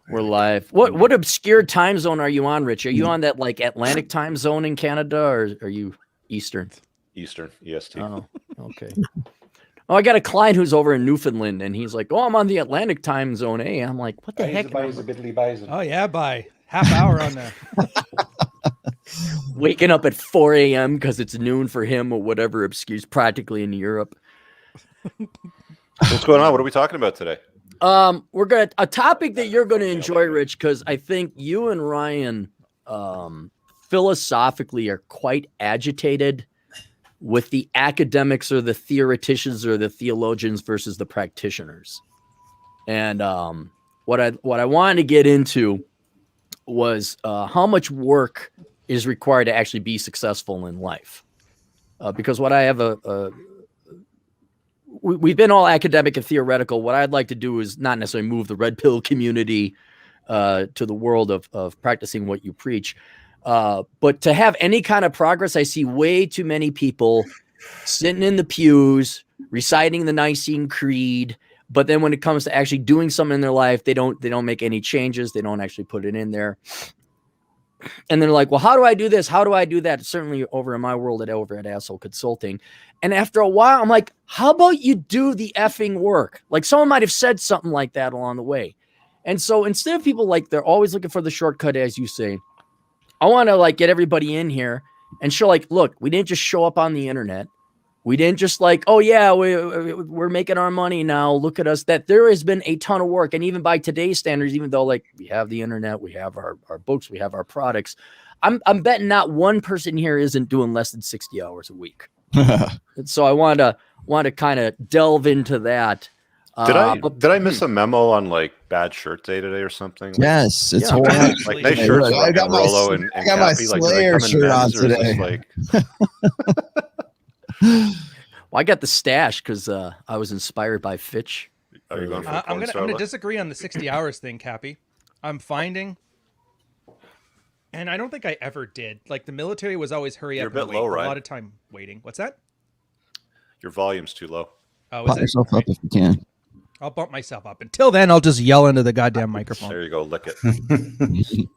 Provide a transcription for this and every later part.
We're live. What obscure time zone are you on, Rich? Are you on that like Atlantic time zone in Canada, or are you Eastern? Eastern, EST. Oh, okay. Oh, I got a client who's over in Newfoundland, and he's like, "Oh, I'm on the Atlantic time zone." Hey, I'm like, "What the heck?" Oh yeah, by half hour on the. Waking up at 4 a.m. because it's noon for him or whatever excuse, practically in Europe. What's going on? What are we talking about today? We're gonna a topic that you're gonna enjoy, Rich, because I think you and Ryan philosophically are quite agitated with the academics or the theoreticians or the theologians versus the practitioners. And what I wanted to get into was how much work is required to actually be successful in life. Because what I have we've been all academic and theoretical. What I'd like to do is not necessarily move the red pill community to the world of practicing what you preach. But to have any kind of progress, I see way too many people sitting in the pews, reciting the Nicene Creed. But then when it comes to actually doing something in their life, they don't make any changes. They don't actually put it in there. And they're like, well, how do I do this? How do I do that? Certainly over in my world over at Asshole Consulting. And after a while, I'm like, how about you do the effing work? Like someone might have said something like that along the way. And so instead of people like, they're always looking for the shortcut, as you say, I want to like get everybody in here and show like, look, we didn't just show up on the internet. We didn't just like, oh yeah, we're making our money now. Look at us. That there has been a ton of work. And even by today's standards, even though like we have the internet, we have our books, we have our products, I'm betting not one person here isn't doing less than 60 hours a week. And so I want to kind of delve into that. Did I miss a memo on like bad shirt day today or something? Yes, it's horrible. Like nice shirts. I got my Rollo and I got my Cappy, Slayer shirt on today. Like... Well, I got the stash because I was inspired by Fitch. Are you going for I'm gonna disagree on the 60 hours thing, Cappy. I'm finding, and I don't think I ever did. Like the military was always hurry up. You're a bit low, right? A lot of time waiting. What's that? Your volume's too low. Oh, Pop yourself up if you can. I'll bump myself up. Until then, I'll just yell into the goddamn microphone. There you go. Lick it.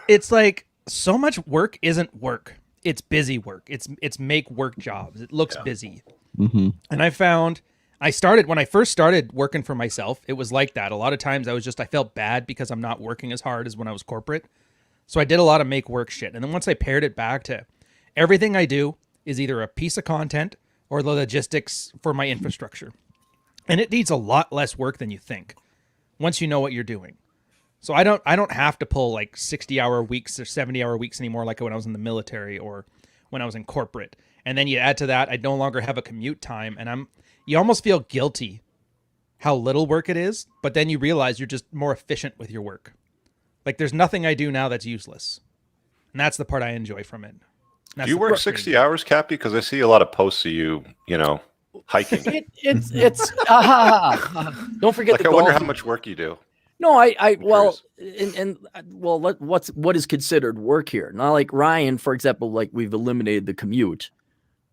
It's like so much work isn't work. It's busy work. It's make work jobs. It looks busy. Mm-hmm. And I found when I first started working for myself, it was like that. A lot of times I felt bad because I'm not working as hard as when I was corporate. So I did a lot of make work shit. And then once I paired it back to everything I do is either a piece of content or the logistics for my infrastructure. And it needs a lot less work than you think once you know what you're doing. So I don't have to pull like 60-hour weeks or 70-hour weeks anymore like when I was in the military or when I was in corporate. And then you add to that, I no longer have a commute time, and you almost feel guilty how little work it is, but then you realize you're just more efficient with your work. Like there's nothing I do now that's useless. And that's the part I enjoy from it. Do you work 60 hours, Cappy? Because I see a lot of posts of you know, hiking. It's don't forget like the I wonder golf. how much work you do. No, what is considered work here? Not like Ryan, for example, like we've eliminated the commute.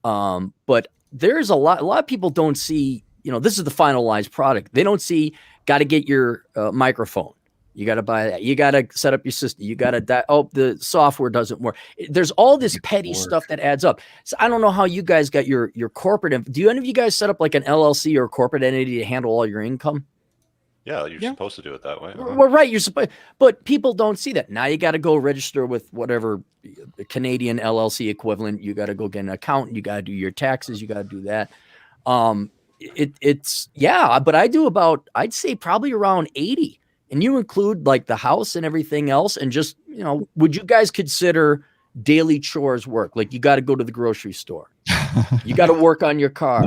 But there's a lot of people don't see, this is the finalized product. They don't see, got to get your microphone. You got to buy that. You got to set up your system. You got to, the software doesn't work. There's all this petty stuff that adds up. So I don't know how you guys got your corporate. Do any of you guys set up like an LLC or a corporate entity to handle all your income? Yeah, you're supposed to do it that way. Well, right. You're supposed, but people don't see that. Now you got to go register with whatever Canadian LLC equivalent. You got to go get an accountant. You got to do your taxes. You got to do that. But I do about, I'd say probably around 80. And you include like the house and everything else. And just, would you guys consider daily chores work? Like you got to go to the grocery store. You got to work on your car.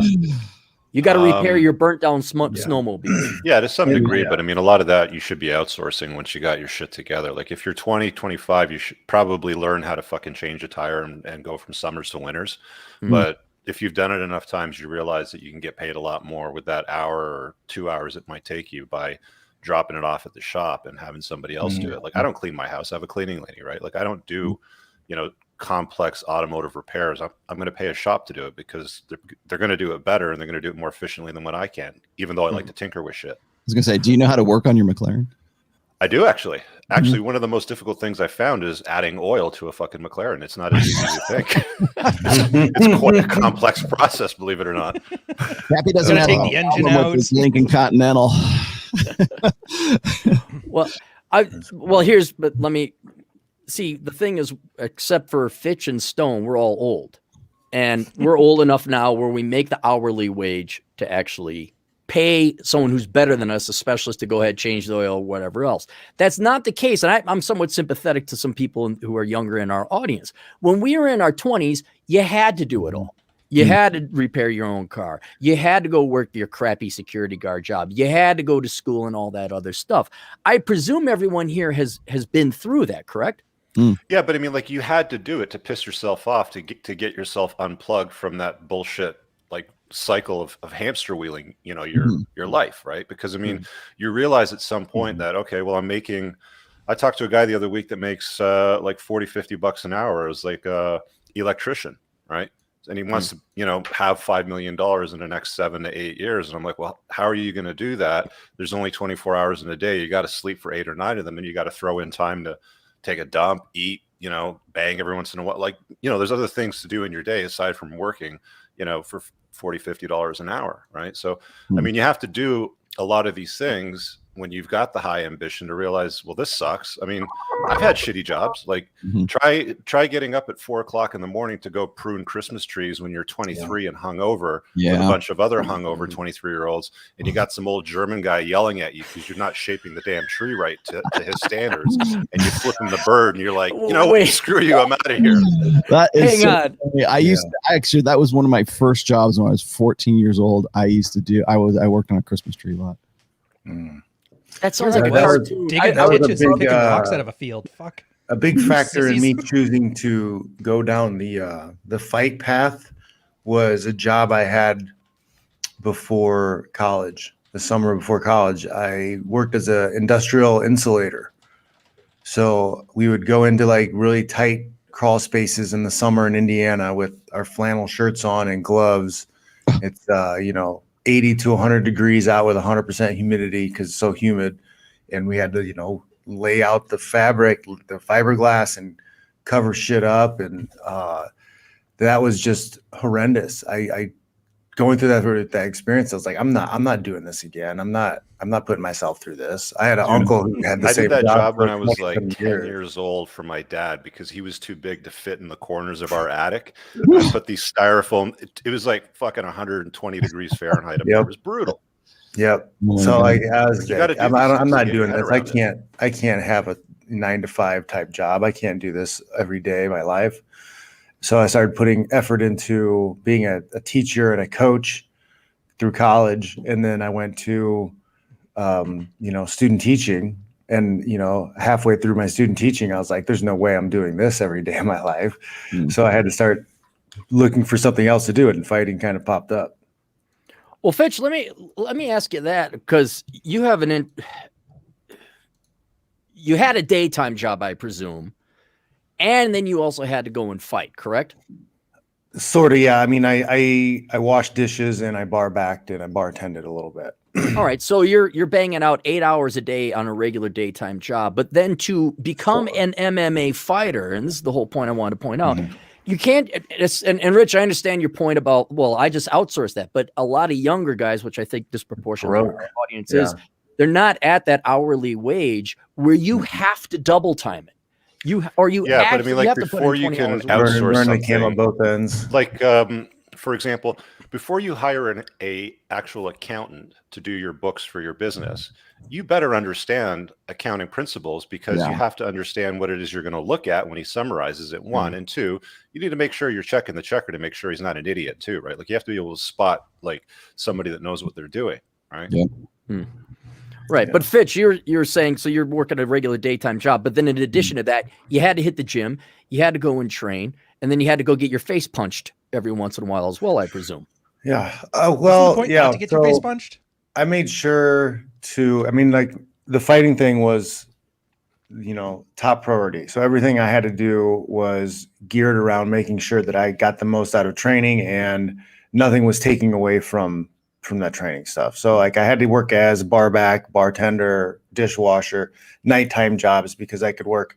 You got to repair your burnt down snowmobile. Yeah, to some degree. But I mean, a lot of that you should be outsourcing once you got your shit together. Like if you're 20, 25, you should probably learn how to fucking change a tire and go from summers to winters. Mm-hmm. But if you've done it enough times, you realize that you can get paid a lot more with that hour or 2 hours it might take you by dropping it off at the shop and having somebody else do it. Like I don't clean my house. I have a cleaning lady, right? Like I don't do, complex automotive repairs. I'm going to pay a shop to do it because they're going to do it better and they're going to do it more efficiently than what I can, even though I like to tinker with shit. I was going to say, do you know how to work on your McLaren? I do actually. Actually, one of the most difficult things I found is adding oil to a fucking McLaren. It's not as easy as you think. It's quite a complex process, believe it or not. Cappy doesn't Gotta have take a the engine problem out. with his Lincoln Continental. But let me see. The thing is, except for Fitch and Stone, we're all old, and we're old enough now where we make the hourly wage to actually pay someone who's better than us, a specialist, to go ahead, change the oil, whatever else. That's not the case. And I'm somewhat sympathetic to some people who are younger in our audience. When we were in our 20s, you had to do it all. You had to repair your own car. You had to go work your crappy security guard job. You had to go to school and all that other stuff. I presume everyone here has been through that, correct? Yeah, but I mean, like, you had to do it to piss yourself off, to get yourself unplugged from that bullshit, like, cycle of hamster wheeling, you know, your life, right? Because I mean, you realize at some point that, okay, well, I talked to a guy the other week that makes like 40-50 bucks an hour as like a electrician, right? And he wants to, you know, have $5 million in the next 7 to 8 years. And I'm like, well, how are you going to do that? There's only 24 hours in a day. You got to sleep for 8 or 9 of them, and you got to throw in time to take a dump, eat, you know, bang every once in a while. Like, you know, there's other things to do in your day aside from working, you know, for $40-50 an hour, right? So I mean, you have to do a lot of these things when you've got the high ambition to realize, well, this sucks. I mean, I've had shitty jobs. Like, try getting up at 4 o'clock in the morning to go prune Christmas trees when you're 23 and hungover with a bunch of other hungover 23-year-olds, and you got some old German guy yelling at you because you're not shaping the damn tree right to his standards, and you flip him the bird, and you're like, you know, screw you, I'm out of here. That is Hang on. funny. Actually, that was one of my first jobs when I was 14 years old. I worked on a Christmas tree lot. That sounds like a cartoon. Digging ditches and picking rocks out of a field. Fuck. A big factor in me choosing to go down the fight path was a job I had before college. The summer before college, I worked as an industrial insulator. So we would go into like really tight crawl spaces in the summer in Indiana with our flannel shirts on and gloves. It's 80 to 100 degrees out with 100% humidity because it's so humid, and we had to lay out the fabric, the fiberglass, and cover shit up, and that was just horrendous. I going through that experience, I was like, I'm not doing this again. I'm not putting myself through this. I had an uncle who had the same job. I did that job when I was 27 like 10 years old for my dad because he was too big to fit in the corners of our attic. I put these styrofoam. It was like fucking 120 degrees Fahrenheit up there. It was brutal. Yep. So I was like, I'm not doing this. I can't have a 9-to-5 type job. I can't do this every day of my life. So I started putting effort into being a teacher and a coach through college. And then I went to, student teaching. And, halfway through my student teaching, I was like, there's no way I'm doing this every day of my life. So I had to start looking for something else to do, and fighting kind of popped up. Well, Fitch, let me ask you that, because you have you had a daytime job, I presume. And then you also had to go and fight, correct? Sort of, yeah. I mean, I washed dishes and I bar backed and I bartended a little bit. All right, so you're banging out 8 hours a day on a regular daytime job, but then to become an MMA fighter, and this is the whole point I want to point out, you can't. And Rich, I understand your point about, well, I just outsource that, but a lot of younger guys, which I think disproportionately our audience is, they're not at that hourly wage where you have to double time it. But I mean, like, before you can outsource something, came on both ends. Like, for example, before you hire an actual accountant to do your books for your business, you better understand accounting principles, because you have to understand what it is you're going to look at when he summarizes it. One, and two, you need to make sure you're checking the checker to make sure he's not an idiot too, right? Like, you have to be able to spot like somebody that knows what they're doing, right? Right. But Fitch, you're saying, so you're working a regular daytime job, but then in addition to that, you had to hit the gym, you had to go and train, and then you had to go get your face punched every once in a while as well, I presume. Yeah. To get your face punched? I made sure like, the fighting thing was, top priority. So everything I had to do was geared around making sure that I got the most out of training and nothing was taking away from from that training stuff. So like I had to work as barback, bartender, dishwasher, nighttime jobs because I could work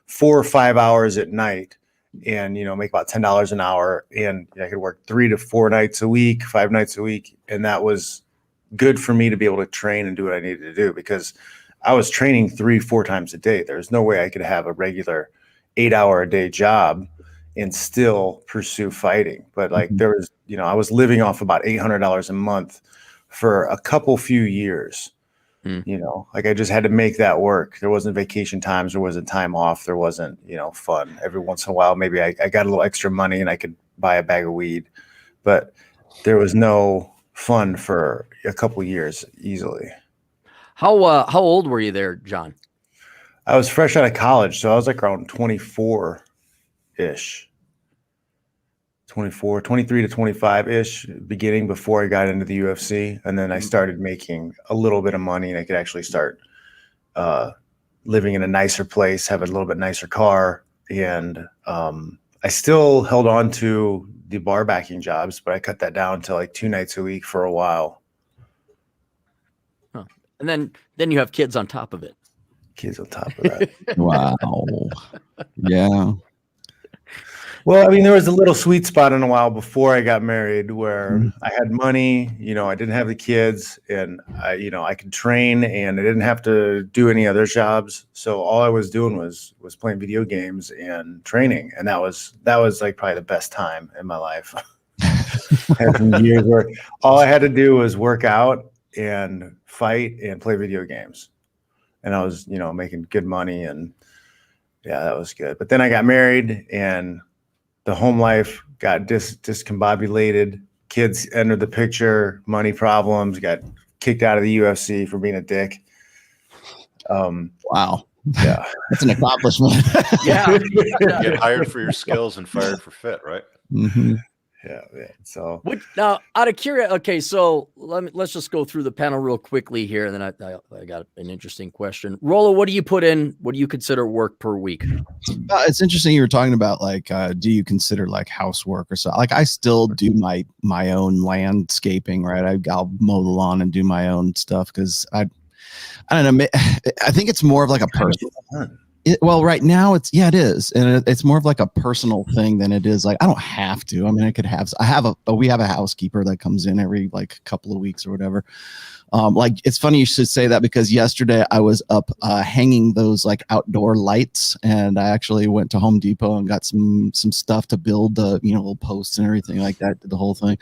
4 or 5 hours at night and, you know, make about $10 an hour. And I could work 3 to 4 nights a week, 5 nights a week. And that was good for me to be able to train and do what I needed to do because I was training 3-4 times a day. There's no way I could have a regular 8-hour a day job and still pursue fighting. But like there was, you know, I was living off about $800 a month for a few years. You know, like I just had to make that work. There wasn't vacation times. There wasn't time off. There wasn't, you know, fun. Every once in a while, maybe I got a little extra money and I could buy a bag of weed, but there was no fun for a couple years easily. How old were you there, John? I was fresh out of college. So I was like around 24-ish. 23 to 25-ish beginning before I got into the UFC. And then I started making a little bit of money and I could actually start living in a nicer place, have a little bit nicer car. And I still held on to the bar backing jobs, but I cut that down to like 2 nights a week for a while. Huh. And then you have kids on top of it. Kids on top of that. Wow. Yeah. Well, I mean, there was a little sweet spot in a while before I got married where I had money, you know, I didn't have the kids and I could train and I didn't have to do any other jobs. So all I was doing was playing video games and training. And that was like probably the best time in my life. I had some years where all I had to do was work out and fight and play video games. And I was, you know, making good money and yeah, that was good. But then I got married and the home life got discombobulated. Kids entered the picture, money problems, got kicked out of the UFC for being a dick. Wow. Yeah. That's an accomplishment. Yeah. Get hired for your skills and fired for fit, right? Mm-hmm. Yeah. So now, out of curiosity, okay, so let's just go through the panel real quickly here, and then I got an interesting question. Rollo, what do you put in? What do you consider work per week? It's interesting you were talking about like, do you consider like housework or so? Like I still do my own landscaping, right? I'll mow the lawn and do my own stuff because I don't know. I think it's more of like a personal. Well, right now it is, and it's more of like a personal thing than it is like I don't have to. I mean, we have a housekeeper that comes in every like couple of weeks or whatever. Like it's funny you should say that because yesterday I was up hanging those like outdoor lights, and I actually went to Home Depot and got some stuff to build the little posts and everything like that. Did the whole thing.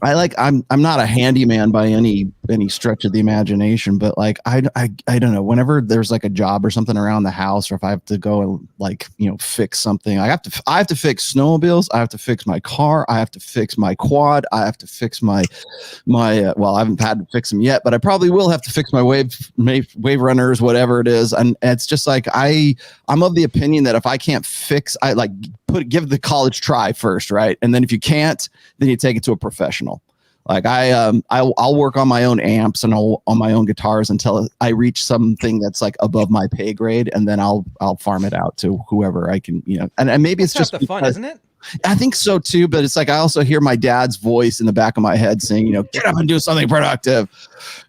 I'm not a handyman by any stretch of the imagination, but like I don't know, whenever there's like a job or something around the house, or if I have to go and like fix something, I have to fix snowmobiles, I have to fix my car, I have to fix my quad, I have to fix my well, I haven't had to fix them yet, but I probably will have to fix my wave runners, whatever it is. And it's just like I'm of the opinion that if I can't fix, I like give the college try first, right? And then if you can't, then you take it to a professional. Like I'll work on my own amps and on my own guitars until I reach something that's like above my pay grade, and then I'll farm it out to whoever I can, and maybe it's just the fun, isn't it? I think so too, but it's like I also hear my dad's voice in the back of my head saying, get up and do something productive.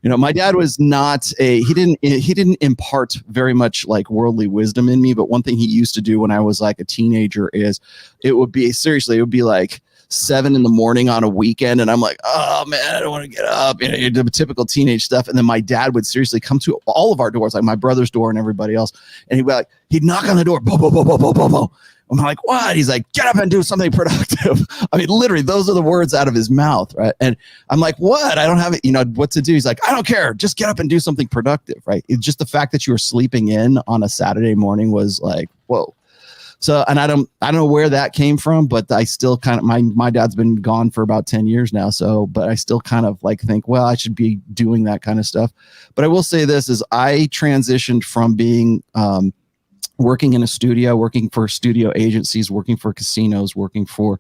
My dad was not he didn't impart very much like worldly wisdom in me, but one thing he used to do when I was like a teenager is it would be like 7 a.m. on a weekend, and I'm like, oh man, I don't want to get up. The typical teenage stuff. And then my dad would seriously come to all of our doors, like my brother's door and everybody else, and he'd knock on the door, boom, boom, boom, boom, boom, boom, boom. I'm like, what? He's like, get up and do something productive. I mean, literally, those are the words out of his mouth, right? And I'm like, what? I don't have it, what to do. He's like, I don't care. Just get up and do something productive, right? It's just the fact that you were sleeping in on a Saturday morning was like, whoa. So, and I don't know where that came from, but I still kind of, my dad's been gone for about 10 years now. So, but I still kind of like think, well, I should be doing that kind of stuff. But I will say this is I transitioned from being, working in a studio, working for studio agencies, working for casinos, working for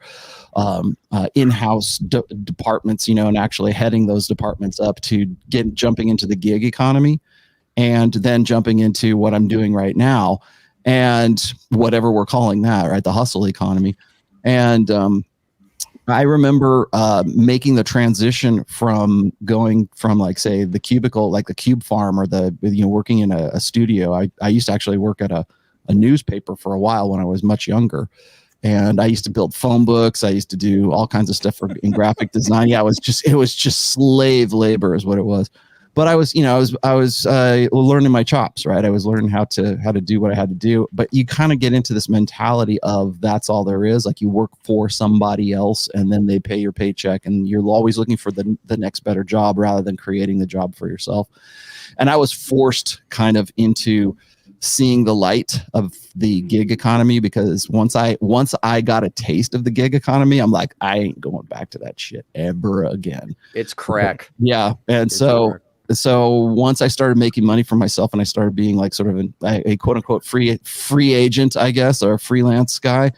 in-house departments, and actually heading those departments up to jumping into the gig economy, and then jumping into what I'm doing right now, and whatever we're calling that, right? The hustle economy. And I remember making the transition from going from, like, say, the cubicle, like the cube farm, or the, working in a studio. I used to actually work at a newspaper for a while when I was much younger. And I used to build phone books. I used to do all kinds of stuff in graphic design. Yeah, it was just slave labor is what it was. But I was learning my chops, right? I was learning how to do what I had to do. But you kind of get into this mentality of that's all there is. Like, you work for somebody else, and then they pay your paycheck, and you're always looking for the next better job rather than creating the job for yourself. And I was forced kind of into seeing the light of the gig economy, because once I got a taste of the gig economy, I'm like, I ain't going back to that shit ever again. It's crack. Yeah. And so once I started making money for myself, and I started being like sort of a quote unquote free agent, I guess, or a freelance guy,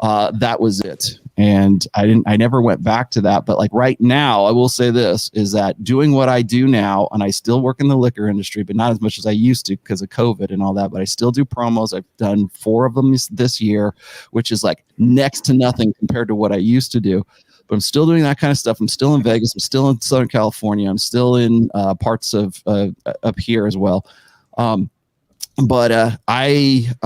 that was it. And I never went back to that. But like right now, I will say this is that doing what I do now, and I still work in the liquor industry, but not as much as I used to because of COVID and all that, but I still do promos. I've done 4 of them this year, which is like next to nothing compared to what I used to do. But I'm still doing that kind of stuff. I'm still in Vegas. I'm still in Southern California. I'm still in parts of up here as well. But I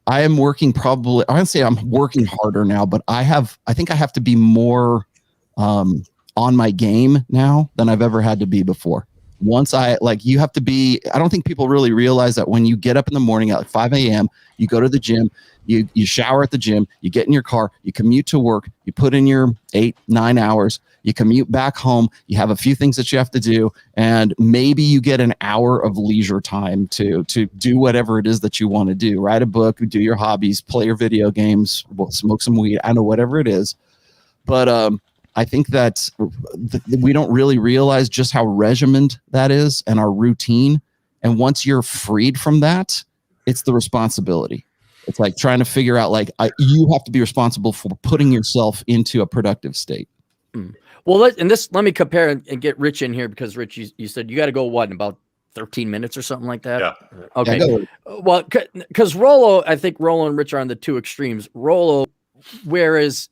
am working probably, I don't say I'm working harder now, but I think I have to be more on my game now than I've ever had to be before. You have to be, I don't think people really realize that when you get up in the morning at 5 a.m., you go to the gym, you shower at the gym, you get in your car, you commute to work, you put in your 8-9 hours, you commute back home, you have a few things that you have to do, and maybe you get an hour of leisure time to do whatever it is that you want to do. Write a book, do your hobbies, play your video games, smoke some weed, I don't know, whatever it is. But I think that we don't really realize just how regimented that is and our routine. And once you're freed from that, it's the responsibility. It's like trying to figure out, you have to be responsible for putting yourself into a productive state. Well, let me compare and get Rich in here, because Rich, you said you got to go in about 13 minutes or something like that. Yeah. Okay. Yeah, well, because Rollo, I think Rollo and Rich are on the two extremes. Rollo, whereas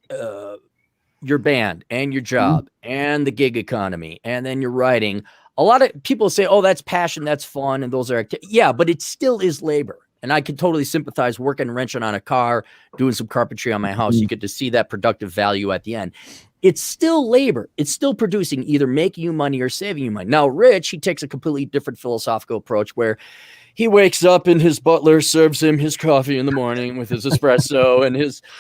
your band and your job and the gig economy, and then your writing, a lot of people say, oh, that's passion, that's fun, and those are yeah, but it still is labor. And I can totally sympathize working, wrenching on a car, doing some carpentry on my house. You get to see that productive value at the end. It's still labor. It's still producing, either making you money or saving you money. Now, Rich, he takes a completely different philosophical approach, where he wakes up and his butler serves him his coffee in the morning with his espresso, and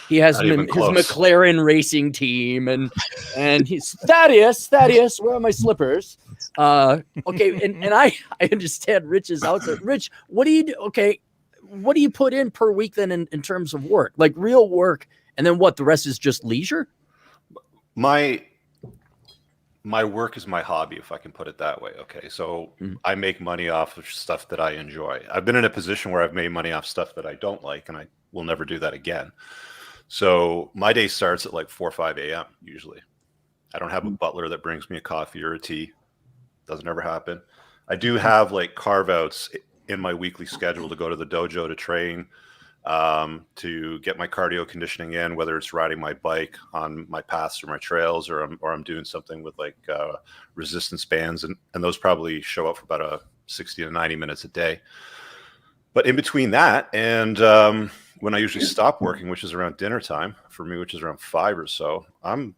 he has his McLaren racing team, and he's Thaddeus, where are my slippers? Okay, and I understand Rich's outside. Rich, what do you do? Okay, what do you put in per week then in terms of work, like real work, and then what? The rest is just leisure? My work is my hobby, if I can put it that way. Okay. So I make money off of stuff that I enjoy. I've been in a position where I've made money off stuff that I don't like, and I will never do that again. So my day starts at like 4 or 5 a.m. usually. I don't have a butler that brings me a coffee or a tea. Doesn't ever happen. I do have like carve outs in my weekly schedule to go to the dojo to train, to get my cardio conditioning in, whether it's riding my bike on my paths or my trails, or I'm doing something with like resistance bands, and those probably show up for about 60 to 90 minutes a day. But in between that and when I usually stop working, which is around dinner time for me, which is around 5 or so, I'm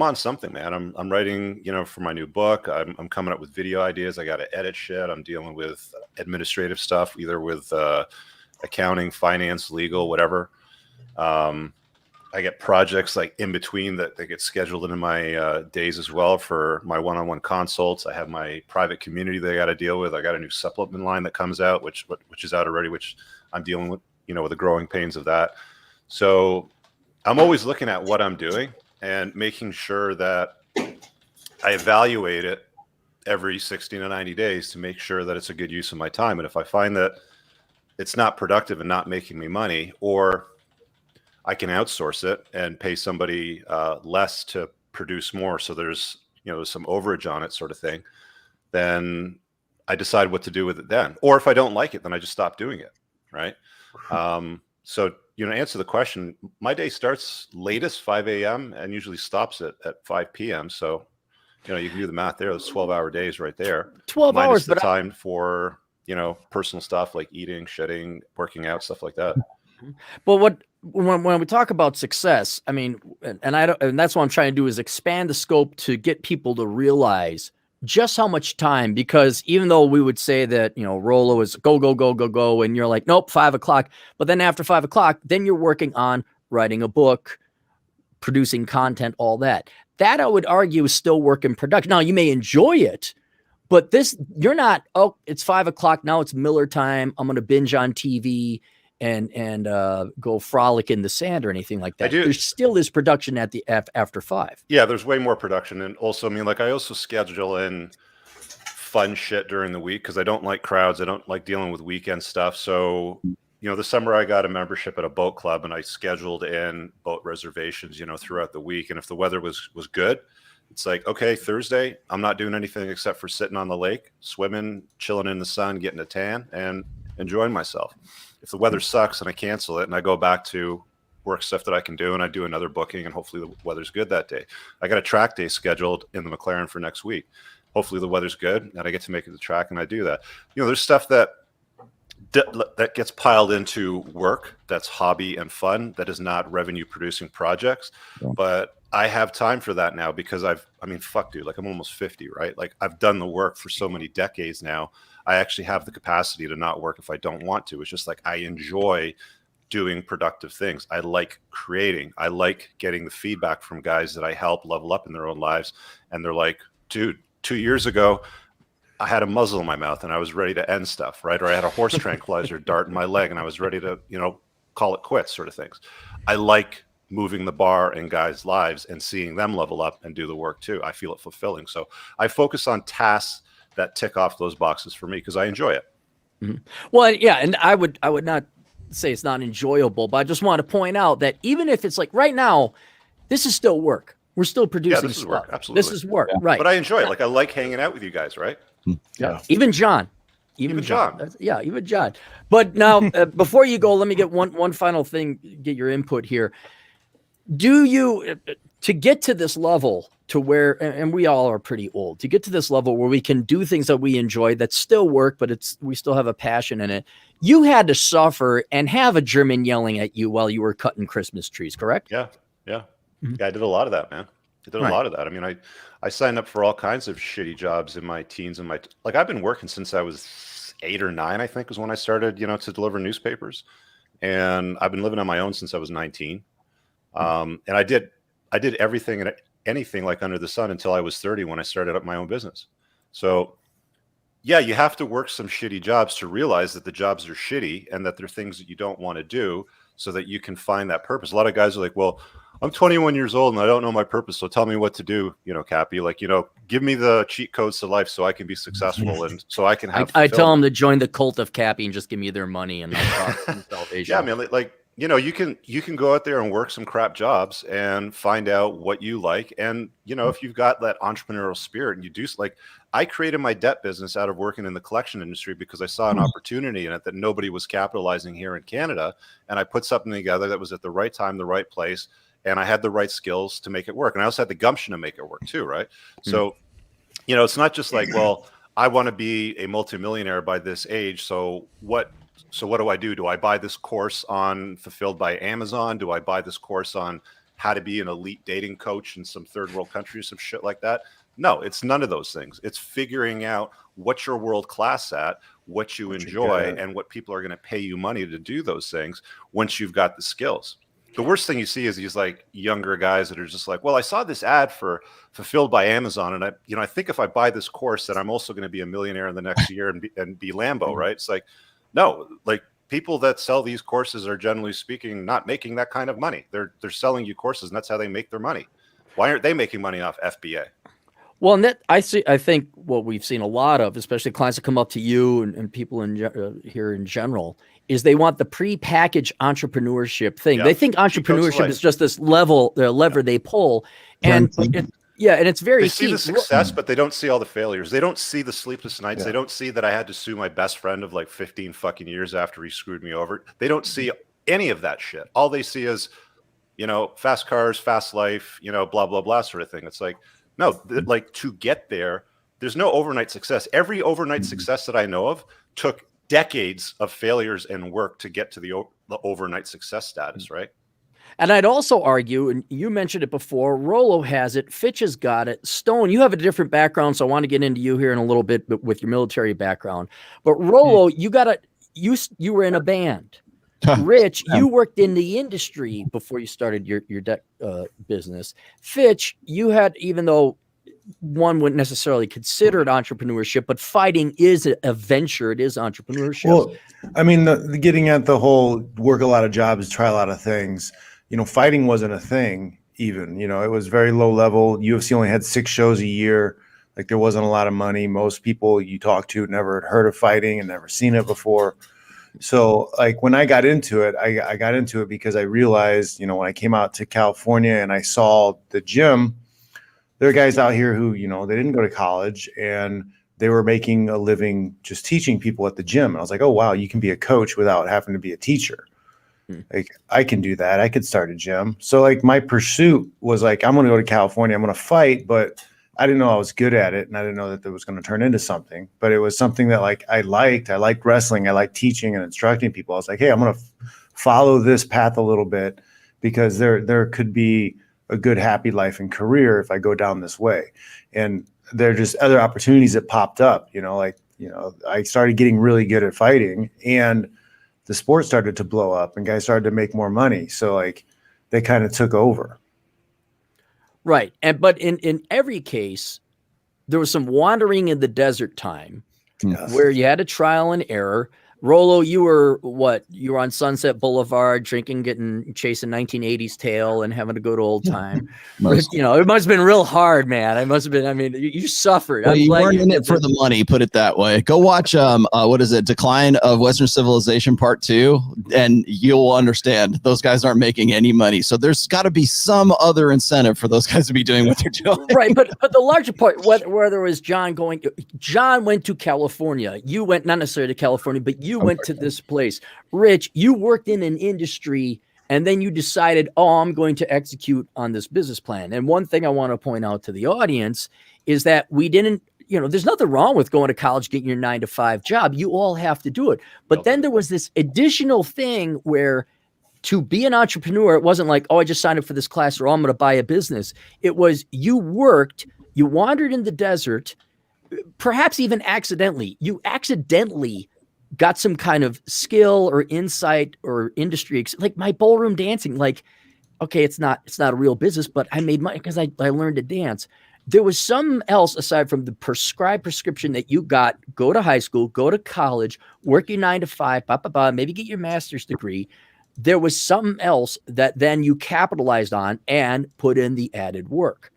on something, man. I'm writing, for my new book. I'm coming up with video ideas. I got to edit shit. I'm dealing with administrative stuff, either with accounting, finance, legal, whatever. I get projects like in between that get scheduled into my days as well for my one-on-one consults. I have my private community that I got to deal with. I got a new supplement line that comes out, which is out already, which I'm dealing with, with the growing pains of that. So I'm always looking at what I'm doing and making sure that I evaluate it every 60 to 90 days to make sure that it's a good use of my time. And if I find that it's not productive and not making me money, or I can outsource it and pay somebody less to produce more, so there's some overage on it, sort of thing, then I decide what to do with it then. Or if I don't like it, then I just stop doing it, right? So answer the question, my day starts latest 5 a.m. and usually stops at 5 p.m. So, you can do the math there. Those 12-hour days right there. 12 minus hours, the but time for, personal stuff like eating, shitting, working out, stuff like that. But when we talk about success, I mean, and that's what I'm trying to do is expand the scope to get people to realize just how much time, because even though we would say that, Rollo is go, go, go, go, go, and you're like, nope, 5 o'clock. But then after 5 o'clock, then you're working on writing a book, producing content, all that. That I would argue is still work in production. Now you may enjoy it, but you're not, oh, it's 5 o'clock. Now it's Miller time. I'm going to binge on TV and go frolic in the sand or anything like that. There still is production at the after 5. Yeah, there's way more production. And also, I also schedule in fun shit during the week because I don't like crowds. I don't like dealing with weekend stuff. So, this summer I got a membership at a boat club and I scheduled in boat reservations, throughout the week. And if the weather was good, it's like, okay, Thursday, I'm not doing anything except for sitting on the lake, swimming, chilling in the sun, getting a tan, and enjoying myself. If the weather sucks and I cancel it and I go back to work stuff that I can do and I do another booking and hopefully the weather's good that day. I got a track day scheduled in the McLaren for next week. Hopefully the weather's good and I get to make it to the track and I do that. There's stuff that gets piled into work that's hobby and fun that is not revenue producing projects. Yeah. But I have time for that now because fuck dude, I'm almost 50, right? I've done the work for so many decades now. I actually have the capacity to not work if I don't want to. It's just I enjoy doing productive things. I like creating. I like getting the feedback from guys that I help level up in their own lives. And they're like, dude, 2 years ago, I had a muzzle in my mouth and I was ready to end stuff, right? Or I had a horse tranquilizer dart in my leg and I was ready to, call it quits, sort of things. I like moving the bar in guys' lives and seeing them level up and do the work too. I feel it fulfilling. So I focus on tasks that tick off those boxes for me because I enjoy it. Mm-hmm. Well, yeah, and I would not say it's not enjoyable, but I just want to point out that even if it's right now, this is still work. We're still producing this stuff. Is work. Absolutely. This is work, right? But I enjoy it. I like hanging out with you guys, right? Yeah. Even John. Even John. Yeah, even John. But now, before you go, let me get one final thing, get your input here. Do you, to get to this level to where, and we all are pretty old, to get to this level where we can do things that we enjoy that still work, but we still have a passion in it. You had to suffer and have a German yelling at you while you were cutting Christmas trees, correct? Yeah. Mm-hmm. Yeah, I did a lot of that, man. I did a lot of that. I signed up for all kinds of shitty jobs in my teens and I've been working since I was 8 or 9, I think was when I started, to deliver newspapers. And I've been living on my own since I was 19. And I did everything and anything under the sun until I was 30 when I started up my own business. So yeah, you have to work some shitty jobs to realize that the jobs are shitty and that they're things that you don't want to do so that you can find that purpose. A lot of guys are like, well, I'm 21 years old and I don't know my purpose. So tell me what to do, Cappy, give me the cheat codes to life so I can be successful and so I can have. I tell them to join the cult of Cappy and just give me their money and salvation. Yeah, man, you can go out there and work some crap jobs and find out what you like. And, if you've got that entrepreneurial spirit and you do I created my debt business out of working in the collection industry because I saw an opportunity in it that nobody was capitalizing here in Canada. And I put something together that was at the right time, the right place. And I had the right skills to make it work. And I also had the gumption to make it work too, right? So, it's not just well, I want to be a multimillionaire by this age. So what do I do? Do I buy this course on Fulfilled by Amazon? Do I buy this course on how to be an elite dating coach in some third world country, some shit like that? No, it's none of those things. It's figuring out what you're world class at, what you enjoy, and what people are going to pay you money to do those things once you've got the skills. The worst thing you see is these younger guys that are just well, I saw this ad for Fulfilled by Amazon, and I think if I buy this course, then I'm also going to be a millionaire in the next year and be Lambo, right? It's no, people that sell these courses are generally speaking not making that kind of money. They're selling you courses, and that's how they make their money. Why aren't they making money off FBA? Well, and I think what we've seen a lot of, especially clients that come up to you and people here in general, is they want the pre-packaged entrepreneurship thing. Yeah. They think entrepreneurship is just this lever they pull, and and it's very. They see the success, but they don't see all the failures. They don't see the sleepless nights. Yeah. They don't see that I had to sue my best friend of 15 fucking years after he screwed me over. They don't see any of that shit. All they see is, fast cars, fast life, blah, blah, blah sort of thing. It's like, no, like to get there, there's no overnight success. Every overnight success that I know of took decades of failures and work to get to the overnight success status, right? And I'd also argue, and you mentioned it before, Rollo has it, Fitch has got it. Stone, you have a different background, so I want to get into you here in a little bit with your military background. But Rollo, you were in a band. Rich, you worked in the industry before you started your business. Fitch, you had, even though one wouldn't necessarily consider it entrepreneurship, but fighting is a venture. It is entrepreneurship. Well, I mean, the getting at the whole work a lot of jobs, try a lot of things. Fighting wasn't a thing even. It was very low level. UFC only had 6 shows a year. Like, there wasn't a lot of money. Most people you talk to never heard of fighting and never seen it before. So, like, when I got into it, I got into it because I realized, when I came out to California and I saw the gym, there are guys out here who, they didn't go to college and they were making a living just teaching people at the gym. And I was like, oh, wow, you can be a coach without having to be a teacher. Like, I can do that. I could start a gym. So, like, my pursuit was like, I'm going to go to California. I'm going to fight, but I didn't know I was good at it. And I didn't know that it was going to turn into something, but it was something that, like, I liked wrestling. I liked teaching and instructing people. I was like, hey, I'm going to follow this path a little bit because there could be a good, happy life and career if I go down this way. And there are just other opportunities that popped up, I started getting really good at fighting and the sport started to blow up and guys started to make more money. So, like, they kind of took over. Right. But in every case, there was some wandering in the desert time where you had a trial and error. Rollo, you were on Sunset Boulevard chasing 1980s tail and having to go to old time. It must have been real hard, man. You suffered. Well, you weren't in it for the money, put it that way. Go watch what is it, Decline of Western Civilization Part 2, and you'll understand those guys aren't making any money. So there's got to be some other incentive for those guys to be doing what they're doing. Right, but the larger part, whether it was John went to California. You went not necessarily to California, but you went to this place. Rich, you worked in an industry and then you decided, I'm going to execute on this business plan. And one thing I want to point out to the audience is that we didn't, there's nothing wrong with going to college, getting your 9-to-5 job. You all have to do it. But then there was this additional thing where to be an entrepreneur, it wasn't like, I just signed up for this class or I'm going to buy a business. It was you worked, you wandered in the desert, perhaps even accidentally. You accidentally got some kind of skill or insight or industry, like my ballroom dancing. Like, okay, it's not a real business, but I made money because I learned to dance. There was something else aside from the prescription that you got. Go to high school, go to college, work your 9-to-5, maybe get your master's degree. There was something else that then you capitalized on and put in the added work.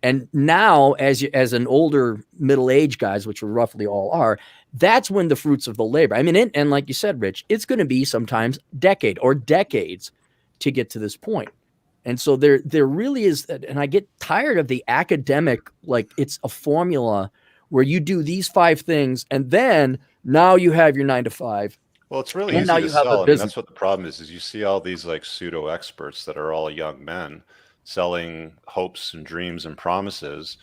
And now, as an older middle-aged guys, which we roughly all are, that's when the fruits of the labor. And like you said, Rich, it's going to be sometimes decades to get to this point. And so there really is, and I get tired of the academic, like it's a formula where you do these 5 things, and then now you have your 9-to-5. Well, it's really easy to sell. That's what the problem is you see all these like pseudo experts that are all young men selling hopes and dreams and promises.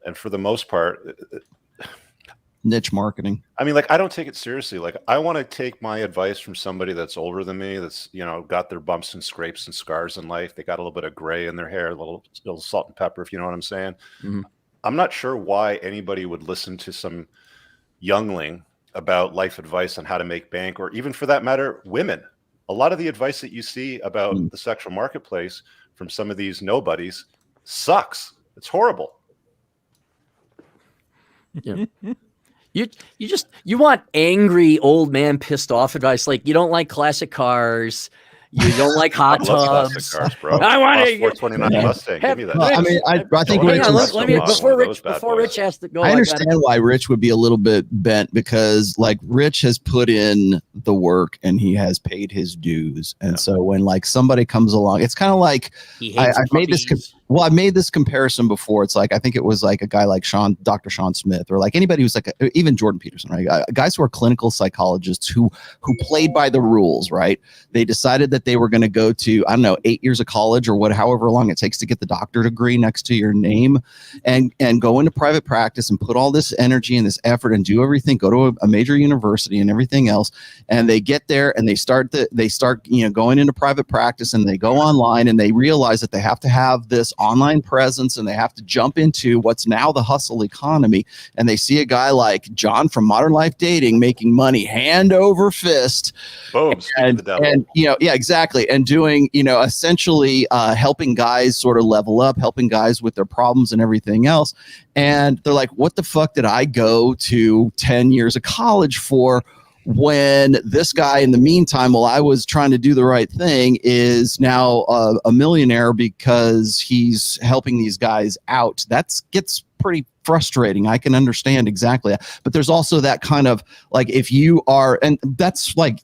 And for the most part, niche marketing. I don't take it seriously. Like, I want to take my advice from somebody that's older than me, that's, got their bumps and scrapes and scars in life. They got a little bit of gray in their hair, a little salt and pepper, if you know what I'm saying. Mm-hmm. I'm not sure why anybody would listen to some youngling about life advice on how to make bank, or even for that matter, women. A lot of the advice that you see about the sexual marketplace from some of these nobodies sucks. It's horrible. Yeah. You want angry old man pissed off advice. Like, you don't like classic cars. You don't like hot tubs. Classic cars, bro. I want to 429 Mustang. Give me that. I think before Rich has to go. I understand why Rich would be a little bit bent, because like Rich has put in the work and he has paid his dues, and so when like somebody comes along, it's kind of like I made this. Well, I made this comparison before. It's like, I think it was like a guy like Dr. Sean Smith, or like anybody who's like, even Jordan Peterson, right? Guys who are clinical psychologists who played by the rules, right? They decided that they were going to go to, I don't know, 8 years of college or however long it takes to get the doctor degree next to your name, and go into private practice and put all this energy and this effort and do everything, go to a major university and everything else. And they get there and they start going into private practice, and they go online and they realize that they have to have this online presence, and they have to jump into what's now the hustle economy. And they see a guy like John from Modern Life Dating making money hand over fist. Boom. And yeah, exactly. And doing, essentially helping guys sort of level up, helping guys with their problems and everything else. And they're like, what the fuck did I go to 10 years of college for, when this guy, in the meantime, while I was trying to do the right thing, is now a millionaire because he's helping these guys out? That gets pretty frustrating. I can understand exactly. But there's also that kind of like, if you are, and that's like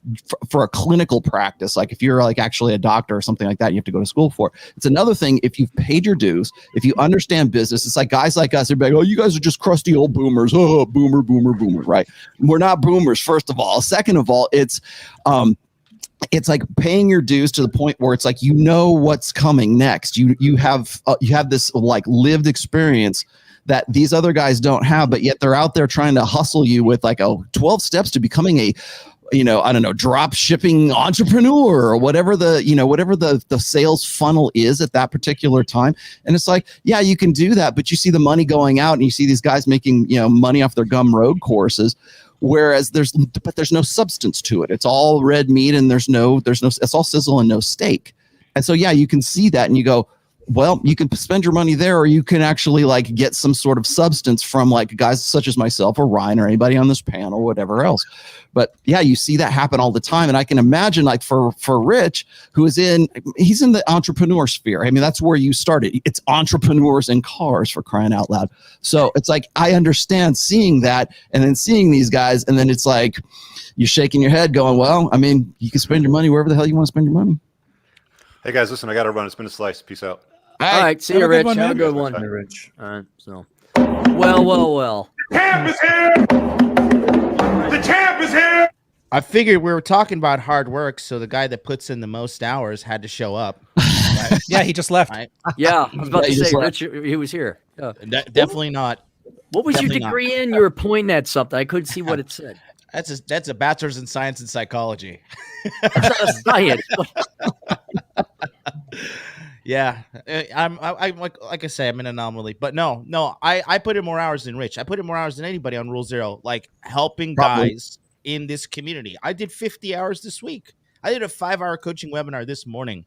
for a clinical practice, like if you're like actually a doctor or something like that, you have to go to school for. It's another thing if you've paid your dues, if you understand business. It's like guys like us, they're like, oh, you guys are just crusty old boomers. Oh, boomer, right? We're not boomers, first of all. Second of all, it's like paying your dues to the point where it's like, what's coming next. You have this like lived experience that these other guys don't have, but yet they're out there trying to hustle you with like 12 steps to becoming a, I don't know, drop shipping entrepreneur, or whatever the sales funnel is at that particular time. And it's like, yeah, you can do that, but you see the money going out, and you see these guys making, money off their Gumroad courses. Whereas there's no substance to it. It's all red meat, and there's no, it's all sizzle and no steak. And so, yeah, you can see that and you go, well, you can spend your money there, or you can actually like get some sort of substance from like guys such as myself or Ryan or anybody on this panel or whatever else. But yeah, you see that happen all the time. And I can imagine like for Rich, he's in the entrepreneur sphere. I mean, that's where you started. It's entrepreneurs and cars, for crying out loud. So it's like, I understand seeing that and then seeing these guys. And then it's like, you're shaking your head going, well, I mean, you can spend your money wherever the hell you want to spend your money. Hey guys, listen, I got to run. It's been a slice. Peace out. All right, see you, Rich. Have a good one. Bye, Rich. All right, so. Well. Champ is here! The champ is here! I figured we were talking about hard work, so the guy that puts in the most hours had to show up. Right? Yeah, he just left. Right? Yeah, I was about to say, Rich, he was here. Yeah. Definitely not. What was Definitely your degree in? You were pointing at something. I couldn't see what it said. That's a bachelor's in science and psychology. That's not a science. Yeah, I'm like I say, I'm an anomaly, but no, I put in more hours than Rich. I put in more hours than anybody on Rule Zero, like helping guys in this community. I did 50 hours this week. I did a 5-hour coaching webinar this morning,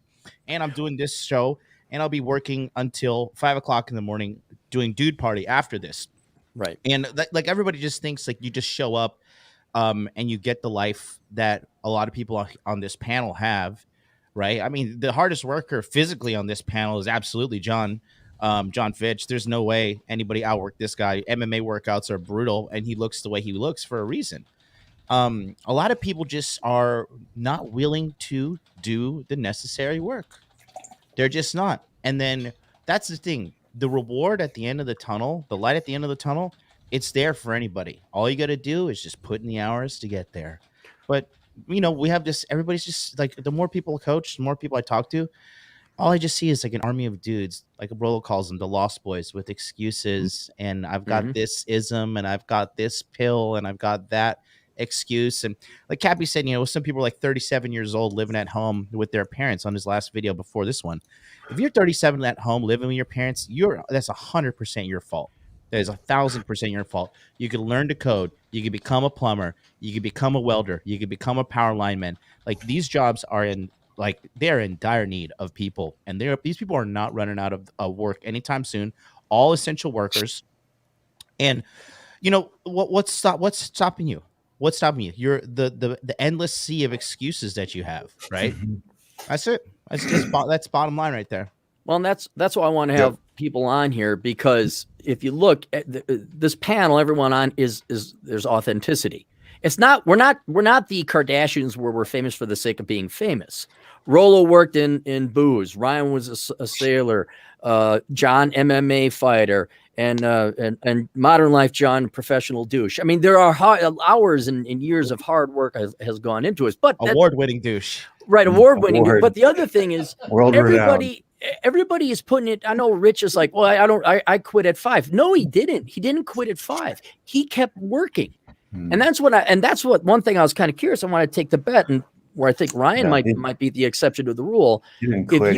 and I'm doing this show, and I'll be working until 5 o'clock in the morning doing Dude Party after this. Right. And like everybody just thinks like you just show up, and you get the life that a lot of people on this panel have. Right. I mean, the hardest worker physically on this panel is absolutely John Fitch. There's no way anybody outworked this guy. MMA workouts are brutal, and he looks the way he looks for a reason. A lot of people just are not willing to do the necessary work. They're just not. And then that's the thing. The reward at the end of the tunnel, the light at the end of the tunnel, it's there for anybody. All you got to do is just put in the hours to get there. But we have this, everybody's just like, the more people coach, the more people I talk to, all I just see is like an army of dudes, like Rollo calls them, the lost boys, with excuses. And I've got this ism, and I've got this pill, and I've got that excuse. And like Cappy said, some people are like 37 years old living at home with their parents on his last video before this one. If you're 37 at home living with your parents, that's 100% your fault. That is 1,000% your fault. You can learn to code. You can become a plumber. You can become a welder. You can become a power lineman. Like, these jobs are they're in dire need of people, and these people are not running out of work anytime soon. All essential workers. And what's stopping you? What's stopping you? You're the endless sea of excuses that you have, right? That's it. That's bottom line right there. Well, and that's why I want to have people on here, because if you look at this panel, everyone on is there's authenticity. we're not the Kardashians where we're famous for the sake of being famous. Rollo worked in booze. Ryan was a sailor. John, MMA fighter, and modern life John, professional douche. I mean, there are hours and years of hard work has gone into it, but award-winning douche. Right, award-winning. Award. But the other thing is, World everybody is putting it. I know Rich is like, well, I quit at 5. No, he didn't. He didn't quit at 5. He kept working, and that's what one thing I was kind of curious. I want to take the bet, and where I think Ryan might be the exception to the rule. If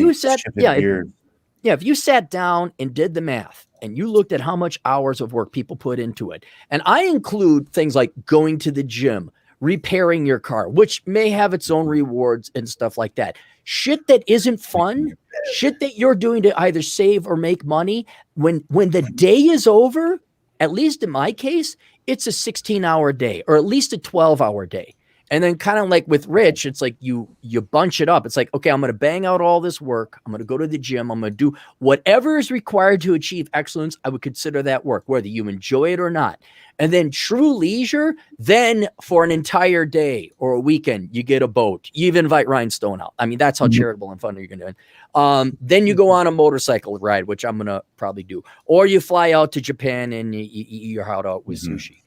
you sat down and did the math and you looked at how much hours of work people put into it, and I include things like going to the gym, repairing your car, which may have its own rewards and stuff like that. Shit that isn't fun, shit that you're doing to either save or make money. When the day is over, at least in my case, it's a 16-hour day or at least a 12-hour day. And then kind of like with Rich, it's like you bunch it up. It's like, okay, I'm going to bang out all this work. I'm going to go to the gym. I'm going to do whatever is required to achieve excellence. I would consider that work, whether you enjoy it or not. And then true leisure, then for an entire day or a weekend, you get a boat. You even invite Rhinestone out. I mean, that's how charitable and fun you're going to do. Then you go on a motorcycle ride, which I'm going to probably do. Or you fly out to Japan and you eat your heart out with sushi.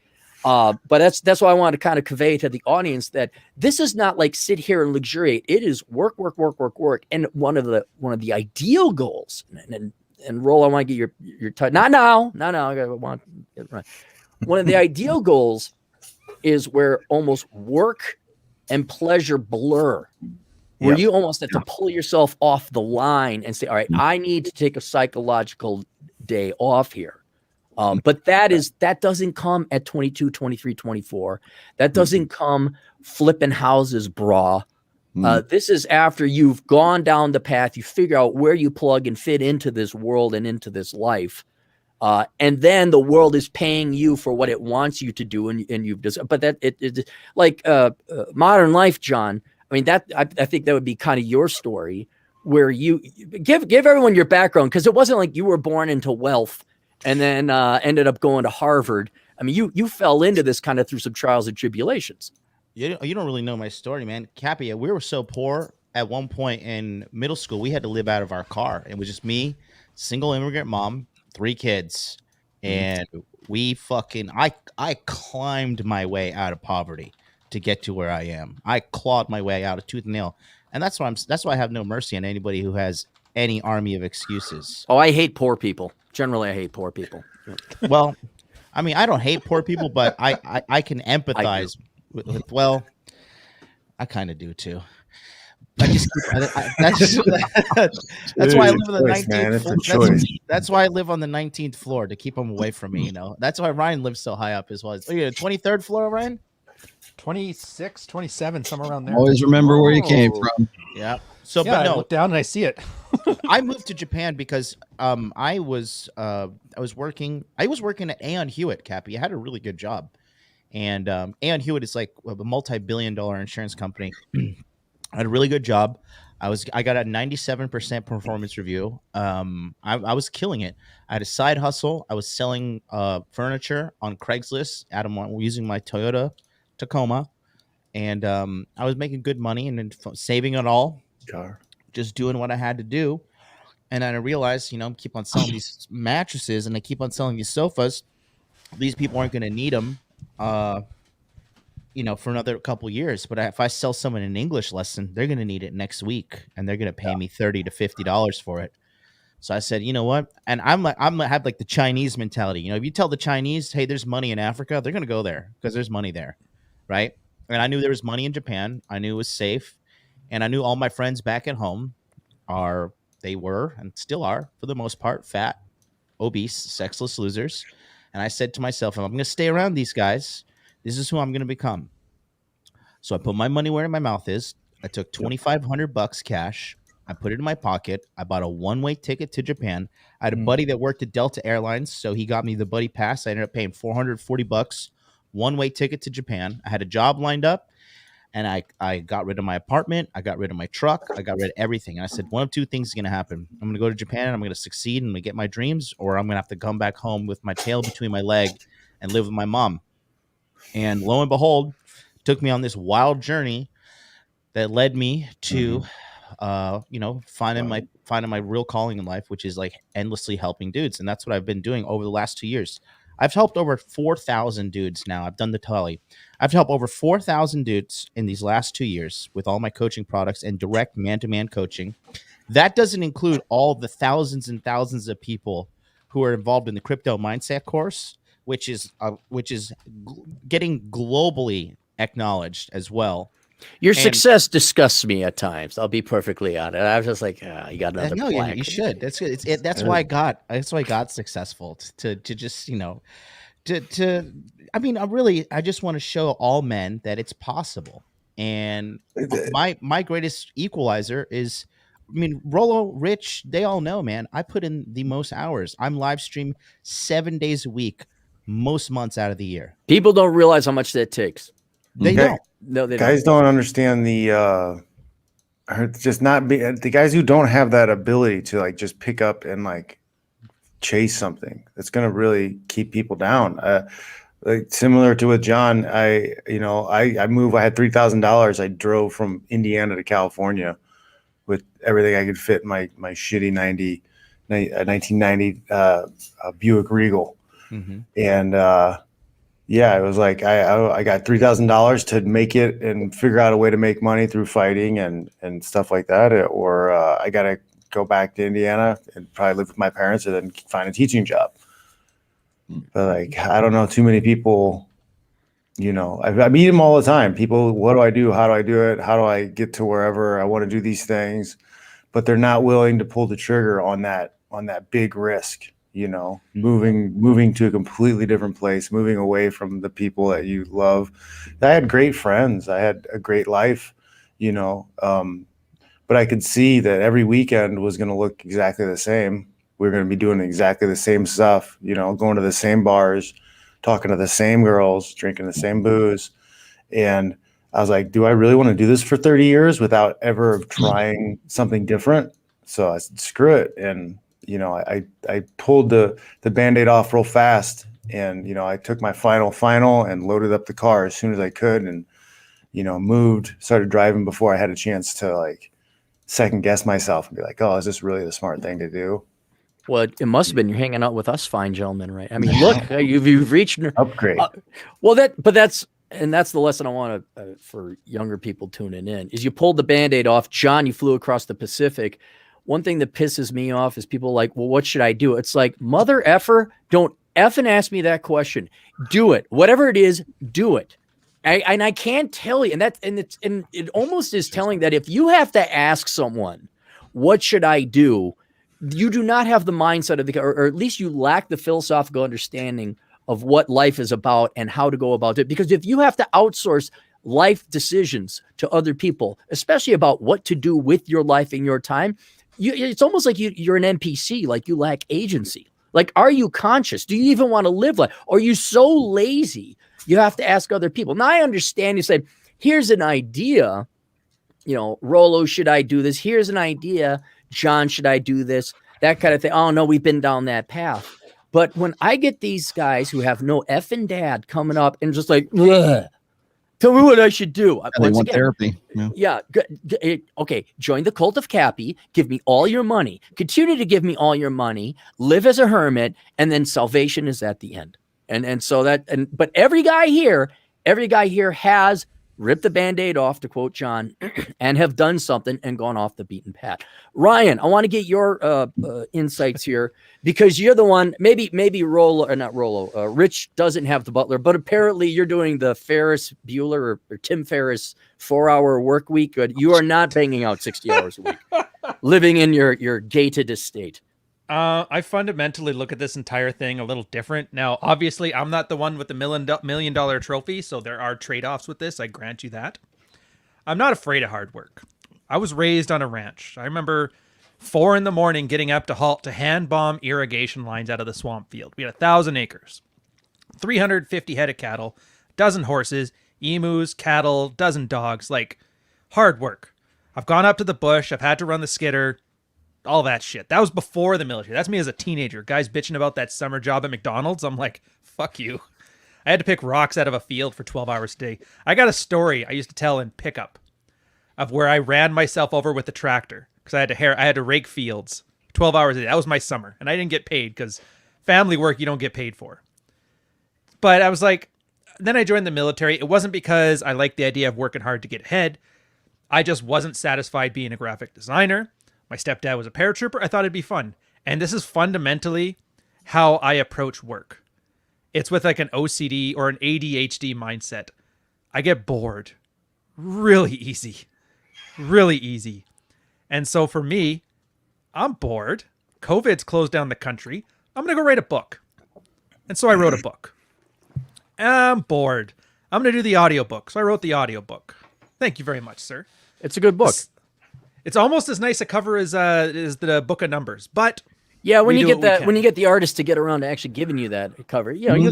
But that's why I wanted to kind of convey to the audience that this is not like sit here and luxuriate. It is work. And one of the ideal goals, and Rollo, I want to get your touch. Not now. I want to get it right. One of the ideal goals is where almost work and pleasure blur, where you almost have to pull yourself off the line and say, all right, I need to take a psychological day off here. But that doesn't come at 22, 23, 24. That doesn't come flipping houses, brah. This is after you've gone down the path, you figure out where you plug and fit into this world and into this life. And then the world is paying you for what it wants you to do. And you've just, but that it like modern life, John. I mean, I think that would be kind of your story where you give everyone your background, because it wasn't like you were born into wealth and then ended up going to Harvard. I mean, you fell into this kind of through some trials and tribulations. You don't really know my story, man. Cappy, we were so poor at one point in middle school, we had to live out of our car. It was just me, single immigrant mom, 3 kids. And we I climbed my way out of poverty to get to where I am. I clawed my way out of tooth and nail. And that's why I have no mercy on anybody who has any army of excuses. Oh, I hate poor people. Generally, I hate poor people. Well, I mean, I don't hate poor people, but I can empathize with well, I kind of do too. That's why I live on the 19th floor. That's why I live on the 19th floor, to keep them away from me. You know, that's why Ryan lives so high up as well. Oh, yeah, 23rd floor, Ryan. 26, 27, somewhere around there. Always remember where you came from. Yeah. So, yeah, but no, I look down and I see it. I moved to Japan because I was working at Aon Hewitt, Cappy. I had a really good job, and Aon Hewitt is like a multi-billion-dollar insurance company. I had a really good job. I got a 97% performance review. I was killing it. I had a side hustle. I was selling furniture on Craigslist using my Toyota Tacoma, and I was making good money and then saving it all. Just doing what I had to do. And then I realized, keep on selling these mattresses and I keep on selling these sofas. These people aren't going to need them, for another couple years. But if I sell someone an English lesson, they're going to need it next week and they're going to pay me $30 to $50 for it. So I said, you know what? And I'm gonna have like the Chinese mentality. If you tell the Chinese, hey, there's money in Africa, they're going to go there because there's money there. Right. And I knew there was money in Japan. I knew it was safe. And I knew all my friends back at home were and still are, for the most part, fat, obese, sexless losers. And I said to myself, if I'm going to stay around these guys, this is who I'm going to become. So I put my money where my mouth is. I took $2,500 cash. I put it in my pocket. I bought a one-way ticket to Japan. I had a buddy that worked at Delta Airlines, so he got me the buddy pass. I ended up paying $440, one-way ticket to Japan. I had a job lined up. And I got rid of my apartment. I got rid of my truck. I got rid of everything. And I said, one of two things is going to happen. I'm going to go to Japan and I'm going to succeed and I'm going to get my dreams, or I'm going to have to come back home with my tail between my leg and live with my mom. And lo and behold, took me on this wild journey that led me to finding my real calling in life, which is like endlessly helping dudes. And that's what I've been doing over the last 2 years. I've helped over 4,000 dudes now. I've done the tally. I've helped over 4,000 dudes in these last 2 years with all my coaching products and direct man-to-man coaching. That doesn't include all the thousands and thousands of people who are involved in the crypto mindset course, which is getting globally acknowledged as well. Your success disgusts me at times. I'll be perfectly honest. I was just like, you got another plaque. You should. That's good. That's why I got successful to just I just want to show all men that it's possible. And my greatest equalizer is, Rollo, Rich, they all know, man. I put in the most hours. I'm live stream 7 days a week, most months out of the year. People don't realize how much that takes. They don't. No, they Guys don't understand the guys who don't have that ability to like just pick up and like chase something. That's gonna really keep people down. Like similar to with John, I moved. I had $3,000. I drove from Indiana to California with everything I could fit in my shitty 1990 Buick Regal, and yeah, it was like I got $3,000 to make it and figure out a way to make money through fighting and stuff like that, or I got to go back to Indiana and probably live with my parents and then find a teaching job. But like, I don't know too many people, I meet them all the time. People, what do I do? How do I do it? How do I get to wherever I want to do these things? But they're not willing to pull the trigger on that big risk. Moving to a completely different place, moving away from the people that you love. I had great friends. I had a great life, but I could see that every weekend was going to look exactly the same. We were going to be doing exactly the same stuff, going to the same bars, talking to the same girls, drinking the same booze. And I was like, do I really want to do this for 30 years without ever trying something different? So I said, screw it. And I pulled the Band-Aid off real fast, and I took my final and loaded up the car as soon as I could, and started driving before I had a chance to like second guess myself and be like, oh, is this really the smart thing to do? Well, it must have been. You're hanging out with us fine gentlemen, right? I mean, look, you've reached upgrade. That's the lesson I want to for younger people tuning in is you pulled the Band-Aid off. John, you flew across the Pacific. One thing that pisses me off is people like, well, what should I do? It's like, mother effer, don't effing ask me that question. Do it. Whatever it is, do it. I can't tell you. And it almost is telling that if you have to ask someone, what should I do? You do not have the mindset of or at least you lack the philosophical understanding of what life is about and how to go about it. Because if you have to outsource life decisions to other people, especially about what to do with your life and your time, it's almost like you're an NPC, like you lack agency. Like, are you conscious? Do you even want to live like? Are you so lazy you have to ask other people? Now, I understand you said, here's an idea, Rollo, should I do this? Here's an idea, John, should I do this? That kind of thing. Oh, no, we've been down that path. But when I get these guys who have no effing dad coming up and just like, ugh, tell me what I should do. They want therapy. Yeah. Okay. Join the cult of Cappy. Give me all your money. Continue to give me all your money. Live as a hermit. And then salvation is at the end. But every guy here has ripped the Band-Aid off, to quote John, and have done something and gone off the beaten path. Ryan, I want to get your insights here because you're the one, maybe Rollo, or not Rollo, Rich doesn't have the butler, but apparently you're doing the Ferris Bueller or Tim Ferriss 4-hour work week. You are not banging out 60 hours a week, living in your gated estate. I fundamentally look at this entire thing a little different. Now, obviously, I'm not the one with the $1 million trophy, so there are trade-offs with this. I grant you that. I'm not afraid of hard work. I was raised on a ranch. I remember 4 a.m. getting up to halt to hand bomb irrigation lines out of the swamp field. We had 1,000 acres, 350 head of cattle, 12 horses, emus, cattle, 12 dogs. Like, hard work. I've gone up to the bush. I've had to run the skidder. All that shit. That was before the military. That's me as a teenager. Guys bitching about that summer job at McDonald's. I'm like, fuck you. I had to pick rocks out of a field for 12 hours a day. I got a story I used to tell in pickup of where I ran myself over with the tractor because I had to rake fields 12 hours a day. That was my summer, and I didn't get paid because family work you don't get paid for. But I was like, then I joined the military. It wasn't because I liked the idea of working hard to get ahead. I just wasn't satisfied being a graphic designer. My stepdad was a paratrooper. I thought it'd be fun. And this is fundamentally how I approach work. It's with like an OCD or an ADHD mindset. I get bored really easy. Really easy. And so for me, I'm bored. COVID's closed down the country. I'm going to go write a book. And so I wrote a book. I'm bored. I'm going to do the audiobook. So I wrote the audiobook. Thank you very much, sir. It's a good book. It's almost as nice a cover as the book of numbers, but yeah, when we you do get what we that, can. when you get the artist to get around to actually giving you that cover, you know, you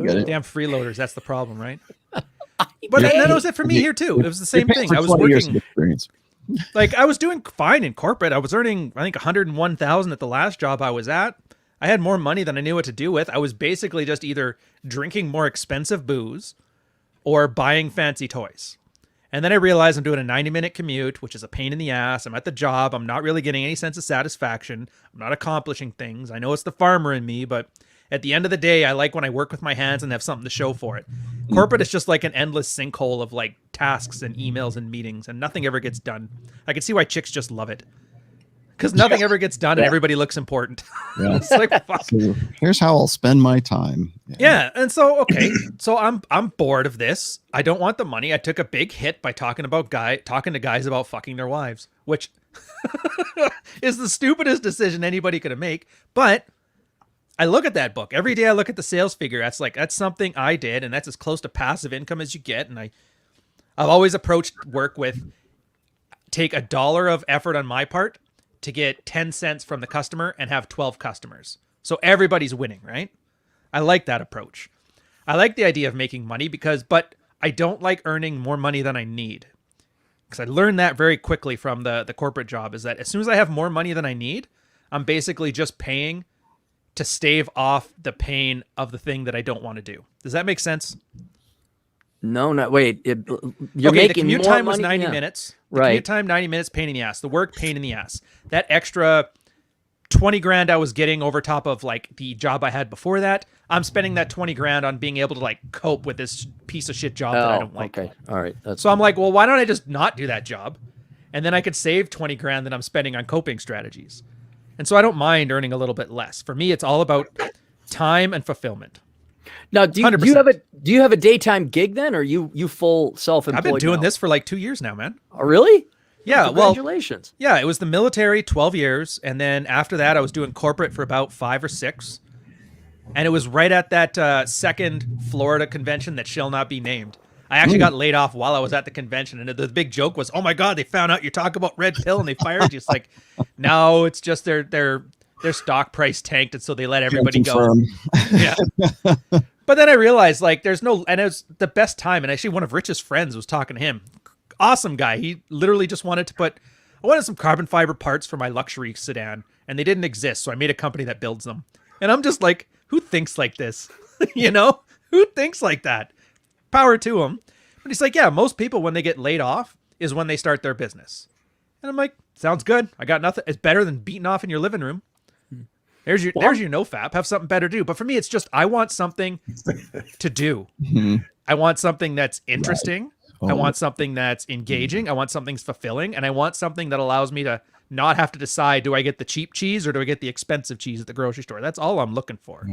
Get it? damn freeloaders, that's the problem, right? But that was it for me here too. It was the same You're paying thing. for I was 20 years of working, experience. like I was doing fine in corporate. I was earning, I think, 101,000 at the last job I was at. I had more money than I knew what to do with. I was basically just either drinking more expensive booze or buying fancy toys. And then I realized I'm doing a 90-minute commute, which is a pain in the ass. I'm at the job. I'm not really getting any sense of satisfaction. I'm not accomplishing things. I know it's the farmer in me, but at the end of the day, I like when I work with my hands and have something to show for it. Corporate is just like an endless sinkhole of like tasks and emails and meetings, and nothing ever gets done. I can see why chicks just love it. Because nothing ever gets done and everybody looks important. Yeah. It's like, fuck. So here's how I'll spend my time. Yeah, and so okay, so I'm bored of this. I don't want the money. I took a big hit by talking to guys about fucking their wives, which is the stupidest decision anybody could have made. But I look at that book every day. I look at the sales figure. That's something I did, and that's as close to passive income as you get. And I've always approached work with take $1 of effort on my part to get 10 cents from the customer and have 12 customers. So everybody's winning, right? I like that approach. I like the idea of making money but I don't like earning more money than I need. Because I learned that very quickly from the corporate job, is that as soon as I have more money than I need, I'm basically just paying to stave off the pain of the thing that I don't want to do. Does that make sense? No, not wait. You're okay, making the commute more time was money? 90 Yeah. minutes. The Right. commute time, 90 minutes, pain in the ass. The work, pain in the ass. That extra 20 grand I was getting over top of like the job I had before that, I'm spending that 20 grand on being able to like cope with this piece of shit job that I don't like. Okay. All right. So I'm like, well, why don't I just not do that job? And then I could save 20 grand that I'm spending on coping strategies. And so I don't mind earning a little bit less. For me, it's all about time and fulfillment. Now, do you 100%. do you have a daytime gig then, or you full self-employed? I've been doing now? this for like 2 years now, man. Oh, really? Yeah, well, Congratulations. yeah, it was the military, 12 years. And then after that, I was doing corporate for about 5 or 6. And it was right at that second Florida convention that shall not be named. I actually got laid off while I was at the convention. And the big joke was, oh my God, they found out you talk about red pill and they fired you. It's like, no, it's just their stock price tanked. And so they let everybody go. Yeah. But then I realized like and it was the best time. And actually one of Rich's friends was talking to him. Awesome guy. He literally just wanted I wanted some carbon fiber parts for my luxury sedan and they didn't exist. So I made a company that builds them. And I'm just like, who thinks like this? You know, who thinks like that? Power to him. But he's like, yeah, most people when they get laid off is when they start their business. And I'm like, sounds good. I got nothing. It's better than beating off in your living room. There's your nofap. Have something better to do. But for me, it's just I want something to do. I want something that's interesting. Right. I want something that's engaging. I want something fulfilling. And I want something that allows me to not have to decide, do I get the cheap cheese or do I get the expensive cheese at the grocery store? That's all I'm looking for.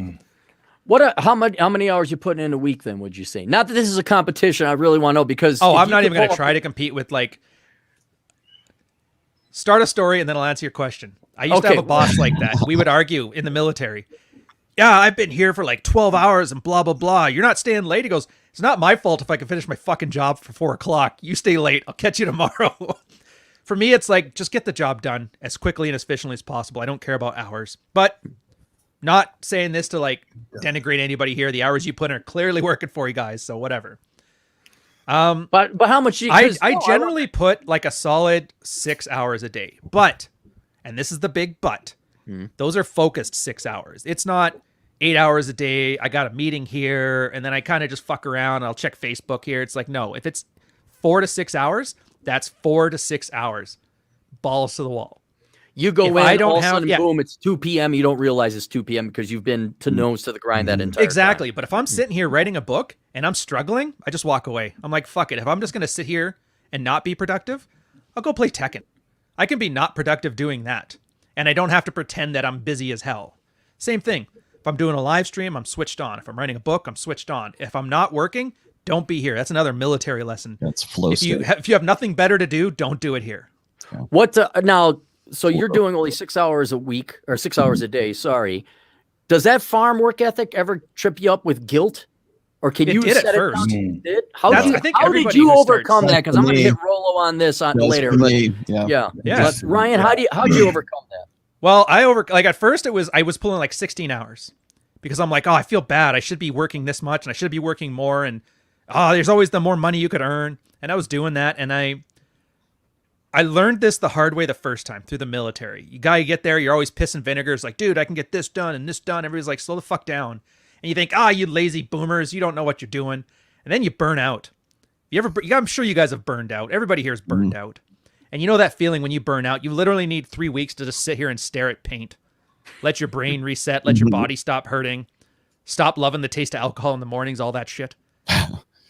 How many hours you putting in a week then, would you say? Not that this is a competition. I really want to know because I'm not even going to try to compete with like start a story and then I'll answer your question. I used to have a boss like that. We would argue in the military. Yeah, I've been here for like 12 hours and blah, blah, blah. You're not staying late. He goes, it's not my fault if I can finish my fucking job for 4 o'clock. You stay late. I'll catch you tomorrow. For me, it's like, just get the job done as quickly and as efficiently as possible. I don't care about hours, but not saying this to like denigrate anybody here. The hours you put in are clearly working for you guys. So whatever. But how much? I generally put like a solid 6 hours a day, but, and this is the big but, those are focused 6 hours. It's not 8 hours a day. I got a meeting here, and then I kind of just fuck around. I'll check Facebook here. It's like, no, if it's 4 to 6 hours, that's 4 to 6 hours. Balls to the wall. You go If in, I don't all of a have- sudden, yeah. boom, it's 2 p.m. You don't realize it's 2 p.m. because you've been to nose to the grind that entire Exactly. time. But if I'm sitting here writing a book and I'm struggling, I just walk away. I'm like, fuck it. If I'm just going to sit here and not be productive, I'll go play Tekken. I can be not productive doing that. And I don't have to pretend that I'm busy as hell. Same thing. If I'm doing a live stream, I'm switched on. If I'm writing a book, I'm switched on. If I'm not working, don't be here. That's another military lesson. That's flow If you state. have nothing better to do, don't do it here. What now? So you're doing only 6 hours a week or 6 hours a day. Sorry. Does that farm work ethic ever trip you up with guilt, or can It you did at set it first. down? It did? How That's- did you, I think how did everybody you who starts- overcome that? Because I'm going to Me. hit Rollo on this That's later. for me. Yeah. Yeah. Yeah. But Ryan, how do you overcome that? Well, at first I was pulling like 16 hours because I'm like, oh, I feel bad. I should be working this much and I should be working more. And there's always the more money you could earn. And I was doing that. And I learned this the hard way the first time through the military. You gotta get there. You're always pissing vinegar. It's like, dude, I can get this done and this done. Everybody's like, slow the fuck down. And you think, you lazy boomers, you don't know what you're doing. And then you burn out. I'm sure you guys have burned out. Everybody here is burned out. And you know that feeling when you burn out, you literally need 3 weeks to just sit here and stare at paint. Let your brain reset. Let your body stop hurting. Stop loving the taste of alcohol in the mornings, all that shit.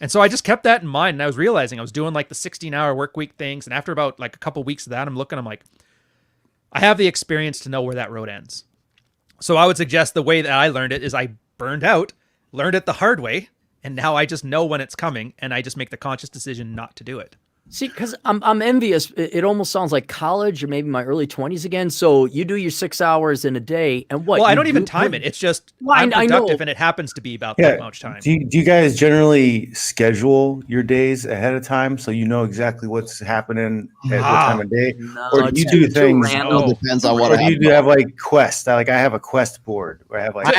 And so I just kept that in mind. And I was realizing I was doing like the 16-hour work week things. And after about like a couple weeks of that, I'm like, I have the experience to know where that road ends. So I would suggest the way that I learned it is I burned out, learned it the hard way. And now I just know when it's coming. And I just make the conscious decision not to do it. See, because I'm envious. It almost sounds like college or maybe my early 20s again. So you do your 6 hours in a day, and what? Well, I you don't even do time put- it. It's just Well, I'm I know. productive, and it happens to be about Yeah. that much time. Do you guys generally schedule your days ahead of time so you know exactly what's happening at what time of day? No, Or do it's you do too things? random. Oh. Depends on what Or I do have. you have like quests? I have a quest board where I have like I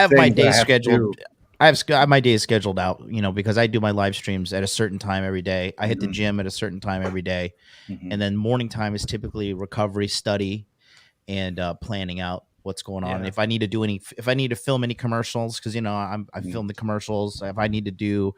have my things that I days have to scheduled. do. I have my days scheduled out, because I do my live streams at a certain time every day. I hit the gym at a certain time every day. And then morning time is typically recovery, study, and planning out what's going on. Yeah. And if I need to film any commercials, because I film the commercials. If I need to do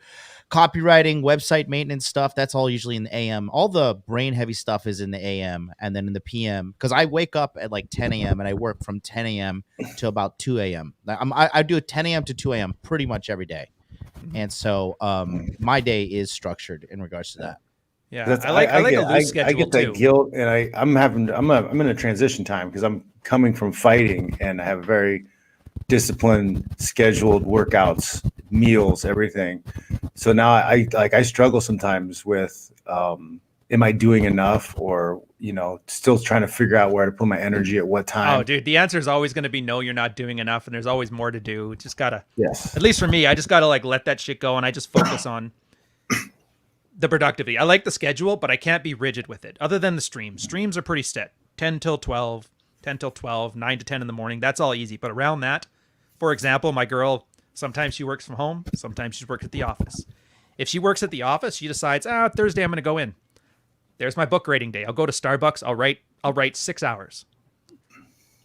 copywriting, website maintenance stuff, that's all usually in the AM. All the brain heavy stuff is in the AM, and then in the PM, because I wake up at like 10 a.m. and I work from 10 a.m. to about 2 a.m. I do it 10 a.m. to 2 a.m. pretty much every day, and so my day is structured in regards to that. Yeah, That's- I like a loose I schedule get that too. guilt, and I'm in a transition time because I'm coming from fighting, and I have very disciplined, scheduled workouts, meals, everything. So now I struggle sometimes with am I doing enough, or still trying to figure out where to put my energy at what time. Oh, dude, the answer is always going to be no. You're not doing enough, and there's always more to do. Just gotta, Yes. at least for me, I just gotta like let that shit go, and I just focus on the productivity. I like the schedule, but I can't be rigid with it. Other than the streams, streams are pretty set. 10 till 12, 9 to 10 in the morning. That's all easy. But around that, for example, my girl, sometimes she works from home, sometimes she works at the office. If she works at the office, she decides, Thursday I'm going to go in. There's my book rating day. I'll go to Starbucks. I'll write 6 hours.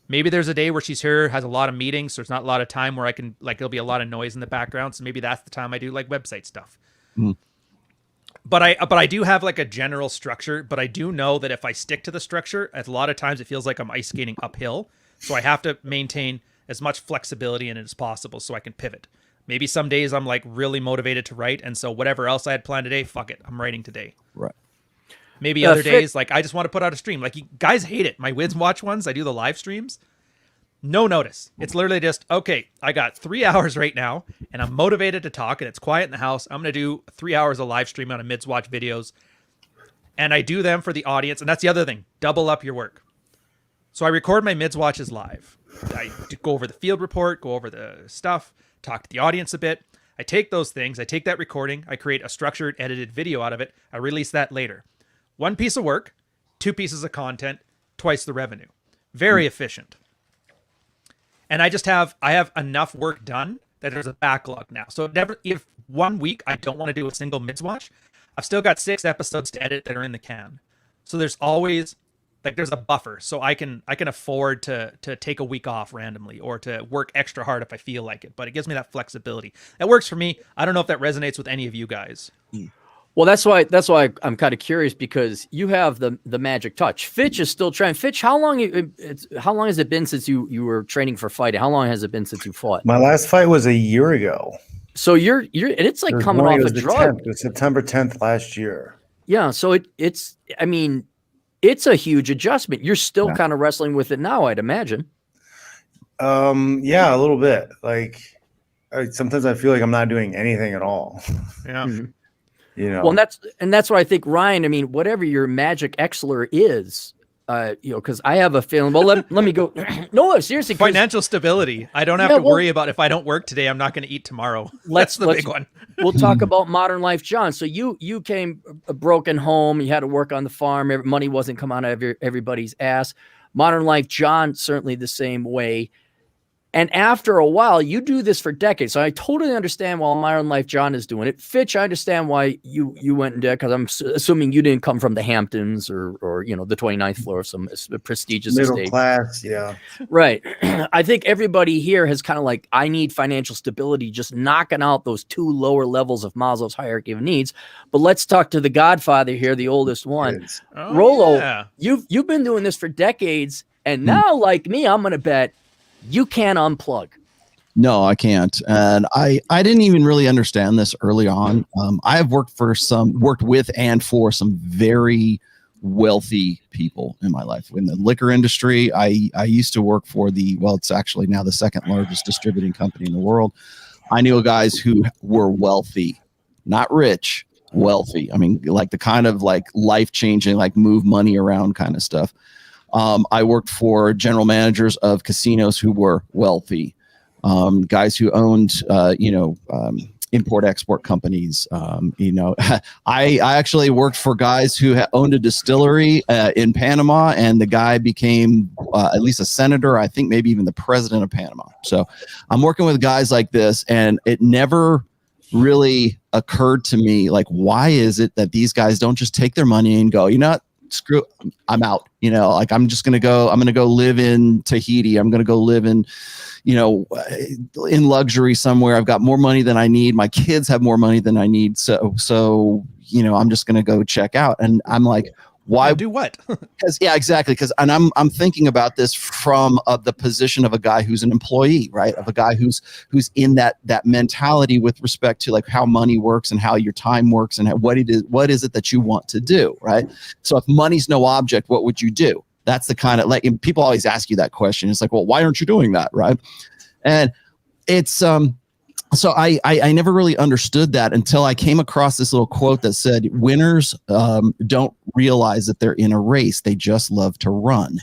Maybe there's a day where she's here, has a lot of meetings, so there's not a lot of time where I can, like, there'll be a lot of noise in the background. So maybe that's the time I do like website stuff. But I do have like a general structure, but I do know that if I stick to the structure, a lot of times it feels like I'm ice skating uphill. So I have to maintain as much flexibility in it as possible so I can pivot. Maybe some days I'm like really motivated to write, and so whatever else I had planned today, fuck it, I'm writing today. Right. Maybe other days, like I just want to put out a stream. Like you guys hate it. My Wiz Watch ones, I do the live streams. No notice. It's literally just, okay, I got 3 hours right now and I'm motivated to talk and it's quiet in the house. I'm going to do 3 hours of live stream on a Mids Watch videos. And I do them for the audience. And that's the other thing. Double up your work. So I record my Mids Watches live. I go over the field report, go over the stuff, talk to the audience a bit. I take those things, I take that recording, I create a structured, edited video out of it. I release that later. 1 piece of work, 2 pieces of content, twice the revenue. Very efficient. And I have enough work done that there's a backlog now. So if 1 week I don't want to do a single Mids Watch, I've still got 6 episodes to edit that are in the can. So there's always Like there's a buffer, so I can afford to take a week off randomly or to work extra hard if I feel like it. But it gives me that flexibility. That works for me. I don't know if that resonates with any of you guys. Well, that's why I'm kind of curious, because you have the magic touch. Fitch is still trying. Fitch, how long has it been since you were training for fighting? How long has it been since you fought? My last fight was a year ago. So you're and it's like coming off a drug. It was September 10th last year. Yeah, so it's I mean, it's a huge adjustment. You're still kind of wrestling with it now, I'd imagine. Yeah, a little bit. Like sometimes I feel like I'm not doing anything at all. Yeah. Mm-hmm. You know. Well, that's why I think, Ryan, I mean, whatever your magic Exler is, because I have a feeling. Well, let me go. No, seriously, Financial stability. I don't have to worry about if I don't work today, I'm not going to eat tomorrow. That's the big one. We'll talk about modern life, John. So you came a broken home. You had to work on the farm. Money wasn't coming out of everybody's ass. Modern life, John, certainly the same way. And after a while, you do this for decades. So I totally understand why Modern Life John is doing it. Fitch, I understand why you went into it, because I'm assuming you didn't come from the Hamptons or the 29th floor of some prestigious middle estate. class, yeah. Right. I think everybody here has kind of like, I need financial stability, just knocking out those two lower levels of Maslow's hierarchy of needs. But let's talk to the Godfather here, the oldest one. Rollo, you've been doing this for decades, and now, like me, I'm going to bet you can't unplug. No, I can't. And I didn't even really understand this early on. I have worked with and for some very wealthy people in my life. In the liquor industry, I used to work for it's actually now the second largest distributing company in the world. I knew guys who were wealthy, not rich, wealthy. I mean, like the kind of like life-changing, like move money around kind of stuff. I worked for general managers of casinos who were wealthy, guys who owned, import-export companies. I actually worked for guys who owned a distillery in Panama, and the guy became at least a senator, I think maybe even the president of Panama. So I'm working with guys like this, and it never really occurred to me, like, why is it that these guys don't just take their money and go, you know what? Screw, I'm out. Like I'm going to go live in Tahiti. I'm going to go live in, in luxury somewhere. I've got more money than I need. My kids have more money than I need. So, I'm just going to go check out. And I'm like, why do what? Because exactly. And I'm thinking about this from the position of a guy who's an employee, right? Of a guy who's in that mentality with respect to like how money works and how your time works and what is it that you want to do, right? So if money's no object, what would you do? That's the kind of and people always ask you that question. It's like, well, why aren't you doing that, right? And it's so I never really understood that until I came across this little quote that said, winners don't realize that they're in a race. They just love to run.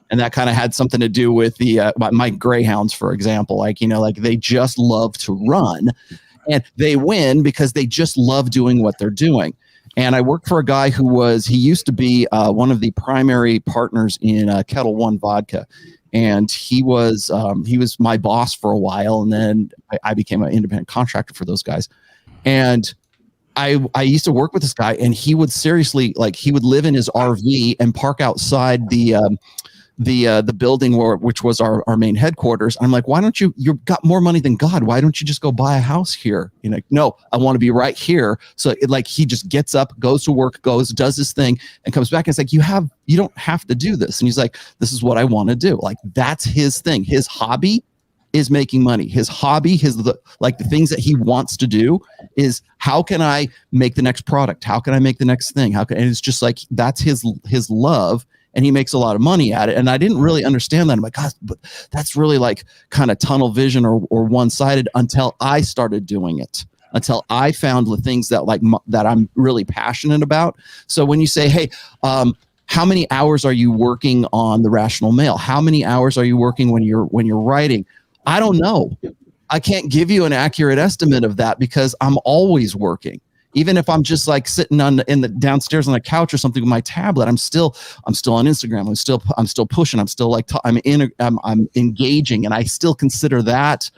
And that kind of had something to do with my greyhounds, for example, like they just love to run and they win because they just love doing what they're doing. And I worked for a guy he used to be one of the primary partners in Kettle One Vodka. And he was my boss for a while, and then I became an independent contractor for those guys. And I used to work with this guy, and he would seriously he would live in his RV and park outside the building which was our main headquarters. And I'm like, why don't you've got more money than God? Why don't you just go buy a house here? No, I want to be right here. So he just gets up, goes to work, does his thing, and comes back and it's like, you don't have to do this. And he's like, this is what I want to do. Like, that's his thing. His hobby is making money. His hobby, the things that he wants to do is, how can I make the next product? How can I make the next thing? And it's just like, that's his love. And he makes a lot of money at it. And I didn't really understand that. I'm like, God, but that's really like kind of tunnel vision or one-sided until I started doing it, until I found the things that that I'm really passionate about. So when you say, hey, how many hours are you working on the Rational Mail? How many hours are you working when you're writing? I don't know. I can't give you an accurate estimate of that because I'm always working. Even if I'm just like sitting downstairs on the couch or something with my tablet, I'm still on Instagram. I'm still pushing. I'm still I'm engaging, and I still consider that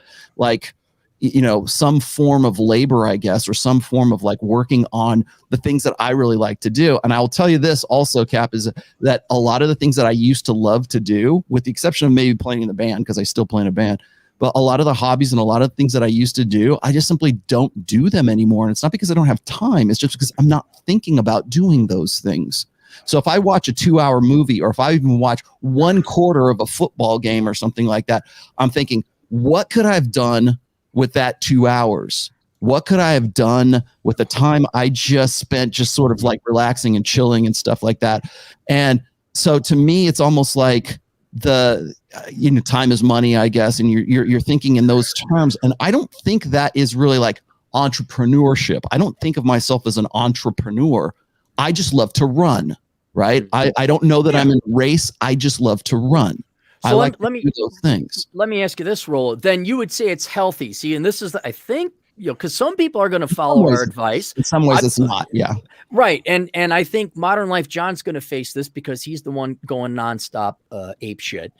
some form of labor, I guess, or some form of like working on the things that I really like to do. And I will tell you this also, Cap, is that a lot of the things that I used to love to do, with the exception of maybe playing in the band, because I still play in a band, but a lot of the hobbies and a lot of things that I used to do, I just simply don't do them anymore. And it's not because I don't have time. It's just because I'm not thinking about doing those things. So if I watch a 2-hour movie, or if I even watch 1/4 of a football game or something like that, I'm thinking, what could I have done with that 2 hours? What could I have done with the time I just spent just sort of like relaxing and chilling and stuff like that? And so to me, it's almost like time is money, I guess. And you're thinking in those terms. And I don't think that is really like entrepreneurship. I don't think of myself as an entrepreneur. I just love to run, right? I don't know that I'm in a race. I just love to run. So I like to do those things. Let me ask you this, Rollo. Then you would say it's healthy. See, and this is, I think, because some people are going to follow our advice. In some ways, it's not. Yeah. Right. And I think modern life, John's going to face this because he's the one going nonstop ape shit.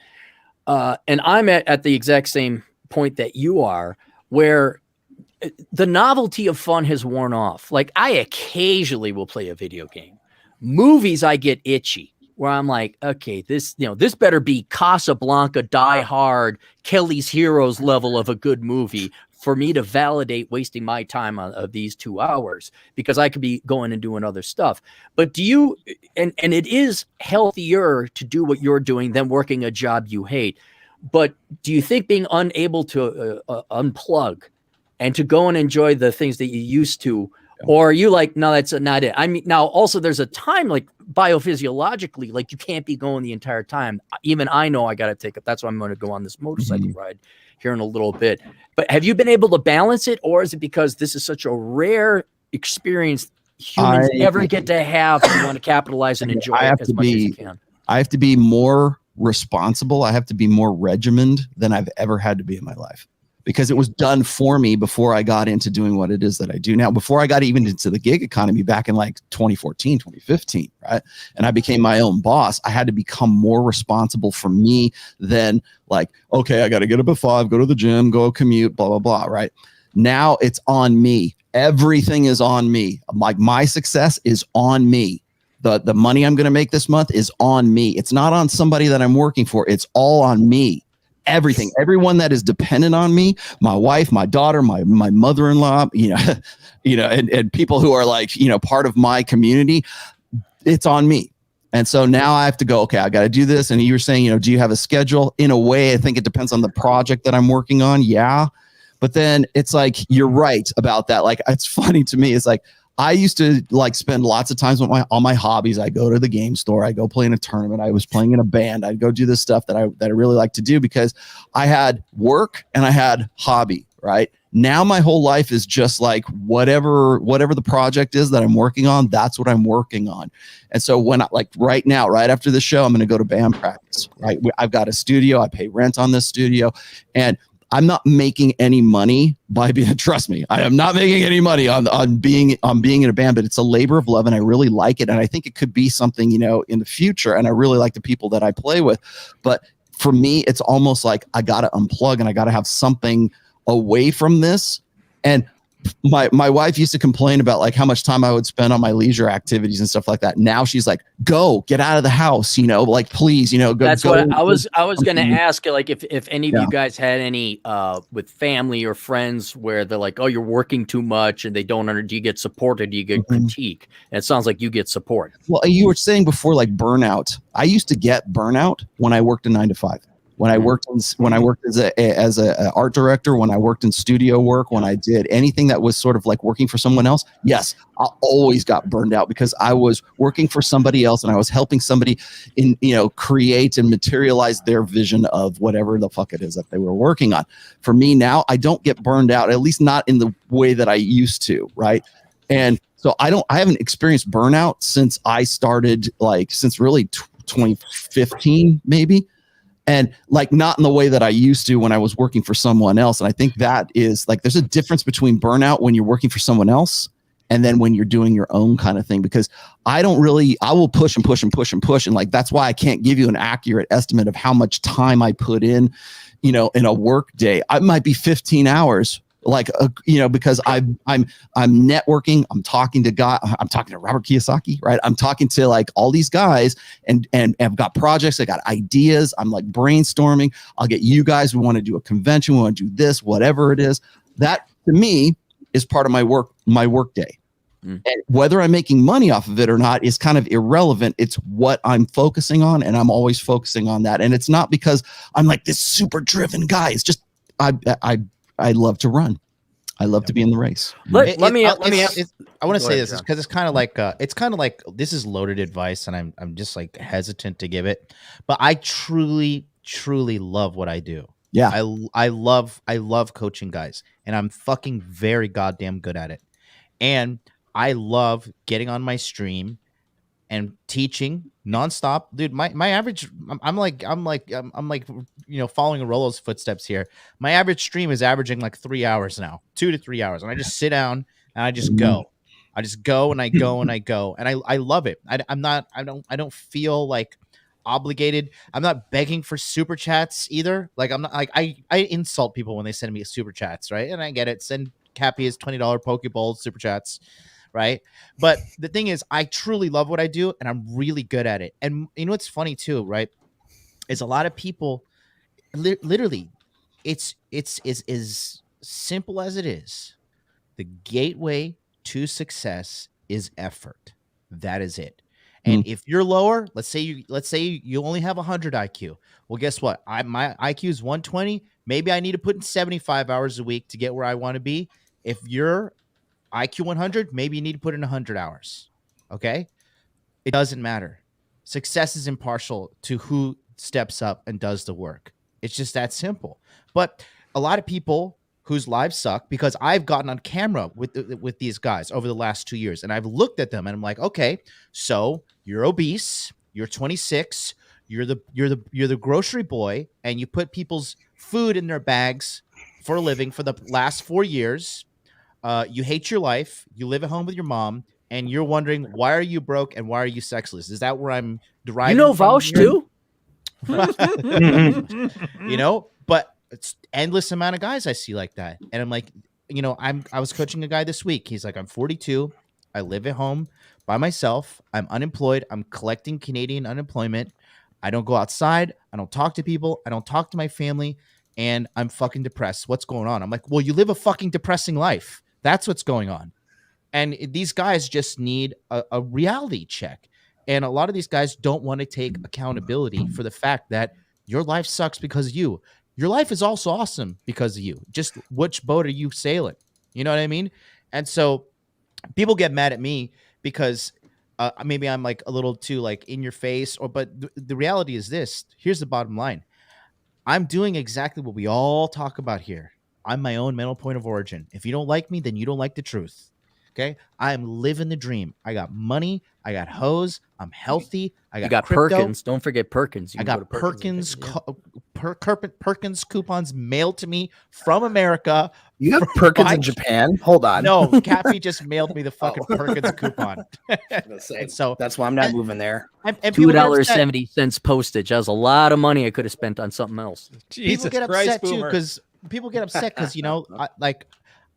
And I'm at the exact same point that you are, where the novelty of fun has worn off. Like, I occasionally will play a video game. Movies, I get itchy, where I'm like, okay, this better be Casablanca, Die Hard, Kelly's Heroes level of a good movie for me to validate wasting my time of these 2 hours, because I could be going and doing other stuff. But do you, and it is healthier to do what you're doing than working a job you hate. But do you think being unable to unplug and to go and enjoy the things that you used to, or are you like, no, that's not it? I mean, now also there's a time, like biophysiologically, like you can't be going the entire time. Even I know I got to take it. That's why I'm going to go on this motorcycle ride here in a little bit. But have you been able to balance it, or is it because this is such a rare experience humans ever get to have, you want to capitalize and enjoy it as much as you can? I have to be more responsible. I have to be more regimented than I've ever had to be in my life, because it was done for me before I got into doing what it is that I do now, before I got even into the gig economy back in like 2014, 2015, right? And I became my own boss. I had to become more responsible for me than like, okay, I got to get up at 5, go to the gym, go commute, blah, blah, blah, right? Now it's on me. Everything is on me. Like, my success is on me. The money I'm going to make this month is on me. It's not on somebody that I'm working for. It's all on me. Everything, everyone that is dependent on me, my wife, my daughter, my mother-in-law, and people who are like, part of my community, it's on me. And so now I have to go, okay, I got to do this. And you were saying, do you have a schedule? In a way, I think it depends on the project that I'm working on. Yeah. But then it's like, you're right about that. Like, it's funny to me. It's like, I used to like spend lots of times with on my hobbies. I go to the game store. I go play in a tournament. I was playing in a band. I'd go do this stuff that I really like to do, because I had work and I had hobby, right? Now my whole life is just like whatever the project is that I'm working on, that's what I'm working on. And so when right now, right after the show, I'm going to go to band practice, right? I've got a studio. I pay rent on this studio, and I'm not making any money by being, trust me, I am not making any money on being in a band, but it's a labor of love and I really like it. And I think it could be something, in the future. And I really like the people that I play with. But for me, it's almost like I got to unplug and I got to have something away from this. And my wife used to complain about like how much time I would spend on my leisure activities and stuff like that. Now she's like, get out of the house, like, please, go. That's what I was going to ask, like if any of you guys had any with family or friends where they're like, oh, you're working too much and they don't do you get support or do you get critique? And it sounds like you get support. Well, you were saying before, like burnout. I used to get burnout when I worked a 9 to 5. When I worked as a art director, when I worked in studio work, when I did anything that was sort of like working for someone else, yes, I always got burned out because I was working for somebody else and I was helping somebody create and materialize their vision of whatever the fuck it is that they were working on. For me now, I don't get burned out, at least not in the way that I used to, right? And so I haven't experienced burnout since I started, since really 2015 maybe. And like not in the way that I used to when I was working for someone else. And I think that is like, there's a difference between burnout when you're working for someone else and then when you're doing your own kind of thing, because I will push and push and push and push. And like, that's why I can't give you an accurate estimate of how much time I put in, in a work day. I might be 15 hours like because I'm networking. I'm talking to Robert Kiyosaki, right? I'm talking to like all these guys, and I've got projects. I got ideas. I'm like brainstorming. I'll get you guys. We want to do a convention. We want to do this, whatever it is. That to me is part of my work day. And whether I'm making money off of it or not is kind of irrelevant. It's what I'm focusing on, and I'm always focusing on that. And it's not because I'm like this super driven guy. It's just I love to run. I love to be in the race. I want to say this because it's kind of like this is loaded advice, and I'm just like hesitant to give it, but I truly love what I do. Yeah, I love coaching guys, and I'm fucking very goddamn good at it. And I love getting on my stream and teaching nonstop, dude. My average, I'm like following in Rollo's footsteps here. My average stream is averaging like 3 hours now, 2 to 3 hours, and I just sit down and I just go. I just go and I go and I go, and I love it. I don't feel like obligated. I'm not begging for super chats either. Like I'm not like I insult people when they send me super chats, right? And I get it. Send Cappy his $20 Pokeball super chats. Right. But the thing is, I truly love what I do, and I'm really good at it. And you know what's funny too, right? Is a lot of people literally it's as simple as it is. The gateway to success is effort. That is it. And if you're lower, let's say you only have 100 IQ. Well, guess what? My IQ is 120. Maybe I need to put in 75 hours a week to get where I want to be. If you're IQ 100, maybe you need to put in 100 hours. Okay? It doesn't matter. Success is impartial to who steps up and does the work. It's just that simple. But a lot of people whose lives suck, because I've gotten on camera with these guys over the last 2 years, and I've looked at them and I'm like, okay, so you're obese, you're 26, you're the grocery boy, and you put people's food in their bags for a living for the last 4 years. You hate your life. You live at home with your mom, and you're wondering, why are you broke and why are you sexless? Is that where I'm deriving? Vouch too. But it's endless amount of guys I see like that, and I'm like, I was coaching a guy this week. He's like, I'm 42. I live at home by myself. I'm unemployed. I'm collecting Canadian unemployment. I don't go outside. I don't talk to people. I don't talk to my family, and I'm fucking depressed. What's going on? I'm like, well, you live a fucking depressing life. That's what's going on. And these guys just need a reality check. And a lot of these guys don't want to take accountability for the fact that your life sucks because of you. Your life is also awesome because of you. Just which boat are you sailing? You know what I mean? And so people get mad at me because maybe I'm like a little too like in your face, but the reality is this. Here's the bottom line. I'm doing exactly what we all talk about here. I'm my own mental point of origin. If you don't like me, then you don't like the truth. Okay? I'm living the dream. I got money. I got hoes. I'm healthy. I got crypto. Perkins. Don't forget Perkins. I got Perkins coupons mailed to me from America. You have Perkins in Japan? Hold on. No, Cappy just mailed me the fucking Perkins coupon. And so that's why I'm not moving there. And $2.70 postage. That was a lot of money I could have spent on something else. Jesus people get Christ, upset boomer. too because people get upset because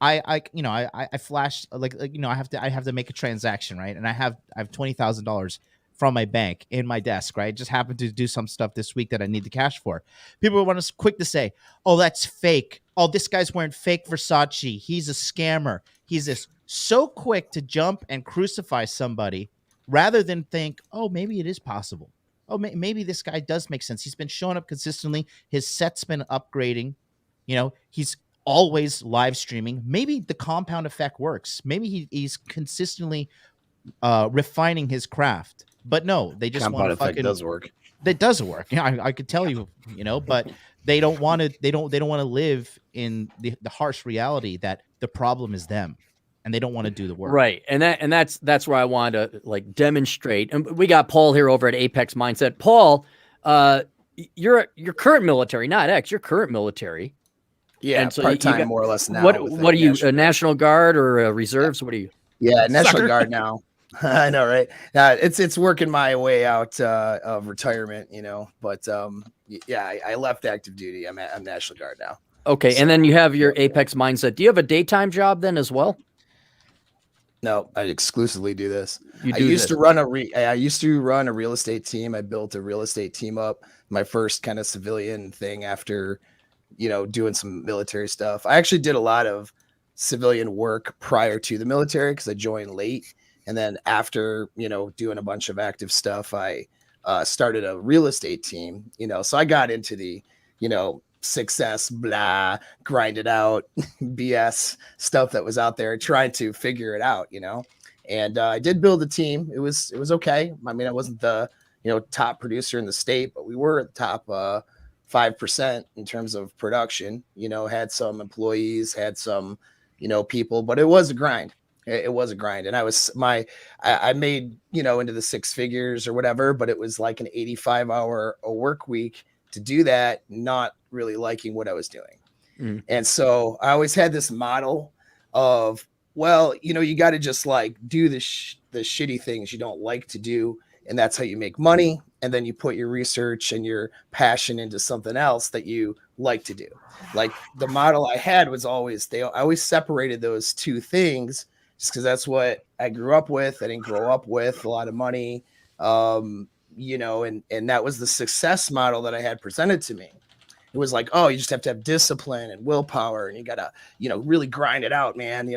I flash like I have to make a transaction, right? And I have $20,000 from my bank in my desk, right? Just happened to do some stuff this week that I need the cash for. People want us quick to say, "Oh, that's fake. Oh, this guy's wearing fake Versace. He's a scammer." He's this so quick to jump and crucify somebody rather than think, "Oh, maybe it is possible. Oh, maybe this guy does make sense. He's been showing up consistently. His set's been upgrading. He's always live streaming. Maybe the compound effect works. Maybe he's consistently refining his craft." But no, they just want to fucking. Does work. That does work. I could tell you, but they don't want to. They don't want to live in the harsh reality that the problem is them, and they don't want to do the work. Right, and that's where I wanted to like demonstrate. And we got Paul here over at Apex Mindset. Paul, you're current military, not ex. You're current military. Yeah, and so part-time more or less now. What are you, a National Guard or reserves? What are you? Yeah, National Guard now. I know, right? It's working my way out of retirement, but yeah, I left active duty. I'm National Guard now. Okay, and then you have your apex mindset. Do you have a daytime job then as well? No, I exclusively do this. You I do used this. to run a real estate team. I built a real estate team up, my first kind of civilian thing after, doing some military stuff. I actually did a lot of civilian work prior to the military because I joined late. And then after, doing a bunch of active stuff, I started a real estate team, so I got into the, success, blah, grind it out, BS stuff that was out there, trying to figure it out, and I did build a team. It was okay. I mean, I wasn't the, top producer in the state, but we were at the top 5% in terms of production, had some employees, had some, people, but it was a grind. It was a grind. And I made, into the six figures or whatever, but it was like an 85-hour a work week to do that, not really liking what I was doing. And so I always had this model of, well, you got to just like do the shitty things you don't like to do. And that's how you make money. And then you put your research and your passion into something else that you like to do. Like the model I had was always, I always separated those two things just because that's what I grew up with. I didn't grow up with a lot of money, and that was the success model that I had presented to me. It was like, oh, you just have to have discipline and willpower, and you gotta, really grind it out, man.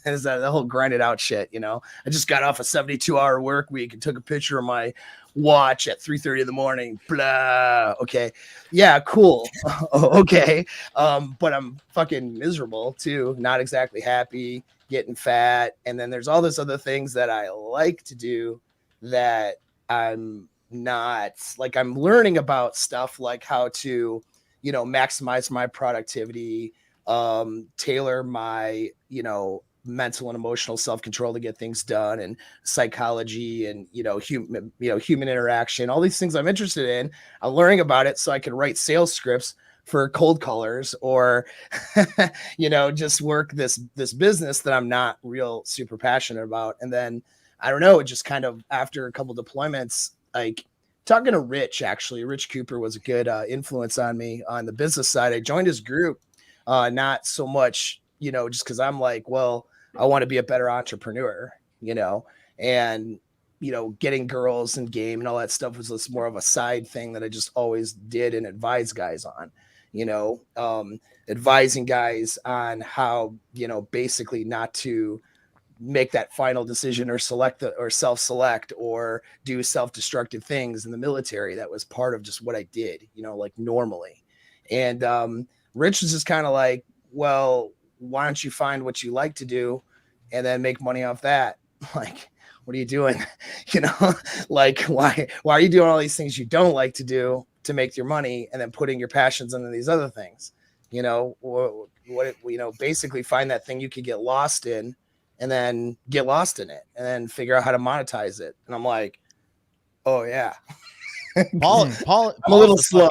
Is that the whole grind it out shit? I just got off a 72-hour work week and took a picture of my watch at 3:30 in the morning. Blah. Okay, yeah, cool. Okay, but I'm fucking miserable too. Not exactly happy. Getting fat, and then there's all those other things that I like to do that I'm not like. I'm learning about stuff like how to maximize my productivity, tailor my, mental and emotional self-control to get things done, and psychology and, human interaction, all these things I'm interested in. I'm learning about it so I can write sales scripts for cold callers or, just work this business that I'm not real super passionate about. And then I don't know, it just kind of after a couple deployments, like, talking to Rich Cooper was a good influence on me on the business side. I joined his group, not so much, just because I'm like, well, I want to be a better entrepreneur, and, getting girls in game and all that stuff was just more of a side thing that I just always did and advised guys on, advising guys on how, basically not to make that final decision or self-select or do self-destructive things in the military. That was part of just what I did, like normally. And Rich was just kind of like, well, why don't you find what you like to do and then make money off that? Like, what are you doing? Like, why are you doing all these things you don't like to do to make your money and then putting your passions into these other things? Basically find that thing you could get lost in and then get lost in it and then figure out how to monetize it. And I'm like, oh yeah. Paul, I'm a little slow.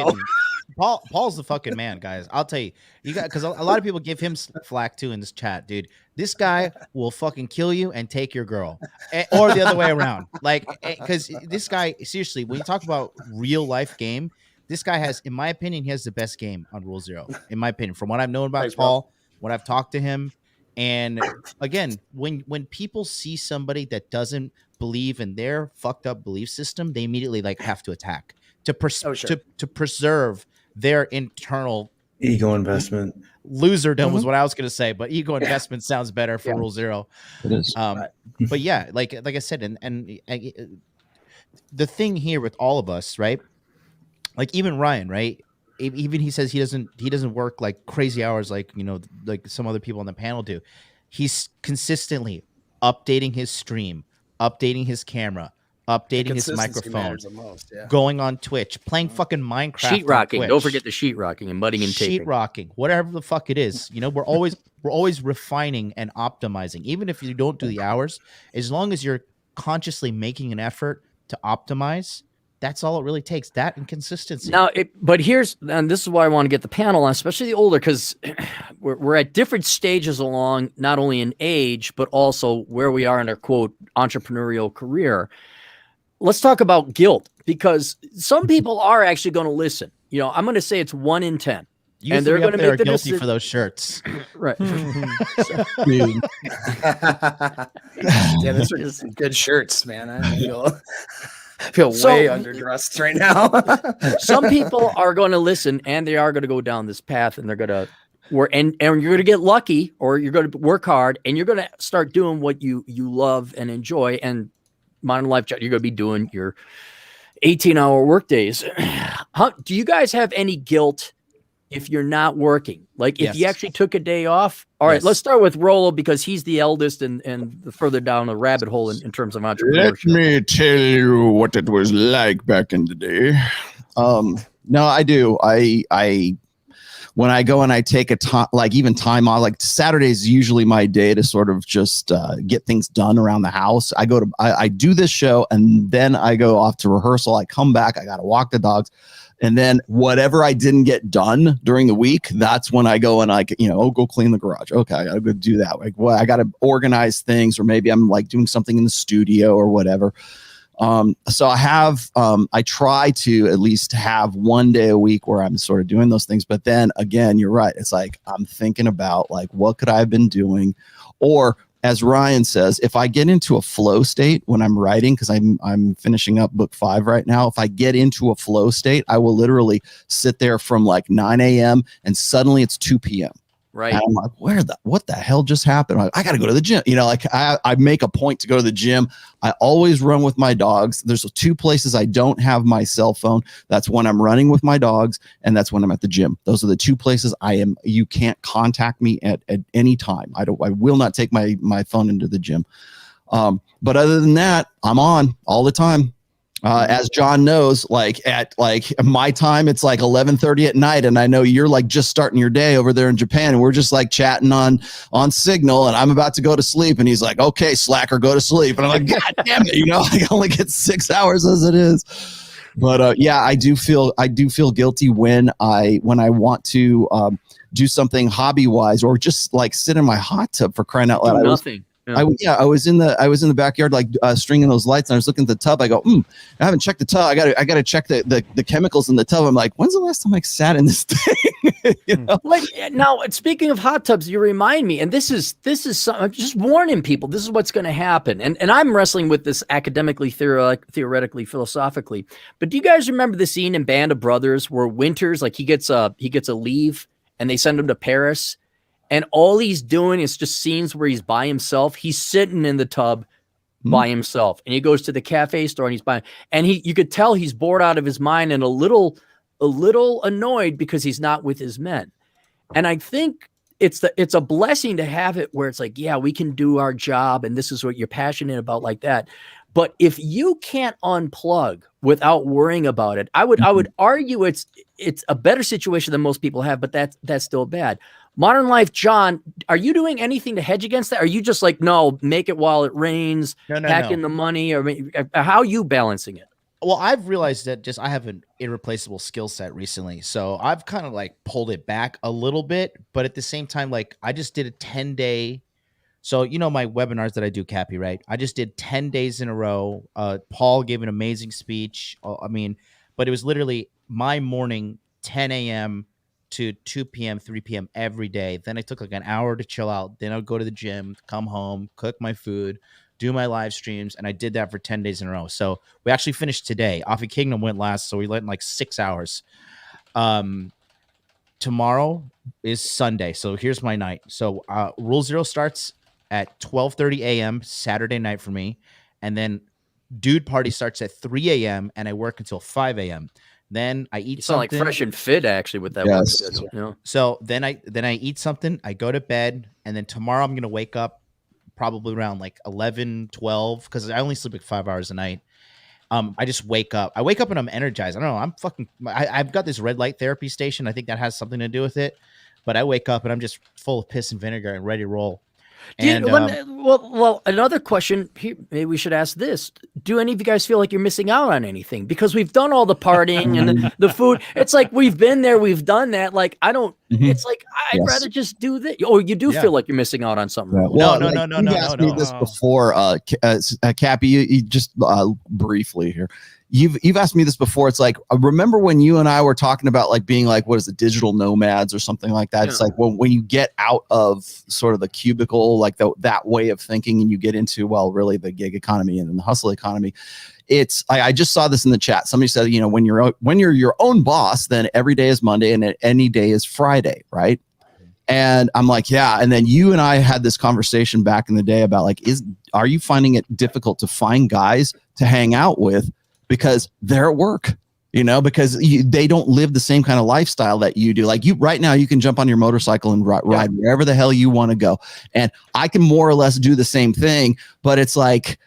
Paul's the fucking man, guys. I'll tell you, because a lot of people give him flack too in this chat, dude. This guy will fucking kill you and take your girl, or the other way around. Like, because this guy, seriously, when you talk about real life game, this guy has, in my opinion, he has the best game on Rule Zero. In my opinion, from what I've known about Thanks, Paul, bro. when I've talked to him. And again, when people see somebody that doesn't believe in their fucked up belief system, they immediately like have to attack to preserve their internal ego investment. Loserdom was what I was going to say, but ego investment sounds better for Rule Zero. It is. But yeah, like I said, and the thing here with all of us, right? Like even Ryan, right? Even he says he doesn't work like crazy hours like like some other people on the panel do. He's consistently updating his stream, updating his camera, updating his microphone, going on Twitch, playing fucking Minecraft, sheetrocking. Don't forget the sheetrocking and mudding and taping. Sheetrocking, whatever the fuck it is. We're always refining and optimizing. Even if you don't do the hours, as long as you're consciously making an effort to optimize, that's all it really takes. That and consistency. Now, but here's, and this is why I want to get the panel on, especially the older, because we're at different stages along, not only in age, but also where we are in our quote entrepreneurial career. Let's talk about guilt, because some people are actually going to listen. I'm going to say it's 1 in 10. You And they're three going up to there make are the guilty decision. for those shirts. Right. Dude. Yeah, those are just some good shirts, man. I feel So- way underdressed right now. Some people are going to listen, and they are going to go down this path, and they're going to work, and you're going to get lucky, or you're going to work hard, and you're going to start doing what you love and enjoy. And modern life, you're going to be doing your 18-hour work days. Do you guys have any guilt if you're not working? Like if you Yes. actually took a day off? All right, Yes. let's start with Rollo because he's the eldest and the further down the rabbit hole in terms of Let entrepreneurship. me tell you what it was like back in the day. No, I do. I when I go and I take a time, like even time off, like Saturdays is usually my day to sort of just get things done around the house. I do this show and then I go off to rehearsal. I come back, I got to walk the dogs. And then whatever I didn't get done during the week, that's when I go and go clean the garage. Okay, I gotta go do that. Like, well, I gotta organize things, or maybe I'm like doing something in the studio or whatever. So I try to at least have one day a week where I'm sort of doing those things. But then again, you're right. It's like I'm thinking about like what could I have been doing, or as Ryan says, if I get into a flow state when I'm writing, because I'm finishing up book 5 right now, if I get into a flow state, I will literally sit there from like 9 a.m. and suddenly it's 2 p.m. Right. And I'm like, what the hell just happened? I got to go to the gym. Like I make a point to go to the gym. I always run with my dogs. There's 2 places I don't have my cell phone. That's when I'm running with my dogs, and that's when I'm at the gym. Those are the 2 places you can't contact me at any time. I will not take my phone into the gym. But other than that, I'm on all the time. As John knows, like at my time, it's like 11:30 at night, and I know you're like just starting your day over there in Japan, and we're just like chatting on Signal, and I'm about to go to sleep, and he's like, "Okay, slacker, go to sleep," and I'm like, "God damn it, I only get 6 hours as it is." But yeah, I do feel guilty when I want to do something hobby wise, or just like sit in my hot tub, for crying out loud. Nothing. Yeah. I was in the backyard, like stringing those lights, and I was looking at the tub. I go, I haven't checked the tub. I got to check the chemicals in the tub. I'm like, when's the last time I sat in this thing? Like now, speaking of hot tubs, you remind me, and this is something, I'm just warning people. This is what's going to happen, and I'm wrestling with this academically, theoretically, philosophically. But do you guys remember the scene in Band of Brothers where Winters, like he gets a leave, and they send him to Paris? And all he's doing is just scenes where he's by himself. He's sitting in the tub by himself, and he goes to the cafe store and he's buying. And you could tell he's bored out of his mind and a little annoyed because he's not with his men. And I think it's a blessing to have it where it's like, yeah, we can do our job, and this is what you're passionate about, like that. But if you can't unplug without worrying about it, I would argue it's a better situation than most people have, but that's still bad. Modern life, John, are you doing anything to hedge against that? Are you just like, no, make it while it rains, pack in the money, or how are you balancing it? Well, I've realized that I have an irreplaceable skill set recently. So I've kind of like pulled it back a little bit, but at the same time, like I just did a 10-day. So, my webinars that I do, Cappy, right? I just did 10 days in a row. Paul gave an amazing speech. But it was literally my morning, 10 a.m. to 2 p.m., 3 p.m. every day. Then I took like an hour to chill out. Then I would go to the gym, come home, cook my food, do my live streams. And I did that for 10 days in a row. So we actually finished today. Offie Kingdom went last. So we went like 6 hours. Tomorrow is Sunday. So here's my night. So Rule Zero starts at 12:30 a.m. Saturday night for me. And then Dude Party starts at 3 a.m. and I work until 5 a.m. Then I eat something. Like fresh and fit, actually, with that work schedule. So then I eat something, I go to bed, and then tomorrow I'm gonna wake up probably around like 11, 12, because I only sleep like 5 hours a night. I just wake up. I wake up and I'm energized. I don't know. I've got this red light therapy station. I think that has something to do with it. But I wake up and I'm just full of piss and vinegar and ready to roll. Well, another question here, maybe we should ask this. Do any of you guys feel like you're missing out on anything? Because we've done all the partying and the food. It's like we've been there, we've done that. Like, I don't, it's like, I'd rather just do this. Or you do feel like you're missing out on something. Yeah. Well, no. You asked me this before, Cappy, you just briefly here. you've asked me this before. It's like, remember when you and I were talking about like being like, what is it, digital nomads or something like that? Yeah. It's like when you get out of sort of the cubicle, like that way of thinking, and you get into, well, really the gig economy and then the hustle economy. It's I just saw this in the chat. Somebody said, you know, when you're your own boss, then every day is Monday and any day is Friday, right? And I'm like, yeah. And then you and I had this conversation back in the day about like, are you finding it difficult to find guys to hang out with because they're at work, you know, because they don't live the same kind of lifestyle that you do. Like you right now, you can jump on your motorcycle and ride wherever the hell you want to go. And I can more or less do the same thing, but it's like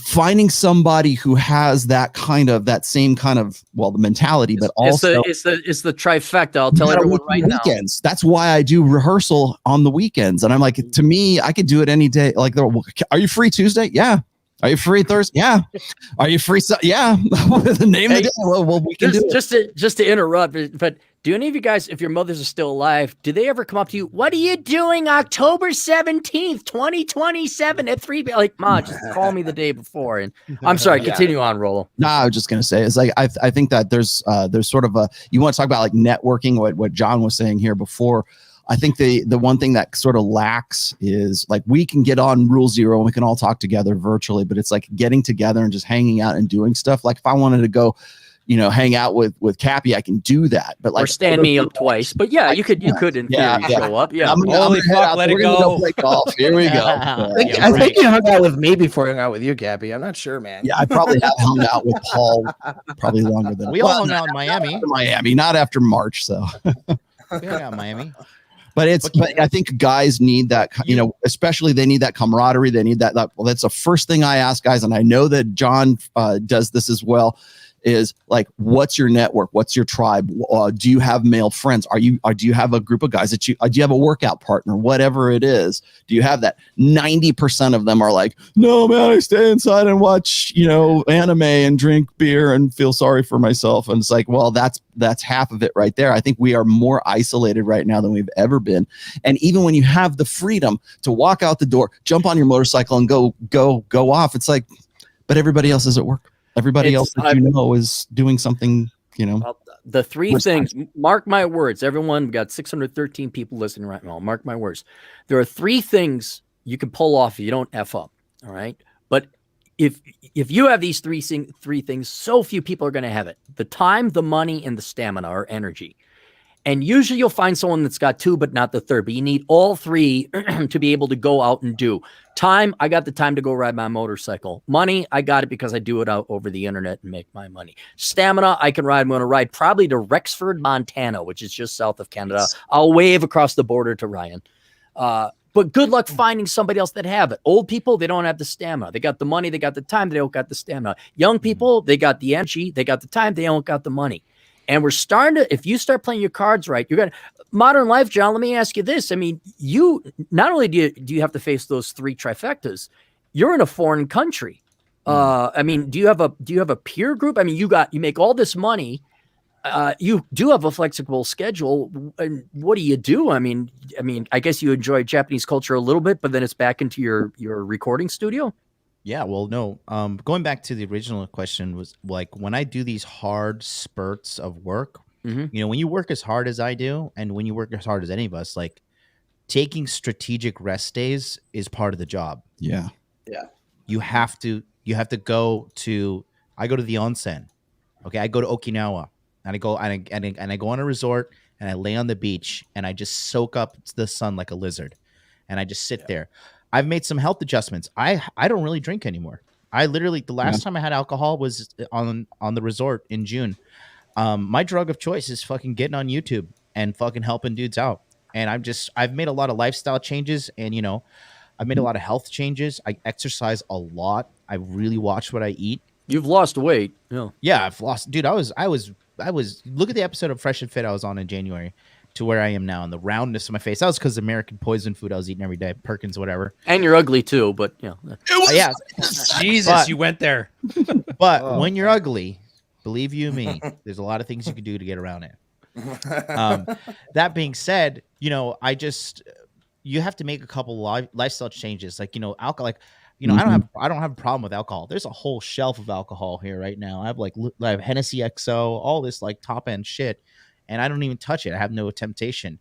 finding somebody who has that same kind of, well, the mentality, but also it's the trifecta. I'll tell everyone right weekends. Now. That's why I do rehearsal on the weekends. And I'm like, to me, I could do it any day. Like, are you free Tuesday? Yeah. Are you free Thursday? Yeah. Are you free? Yeah. The name of the day. Well, we can do it. Just to interrupt, but do any of you guys, if your mothers are still alive, do they ever come up to you? What are you doing October 17th, 2027 at 3 p.m.? Like, Ma, just call me the day before. And I'm sorry, continue on, Rollo. No, I was just going to say, it's like, I think that there's sort of you want to talk about like networking, what John was saying here before. I think the one thing that sort of lacks is like, we can get on Rule Zero and we can all talk together virtually, but it's like getting together and just hanging out and doing stuff. Like if I wanted to go, you know, hang out with Cappy, I can do that. But like, or stand me up twice. But yeah, you could in theory show up. Yeah. Holy fuck, let it go. Play golf. Here we go. I think you hung out with me before I hung out with you, Cappy. I'm not sure, man. Yeah, I probably have hung out with Paul probably longer than we all hung out in Miami. Miami, not after March. So we hung out in Miami. But I think guys need that, you know, especially they need that camaraderie. They need that. Well, that's the first thing I ask guys. And I know that John does this as well, is like, what's your network? What's your tribe? Do you have male friends? Do you have a group of guys that do you have a workout partner? Whatever it is, do you have that? 90% of them are like, no, man, I stay inside and watch, you know, anime and drink beer and feel sorry for myself. And it's like, well, that's half of it right there. I think we are more isolated right now than we've ever been. And even when you have the freedom to walk out the door, jump on your motorcycle and go off, it's like, but everybody else is at work. Everybody else that you know is doing something, you know. The three things, mark my words, everyone, we got 613 people listening right now. Mark my words. There are three things you can pull off if you don't F up. All right. But if you have these three things, so few people are going to have it. The time, the money, and the stamina or energy. And usually you'll find someone that's got two, but not the third. But you need all three to be able to go out and do. Time, I got the time to go ride my motorcycle. Money, I got it because I do it out over the internet and make my money. Stamina, I can ride. I'm going to ride probably to Rexford, Montana, which is just south of Canada. I'll wave across the border to Ryan. But good luck finding somebody else that have it. Old people, they don't have the stamina. They got the money, they got the time, they don't got the stamina. Young people, they got the energy, they got the time, they don't got the money. And we're starting to, if you start playing your cards right, you're going to, modern life, John, let me ask you this. I mean, you, not only do you have to face those three trifectas, you're in a foreign country. I mean, do you have a peer group? I mean, you make all this money. You do have a flexible schedule. And what do? I mean, I guess you enjoy Japanese culture a little bit, but then it's back into your recording studio. Yeah, well, no. Going back to the original question was like, when I do these hard spurts of work, you know, when you work as hard as I do, and when you work as hard as any of us, like taking strategic rest days is part of the job. Yeah. Yeah. You have to go to, I go to the onsen. Okay. I go to Okinawa and I go on a resort and I lay on the beach and I just soak up the sun like a lizard. And I just sit there. I've made some health adjustments. I don't really drink anymore. I literally, the last time I had alcohol was on the resort in June. My drug of choice is fucking getting on YouTube and fucking helping dudes out. And I've made a lot of lifestyle changes, and, you know, I've made a lot of health changes. I exercise a lot. I really watch what I eat. You've lost weight. Yeah, I've lost, dude. I was, look at the episode of Fresh and Fit I was on in January to where I am now, and the roundness of my face. That was because American poison food I was eating every day, Perkins, whatever. And you're ugly too, but you know. Yeah. Jesus, you went there. But when you're ugly, believe you me, there's a lot of things you can do to get around it. That being said, you know, you have to make a couple lifestyle changes. Like, you know, alcohol, like, You know, I don't have a problem with alcohol. There's a whole shelf of alcohol here right now. I have Hennessy XO, all this like top end shit, and I don't even touch it. I have no temptation.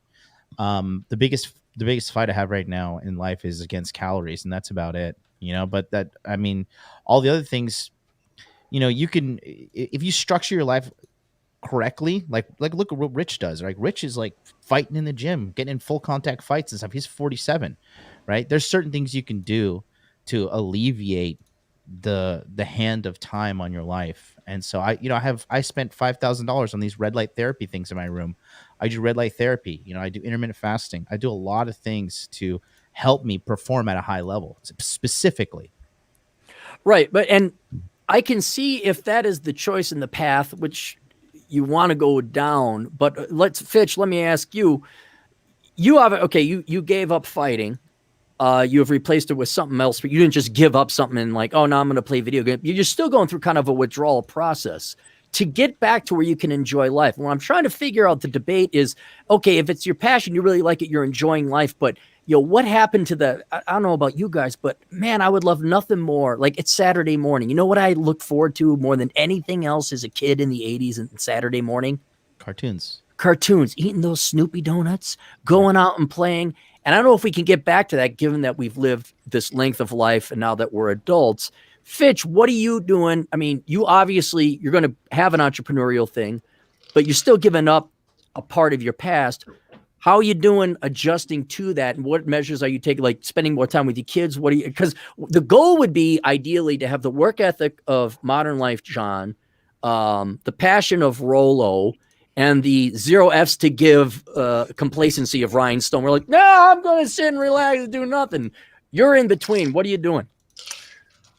The biggest fight I have right now in life is against calories, and that's about it. You know, but that, I mean, all the other things, you know, you can, if you structure your life correctly, like look at what Rich does. Right, Rich is like fighting in the gym, getting in full contact fights and stuff. He's 47, right? There's certain things you can do to alleviate the hand of time on your life. And so I spent $5,000 on these red light therapy things in my room. I do red light therapy. You know, I do intermittent fasting. I do a lot of things to help me perform at a high level, specifically. Right. And I can see if that is the choice in the path, which you want to go down, but Fitch, let me ask you, you gave up fighting. You have replaced it with something else, but you didn't just give up something and like, oh, no, I'm going to play video game. You're still going through kind of a withdrawal process to get back to where you can enjoy life. What I'm trying to figure out the debate is, okay, if it's your passion, you really like it, you're enjoying life, but what happened to I don't know about you guys, but man, I would love nothing more. Like it's Saturday morning. You know what I looked forward to more than anything else as a kid in the 80s and Saturday morning? Cartoons, eating those Snoopy donuts, going out and playing. And I don't know if we can get back to that, given that we've lived this length of life and now that we're adults. Fitch, what are you doing? I mean, you're going to have an entrepreneurial thing, but you're still giving up a part of your past. How are you doing adjusting to that? And what measures are you taking, like spending more time with your kids? Because the goal would be ideally to have the work ethic of Modern Life, John, the passion of Rollo, and the 0 F's to give complacency of Rhinestone. We're like, no, I'm going to sit and relax and do nothing. You're in between. What are you doing?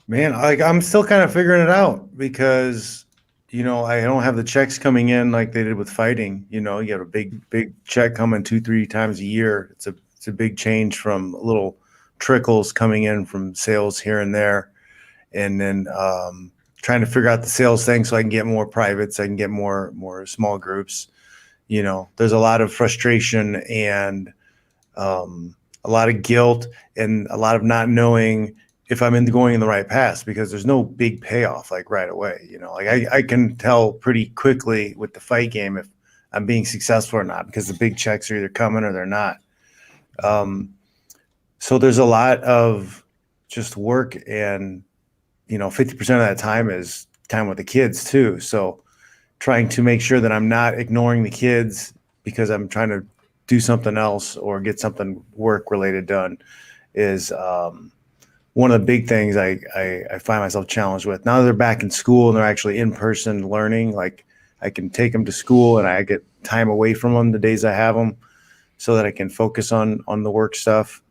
Man, I'm still kind of figuring it out because, you know, I don't have the checks coming in like they did with fighting. You know, you have a big check coming 2-3 times a year. It's a big change from little trickles coming in from sales here and there. And then trying to figure out the sales thing so I can get more privates, I can get more small groups. You know, there's a lot of frustration and a lot of guilt and a lot of not knowing if I'm going in the right path because there's no big payoff like right away. You know, like I can tell pretty quickly with the fight game if I'm being successful or not because the big checks are either coming or they're not. So there's a lot of just work and, you know, 50% of that time is time with the kids too. So trying to make sure that I'm not ignoring the kids because I'm trying to do something else or get something work related done is one of the big things I find myself challenged with. Now that they're back in school and they're actually in person learning, like I can take them to school and I get time away from them the days I have them so that I can focus on the work stuff.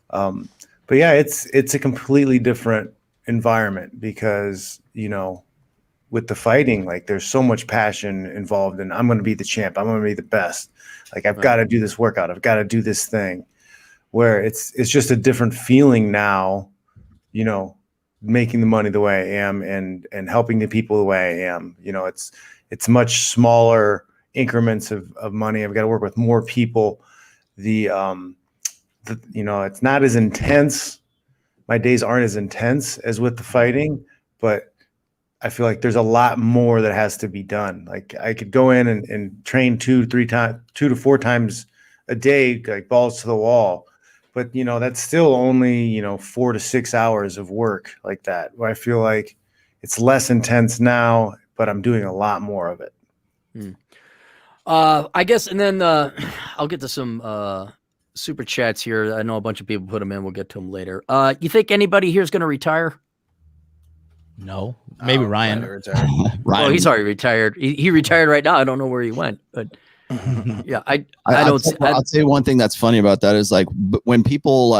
But yeah, it's a completely different environment because, you know, with the fighting, like there's so much passion involved and I'm going to be the champ. I'm going to be the best. Like I've got to do this workout. I've got to do this thing where it's just a different feeling now, you know, making the money the way I am and helping the people the way I am. You know, it's much smaller increments of money. I've got to work with more people. You know, it's not as intense. My days aren't as intense as with the fighting, but I feel like there's a lot more that has to be done. Like I could go in and train 2 to 4 times a day, like balls to the wall. But, you know, that's still only, you know, 4 to 6 hours of work like that, where I feel like it's less intense now, but I'm doing a lot more of it. I guess, and then I'll get to some super chats here. I know a bunch of people put them in. We'll get to them later. You think anybody here is going to retire? No, maybe Ryan. Ryan. Oh, he's already retired. He retired right now. I don't know where he went, but yeah, I'll say one thing that's funny about that is like when people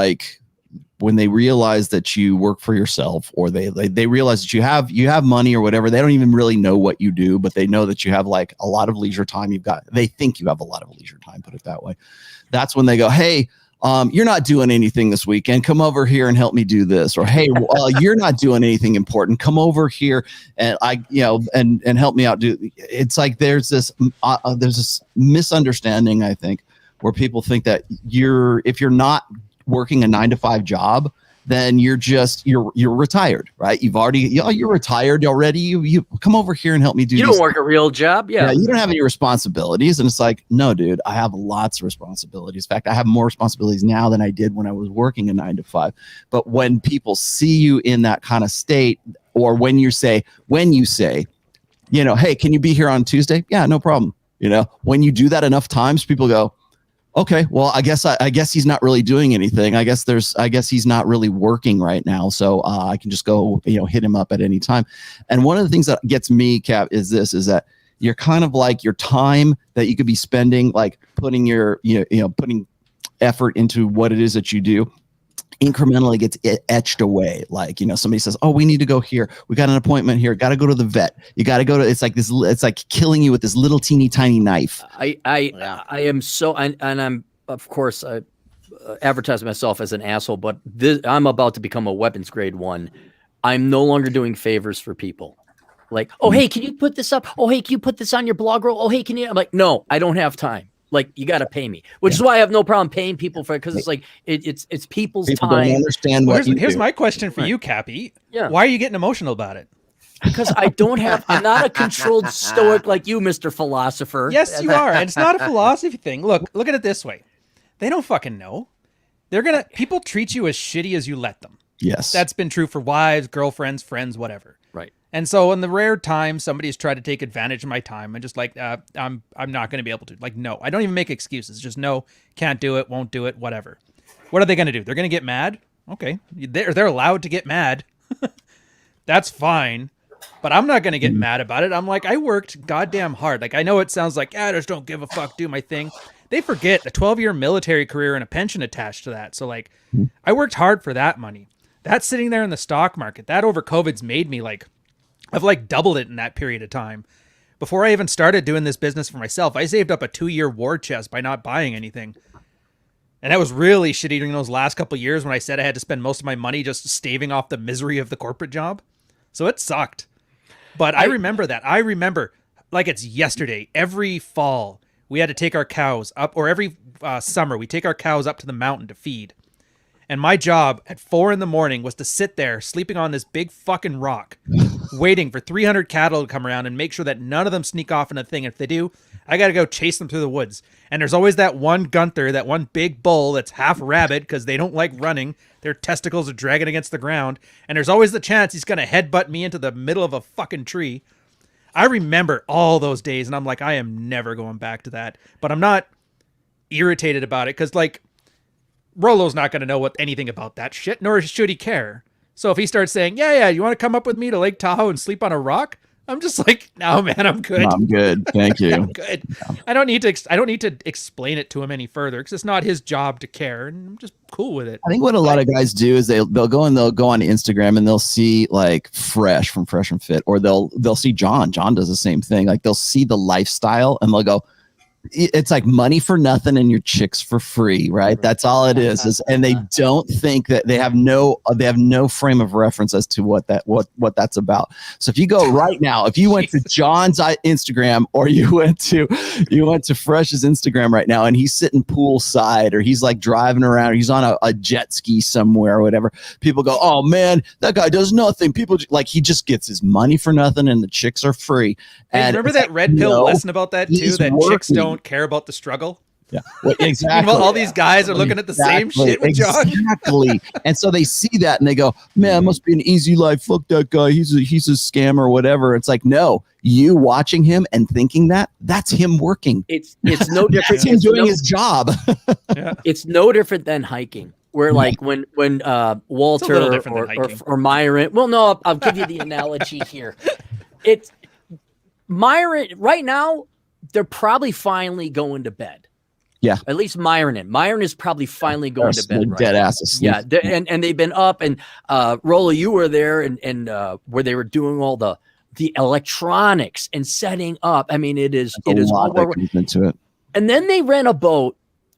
when they realize that you work for yourself or they realize that you have money or whatever, they don't even really know what you do, but they know that you have like a lot of leisure time. They think you have a lot of leisure time, put it that way. That's when they go, hey, you're not doing anything this weekend. Come over here and help me do this. Or, hey, you're not doing anything important. Come over here and and help me out. It's like there's this misunderstanding, I think, where people think that if you're not working a 9-to-5 job, then you're retired, right? You're retired already. You come over here and help me do. You don't work a real job, yeah. You don't have any responsibilities, and it's like, no, dude, I have lots of responsibilities. In fact, I have more responsibilities now than I did when I was working a 9 to 5. But when people see you in that kind of state, or when you say, hey, can you be here on Tuesday? Yeah, no problem. When you do that enough times, people go, okay, well, I guess he's not really doing anything. I guess he's not really working right now. So I can just go, hit him up at any time. And one of the things that gets me, Cap, is that you're kind of like your time that you could be spending, like putting putting effort into what it is that you do, incrementally gets etched away. Like, somebody says, oh, we need to go here. We got an appointment here. Got to go to the vet. You got to go to, it's like killing you with this little teeny tiny knife. I am so, and I'm, of course, I advertise myself as an asshole, but I'm about to become a weapons grade 1. I'm no longer doing favors for people. Like, oh, hey, can you put this up? Oh, hey, can you put this on your blog roll? Oh, hey, can you? I'm like, no, I don't have time. Like, you got to pay me, which is why I have no problem paying people for it, because it's like it's people's people time. Don't understand what here's my question for you, Cappy. Yeah. Why are you getting emotional about it? Because I'm not a controlled stoic like you, Mr. Philosopher. Yes, you are. And it's not a philosophy thing. Look at it this way. They don't fucking know. People treat you as shitty as you let them. Yes. That's been true for wives, girlfriends, friends, whatever. Right. And so in the rare time somebody's tried to take advantage of my time, and just like, I'm not going to be able to. Like, no, I don't even make excuses. Just no, can't do it, won't do it, whatever. What are they going to do? They're going to get mad? Okay. They're allowed to get mad. That's fine. But I'm not going to get mad about it. I'm like, I worked goddamn hard. Like, I know it sounds like, I just don't give a fuck, do my thing. They forget a 12-year military career and a pension attached to that. So, like, I worked hard for that money. That's sitting there in the stock market. That over COVID's made me, like, I've, like, doubled it in that period of time. Before I even started doing this business for myself, I saved up a 2-year war chest by not buying anything. And that was really shitty during those last couple of years when I said I had to spend most of my money just staving off the misery of the corporate job. So it sucked. But I remember that. I remember, like it's yesterday, every fall we had to take our cows up, or every summer we take our cows up to the mountain to feed. And my job at 4 a.m. was to sit there sleeping on this big fucking rock, waiting for 300 cattle to come around and make sure that none of them sneak off in a thing. If they do, I got to go chase them through the woods. And there's always that one Gunther, that one big bull that's half rabbit because they don't like running. Their testicles are dragging against the ground. And there's always the chance he's going to headbutt me into the middle of a fucking tree. I remember all those days, and I'm like, I am never going back to that. But I'm not irritated about it because, like, Rollo's not going to know anything about that shit, nor should he care. So if he starts saying, yeah, you want to come up with me to Lake Tahoe and sleep on a rock? I'm just like, no, man, I'm good. I'm good. Thank you. I'm good. I don't need to explain it to him any further because it's not his job to care, and I'm just cool with it. I think what a lot of guys do is they'll go on Instagram and they'll see like Fresh from Fresh and Fit, or they'll see John. John does the same thing. Like they'll see the lifestyle and they'll go, it's like money for nothing and your chicks for free, right? That's all it is. And they don't think that they have no frame of reference as to what that's about. So if you go right now, if you went to John's Instagram, or you went to Fresh's Instagram right now, and he's sitting poolside, or he's like driving around, or he's on a jet ski somewhere or whatever, people go, oh man, that guy does nothing. People like, he just gets his money for nothing and the chicks are free. And remember that red pill lesson about that too, that chicks don't care about the struggle. Yeah, well, exactly. Meanwhile, all these guys are looking at the same shit with John. Exactly. And so they see that and they go, man, it must be an easy life. Fuck that guy. He's a scammer or whatever. It's like, no, you watching him and thinking that's him working. It's no different. It's him doing his job. Yeah. It's no different than hiking. Where like when Walter or Myron. Well, no, I'll give you the analogy here. It's Myron right now. They're probably finally going to bed. Yeah. At least Myron is probably finally going to bed. Right? Dead ass asleep. Yeah. And they've been up, and Rollo, you were there and where they were doing all the electronics and setting up. I mean, it is a lot that goes into it. And then they rent a boat,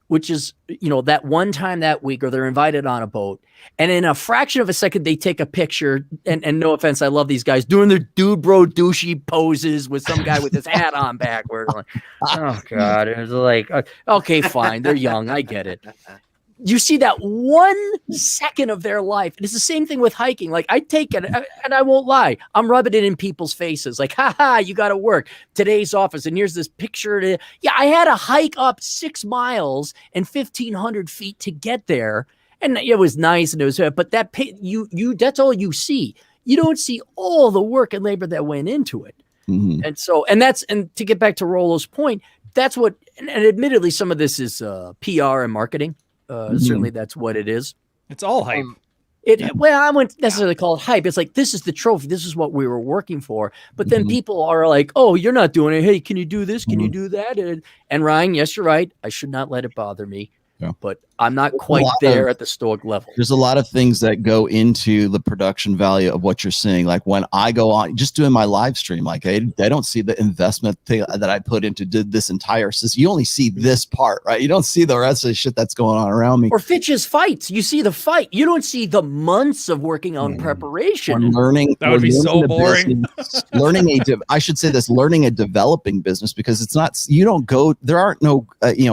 which is, that one time that week, or they're invited on a boat. And in a fraction of a second, they take a picture. And no offense, I love these guys doing their dude bro douchey poses with some guy with his hat on backward. Like, oh God. It was like, okay, fine. They're young. I get it. you see that 1 second of their life. And it's the same thing with hiking. Like I take it, and I won't lie, I'm rubbing it in people's faces. Like, haha, you got to work today's office. And here's this picture. Yeah, I had to hike up 6 miles and 1,500 feet to get there. And it was nice. And it was, but that that's all you see. You don't see all the work and labor that went into it. Mhm. And to get back to Rollo's point, that's what, and admittedly, some of this is PR and marketing. Certainly that's what it is. It's all hype. Well, I wouldn't necessarily call it hype. It's like, this is the trophy. This is what we were working for. But then people are like, oh, you're not doing it. Hey, can you do this? Can you do that? And Ryan, yes, you're right. I should not let it bother me. Yeah. But I'm not quite there at the stoic level. There's a lot of things that go into the production value of what you're seeing. Like when I go on just doing my live stream, like they don't see the investment thing that I put into this entire system. You only see this part, right? You don't see the rest of the shit that's going on around me. Or Fitch's fights. You see the fight. You don't see the months of working on preparation. Or learning. That would be so boring. Learning I should say this, learning a developing business, because it's not, you don't go, there aren't no,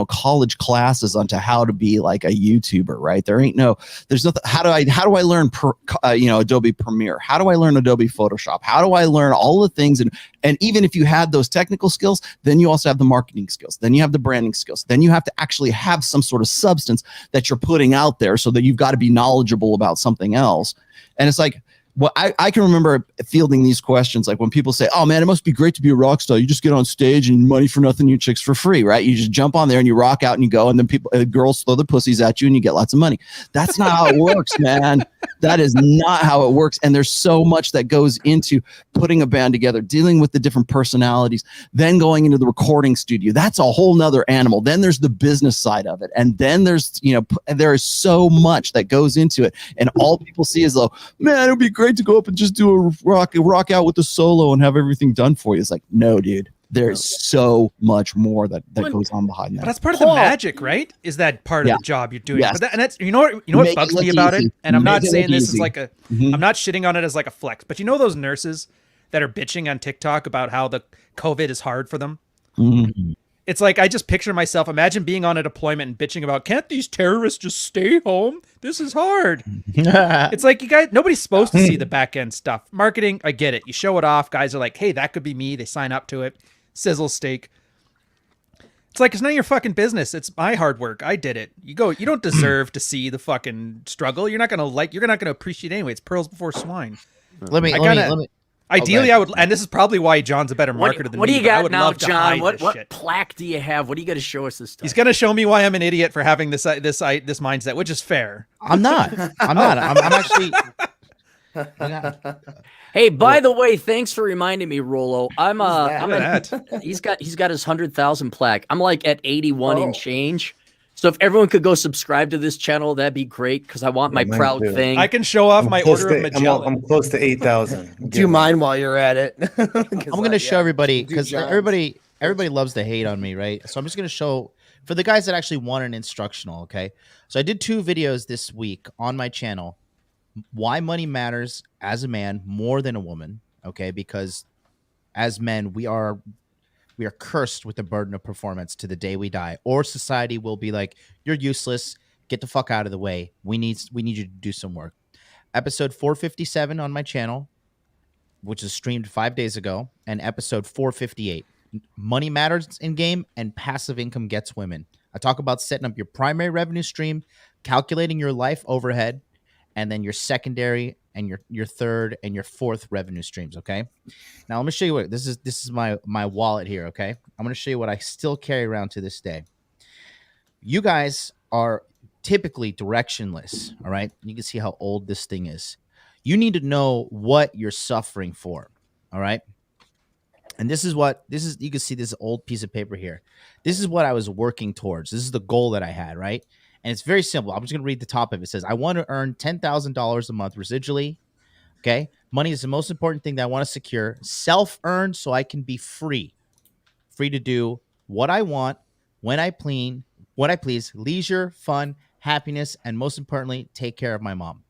college classes onto how to be like a YouTuber, right? There's nothing. How do I learn Adobe Premiere? How do I learn Adobe Photoshop? How do I learn all the things? And even if you have those technical skills, then you also have the marketing skills. Then you have the branding skills. Then you have to actually have some sort of substance that you're putting out there, so that you've got to be knowledgeable about something else. And it's like, well, I can remember fielding these questions, like when people say, oh man, it must be great to be a rock star. You just get on stage and money for nothing, you chicks for free, right? You just jump on there and you rock out and you go, and then girls throw the pussies at you and you get lots of money. That's not how it works, man. That is not how it works. And there's so much that goes into putting a band together, dealing with the different personalities, then going into the recording studio. That's a whole nother animal. Then there's the business side of it. And then there's, there is so much that goes into it. And all people see is, though, man, it would be great to go up and just do a rock out with a solo and have everything done for you. It's like, no, dude, there's so much more that goes on behind that. But that's part of the magic, right? Is that part of the job you're doing? Yes. But that's what bugs me about it. And I'm not saying this is like I'm not shitting on it as like a flex. But those nurses that are bitching on TikTok about how the COVID is hard for them. Mm-hmm. It's like, I just picture myself, imagine being on a deployment and bitching about, can't these terrorists just stay home? This is hard. It's like, you guys, nobody's supposed to see the back end stuff. Marketing, I get it. You show it off. Guys are like, hey, that could be me. They sign up to it. Sizzle steak. It's like, it's none of your fucking business. It's my hard work. I did it. You don't deserve to see the fucking struggle. You're not going to appreciate it anyway. It's pearls before swine. Ideally, I would, and this is probably why John's a better marketer than me. What do you got now, love John? What plaque do you have? What are you going to show us this time? He's going to show me why I'm an idiot for having this mindset, which is fair. I'm not. I'm actually. Hey, by the way, thanks for reminding me, Rollo. He's got his 100,000 plaque. I'm like at 81 and change. So if everyone could go subscribe to this channel, that'd be great, because I want my proud thing. I can show off my Order of Magellan. I'm close to 8,000. Do you mind while you're at it? I'm going to show everybody, because everybody loves to hate on me, right? So I'm just going to show, for the guys that actually want an instructional, okay? So I did 2 videos this week on my channel. Why money matters as a man more than a woman, okay? Because as men, we are cursed with the burden of performance to the day we die, or society will be like, you're useless, get the fuck out of the way. We need you to do some work. Episode 457 on my channel, which is streamed 5 days ago, and episode 458, money matters in game and passive income gets women. I talk about setting up your primary revenue stream, calculating your life overhead, and then your secondary and your third and your fourth revenue streams. Okay. Now let me show you what this is my wallet here. Okay. I'm going to show you what I still carry around to this day. You guys are typically directionless. All right. You can see how old this thing is. You need to know what you're suffering for. All right. And this is you can see this old piece of paper here. This is what I was working towards. This is the goal that I had. Right. And it's very simple. I'm just going to read the top of it. It says, I want to earn $10,000 a month residually. Okay. Money is the most important thing that I want to secure. Self-earned so I can be free. Free to do what I want, when I please, leisure, fun, happiness, and most importantly, take care of my mom.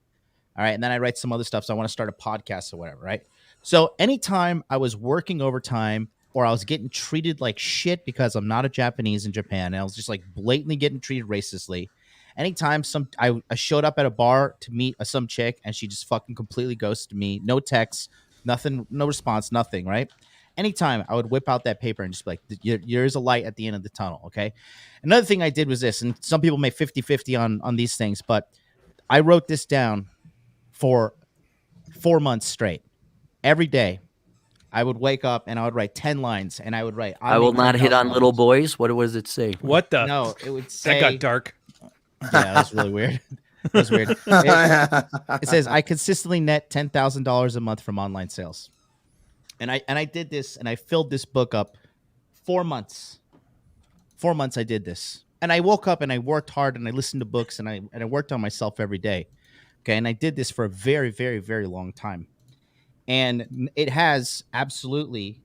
All right. And then I write some other stuff. So I want to start a podcast or whatever. Right. So anytime I was working overtime, or I was getting treated like shit because I'm not a Japanese in Japan, and I was just like blatantly getting treated racistly, Anytime I showed up at a bar to meet some chick and she just fucking completely ghosted me, no texts, nothing, no response, nothing, right? Anytime I would whip out that paper and just be like, there's a light at the end of the tunnel, okay? Another thing I did was this, and some people may 50-50 on these things, but I wrote this down for 4 months straight. Every day, I would wake up and I would write 10 lines, and I would write, I will not hit on little boys. What does it say? What the? No, it would say... That got dark. Yeah, that's really weird. That's weird. It says, I consistently net $10,000 a month from online sales. And I did this, and I filled this book up 4 months. 4 months I did this. And I woke up and I worked hard and I listened to books and I worked on myself every day. Okay. And I did this for a very, very, very long time. And it has absolutely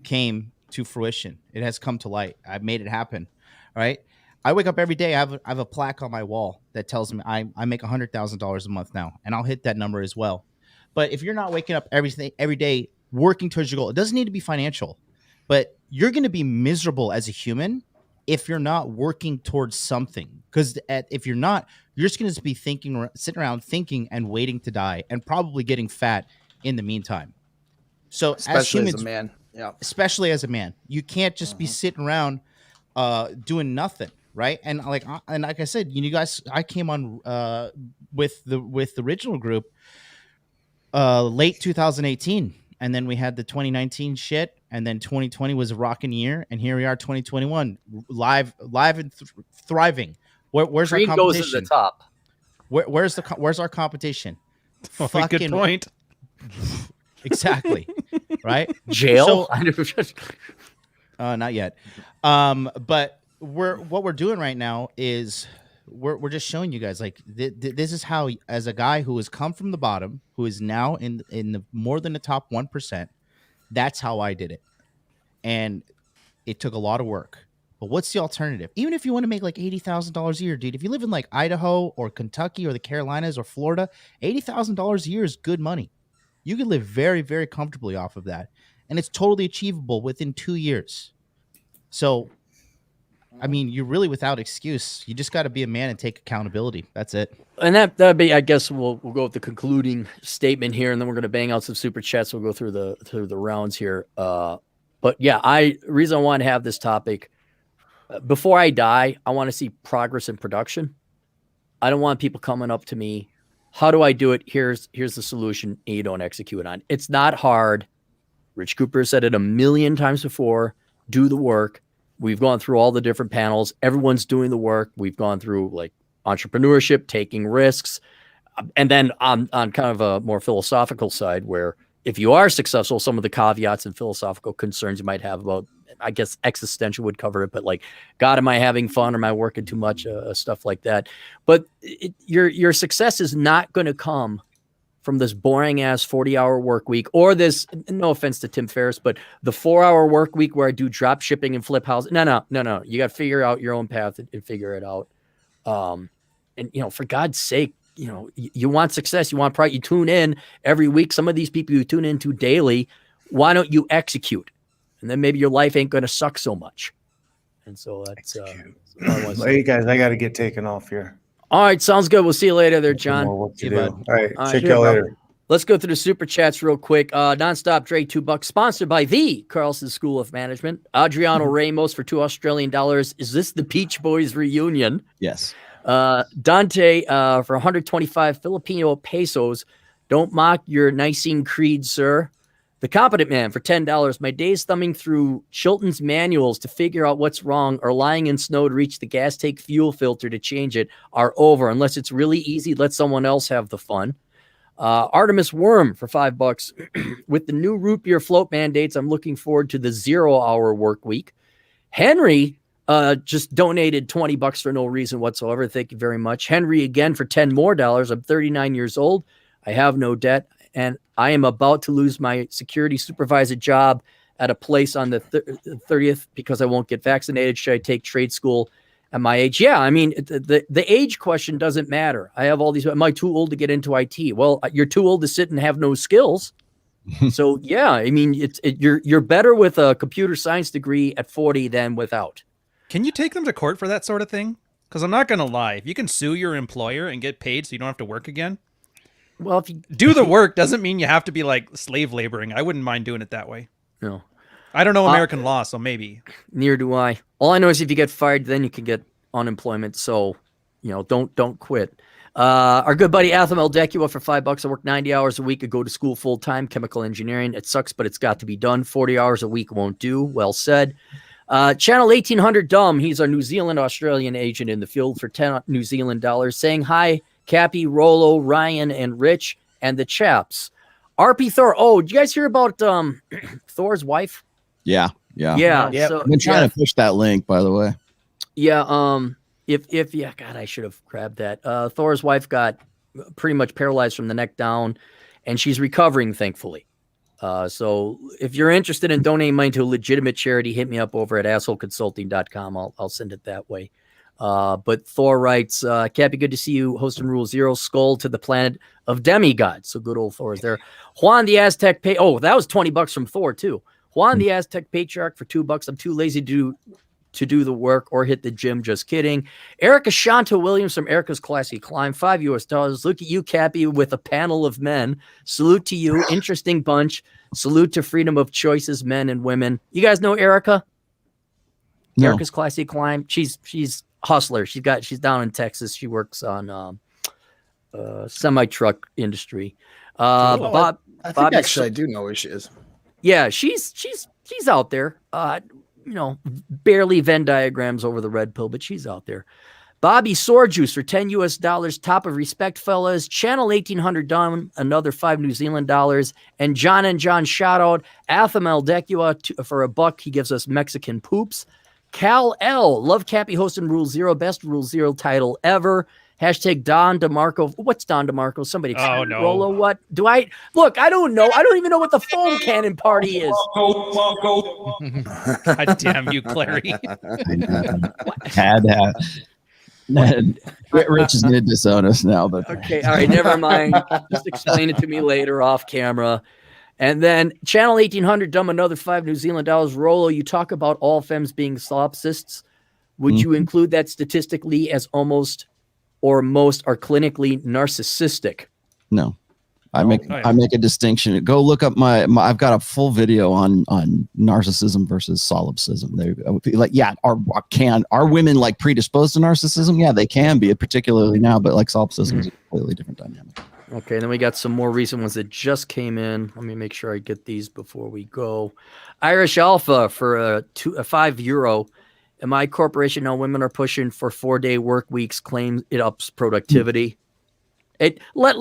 came to fruition. It has come to light. I've made it happen. All right. I wake up every day. I have a plaque on my wall that tells me I make $100,000 a month now, and I'll hit that number as well. But if you're not waking up every day working towards your goal, it doesn't need to be financial, but you're going to be miserable as a human if you're not working towards something. Because if you're not, you're just going to be sitting around thinking and waiting to die, and probably getting fat in the meantime. So Especially as humans, as a man. Yeah. especially as a man, you can't just be sitting around doing nothing. Right. And like I said, you guys, I came on with the original group late 2018, and then we had the 2019 shit, and then 2020 was a rocking year, and here we are 2021 live and thriving. Where's our Green competition? goes to the top. Where's our competition? Oh, good point. Exactly. Right. Jail. Not yet. But what we're doing right now is we're just showing you guys, like, this is how, as a guy who has come from the bottom, who is now in the more than the top 1%, that's how I did it. And it took a lot of work. But what's the alternative? Even if you want to make like $80,000 a year, dude, if you live in like Idaho or Kentucky or the Carolinas or Florida, $80,000 a year is good money. You can live very, very comfortably off of that. And it's totally achievable within 2 years. So, I mean, you're really without excuse. You just got to be a man and take accountability. That's it. And that'd be, I guess we'll go with the concluding statement here, and then we're going to bang out some super chats. We'll go through the rounds here. But yeah, reason I want to have this topic, before I die, I want to see progress in production. I don't want people coming up to me, how do I do it? Here's the solution, and you don't execute on it. It's not hard. Rich Cooper said it 1,000,000 times before. Do the work. We've gone through all the different panels. Everyone's doing the work. We've gone through like entrepreneurship, taking risks. And then on kind of a more philosophical side, where if you are successful, some of the caveats and philosophical concerns you might have about, I guess existential would cover it, but like, God, am I having fun? Or am I working too much? Stuff like that. But your success is not going to come from this boring ass 40-hour work week, or this, no offense to Tim Ferriss, but the 4-hour work week where I do drop shipping and flip houses. No. You got to figure out your own path and figure it out. And for God's sake, you want success, you want pride, you tune in every week. Some of these people you tune into daily, why don't you execute? And then maybe your life ain't going to suck so much. And so that's, hey guys, I got to get taken off here. All right, sounds good. We'll see you later there, John. All See you, right, right, check sure, y'all bro. later. Let's go through the super chats real quick. Nonstop Dre, $2, sponsored by the Carlson School of Management. Adriano Ramos for $2 Australian. Is this the Peach Boys reunion? Yes. Dante for 125 Filipino pesos. Don't mock your Nicene Creed, sir. The Competent Man for $10. My days thumbing through Chilton's manuals to figure out what's wrong, or lying in snow to reach the gas tank fuel filter to change it, are over. Unless it's really easy, let someone else have the fun. Artemis Worm for $5. With the new root beer float mandates, I'm looking forward to the 0-hour work week. Henry just donated $20 for no reason whatsoever. Thank you very much. Henry again for $10 more. I'm 39 years old. I have no debt, and I am about to lose my security supervisor job at a place on the 30th because I won't get vaccinated. Should I take trade school at my age? Yeah, I mean, the age question doesn't matter. I have all these. Am I too old to get into IT? Well, you're too old to sit and have no skills. So yeah, I mean, you're better with a computer science degree at 40 than without. Can you take them to court for that sort of thing? Because I'm not gonna lie, if you can sue your employer and get paid so you don't have to work again, Well, if you do the work doesn't mean you have to be like slave laboring. I wouldn't mind doing it that way. no, I don't know American law, so maybe. neither do I. All I know is if you get fired, then you can get unemployment. So, don't quit. Our good buddy Atham Decua for $5. I work 90 hours a week. I go to school full time, chemical engineering. It sucks, but it's got to be done. 40 hours a week won't do. Well said. Channel 1800 Dumb. He's our New Zealand Australian agent in the field for 10 New Zealand dollars. Saying hi, Cappy, Rollo, Ryan, and Rich, and the chaps. RP Thor. Oh, did you guys hear about Thor's wife? Yeah. Yeah. Yep. So, I've been trying to push that link, by the way. yeah. If God, I should have grabbed that. Thor's wife got pretty much paralyzed from the neck down, and she's recovering, thankfully. So if you're interested in donating money to a legitimate charity, hit me up over at assholeconsulting.com. I'll send it that way. But Thor writes, Cappy, good to see you hosting Rule Zero. Skull to the planet of demigods. So good old Thor is there. Juan the Aztec oh, that was $20 from Thor too. Juan the Aztec Patriarch for $2. I'm too lazy to do the work or hit the gym. Just kidding. Erica Shanta Williams from Erica's Classy Climb, $5. Look at you, Cappy, with a panel of men. Salute to you. Interesting bunch. Salute to freedom of choices, men and women. You guys know Erica? No. Erica's Classy Climb. She's hustler. She's down in Texas. She works on semi-truck industry. Bob, I think Bobby, actually I do know where she is. yeah, she's out there. Barely Venn diagrams over the red pill, but she's out there. Bobby Sword Juice for $10. Top of respect, fellas. Channel 1800 done, another $5 New Zealand dollars. And John shout out Atham Decua for $1. He gives us Mexican poops. Cal L. Love Cappy hosting Rule Zero. Best Rule Zero title ever. Hashtag Don DeMarco. What's Don DeMarco? Somebody explain. no. Rollo, what? I don't know. I don't even know what the foam cannon party is. God damn you, Clary. Had Rich is going to disown us now, but Okay, all right, never mind. Just explain it to me later off camera. And then Channel 1800 dumb another $5 New Zealand dollars. Rollo, you talk about all femmes being solipsists. Would you include that statistically as almost or most are clinically narcissistic? no. I make a distinction. Go look up my I've got a full video on narcissism versus solipsism. Are women like predisposed to narcissism? Yeah, they can be, particularly now, but like solipsism is a completely different dynamic. Okay, then we got some more recent ones that just came in. Let me make sure I get these before we go. Irish Alpha for €5. In my corporation, now women are pushing for 4-day work weeks, claims it ups productivity. Let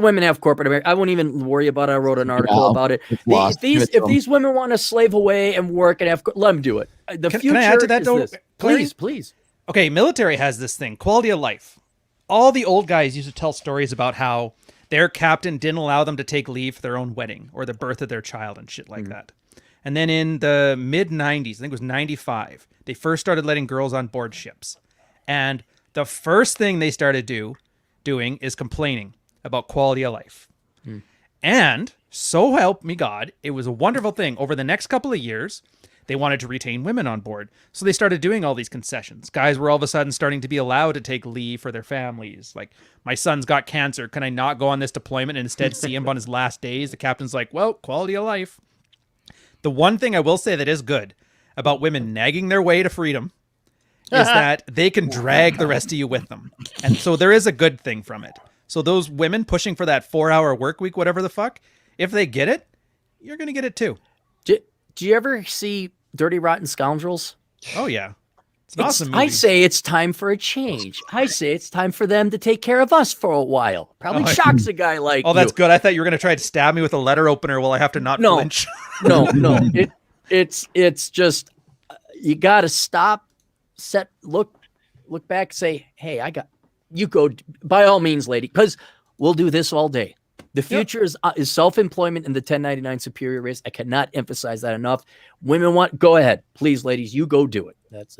women have corporate America. I won't even worry about it. I wrote an article about it. If these women want to slave away and work and let them do it. The future can I add to that, is though, this. Clary? Please. Okay, military has this thing, quality of life. All the old guys used to tell stories about how their captain didn't allow them to take leave for their own wedding or the birth of their child and shit like that. And then in the mid-90s, I think it was 95, they first started letting girls on board ships. And the first thing they started doing is complaining about quality of life. And so help me God, it was a wonderful thing. Over the next couple of years, they wanted to retain women on board. So they started doing all these concessions. Guys were all of a sudden starting to be allowed to take leave for their families. Like, my son's got cancer. Can I not go on this deployment and instead see him on his last days? The captain's like, well, quality of life. The one thing I will say that is good about women nagging their way to freedom is that they can drag the rest of you with them. And so there is a good thing from it. So those women pushing for that 4-hour work week, whatever the fuck, if they get it, you're going to get it too. Do you ever see Dirty Rotten Scoundrels? Oh, yeah. It's an awesome movie. I say it's time for a change. I say it's time for them to take care of us for a while. Probably shocks a guy like that's you. good. I thought you were going to try to stab me with a letter opener while I have to not flinch. No. It's just, you got to stop, look back, say, hey, you go, by all means, lady, because we'll do this all day. The future is self-employment in the 1099 superior race. I cannot emphasize that enough. Women go ahead. Please, ladies, you go do it. That's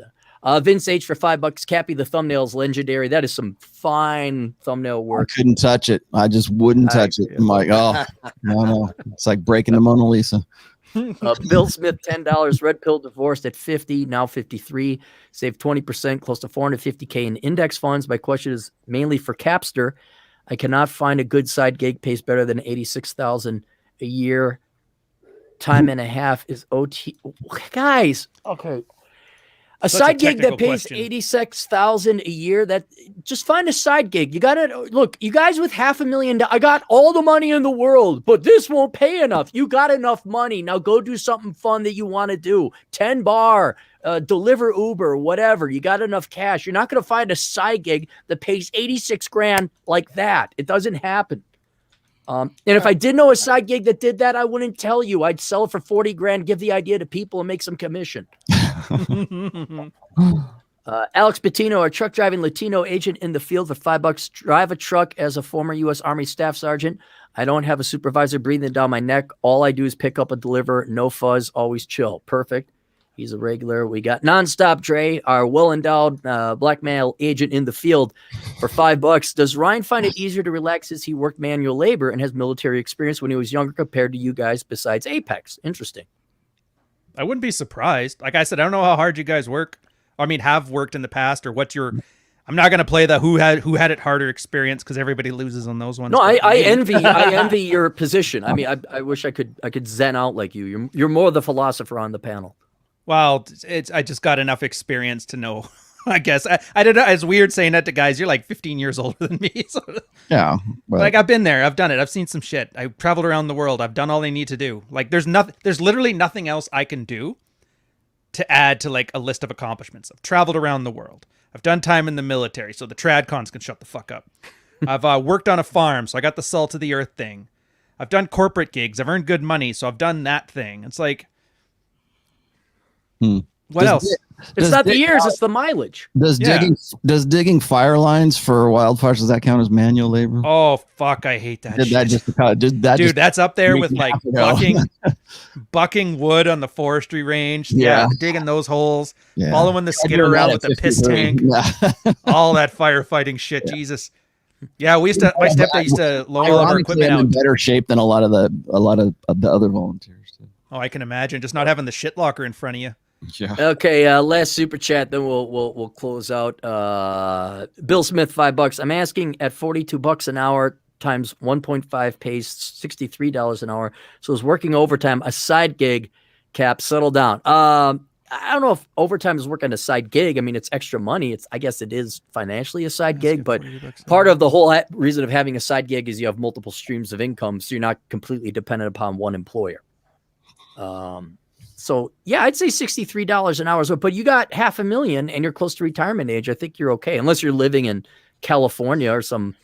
Vince H for $5. Cappy, the thumbnail's legendary. That is some fine thumbnail work. I couldn't touch it. I just wouldn't touch it. I'm like, oh, no. It's like breaking the Mona Lisa. Bill Smith, $10. Red pill divorced at 50, now 53. Saved 20%, close to 450K in index funds. My question is mainly for Capster. I cannot find a good side gig pays better than 86,000 a year. Time and a half is OT. Guys, okay. A Such a side gig that technical pays question. 86,000 a year. That just find a side gig. You got to look. You guys with $500,000. I got all the money in the world, but this won't pay enough. You got enough money now. Go do something fun that you want to do. 10 bar, deliver Uber, whatever. You got enough cash. You're not going to find a side gig that pays 86 grand like that. It doesn't happen. And if I did know a side gig that did that, I wouldn't tell you. I'd sell it for 40 grand, give the idea to people, and make some commission. Alex Bettino, a truck driving Latino agent in the field for $5. Drive a truck as a former U.S. Army Staff Sergeant. I don't have a supervisor breathing down my neck. All I do is pick up and deliver. No fuzz, always chill. Perfect. He's a regular. We got Nonstop Dre, our well-endowed black male agent in the field for $5. Does Ryan find it easier to relax as he worked manual labor and has military experience when he was younger compared to you guys besides Apex? Interesting. I wouldn't be surprised. Like I said, I don't know how hard you guys work. I mean, have worked in the past, or what your. I'm not going to play the who had it harder experience because everybody loses on those ones. No, I envy your position. I mean, I wish I could zen out like you. You're more the philosopher on the panel. Well, I just got enough experience to know. I guess I don't know. It's weird saying that to guys. You're like 15 years older than me. So, Yeah. But like I've been there. I've done it. I've seen some shit. I've traveled around the world. I've done all I need to do. Like there's literally nothing else I can do to add to like a list of accomplishments. I've traveled around the world. I've done time in the military, so the tradcons can shut the fuck up. I've worked on a farm, so I got the salt of the earth thing. I've done corporate gigs. I've earned good money, so I've done that thing. It's like, what else? It's not the years, it's the mileage. Does digging fire lines for wildfires, does that count as manual labor? Oh fuck, I hate that. Did that shit. just That's up there with me like have to go. bucking wood on the forestry range. Yeah. Digging those holes, Yeah. following the skidder around with the piss tank, Yeah. all that firefighting shit. Jesus. Yeah, my stepdad used to loan all of our Ironically, equipment I'm in out. better shape than a lot of the other volunteers. Oh, I can imagine just not having the shit locker in front of you. Yeah. Okay, last super chat, then we'll close out. Bill Smith, $5. I'm asking at $42 an hour times 1.5 pays $63 an hour. So it's working overtime, a side gig. Cap, settle down. I don't know if overtime is working a side gig. I mean, it's extra money. I guess it is financially a side gig, but part of the whole reason of having a side gig is you have multiple streams of income, so you're not completely dependent upon one employer. So yeah, I'd say $63 an hour. But you got $500,000 and you're close to retirement age. I think you're okay, unless you're living in California or some.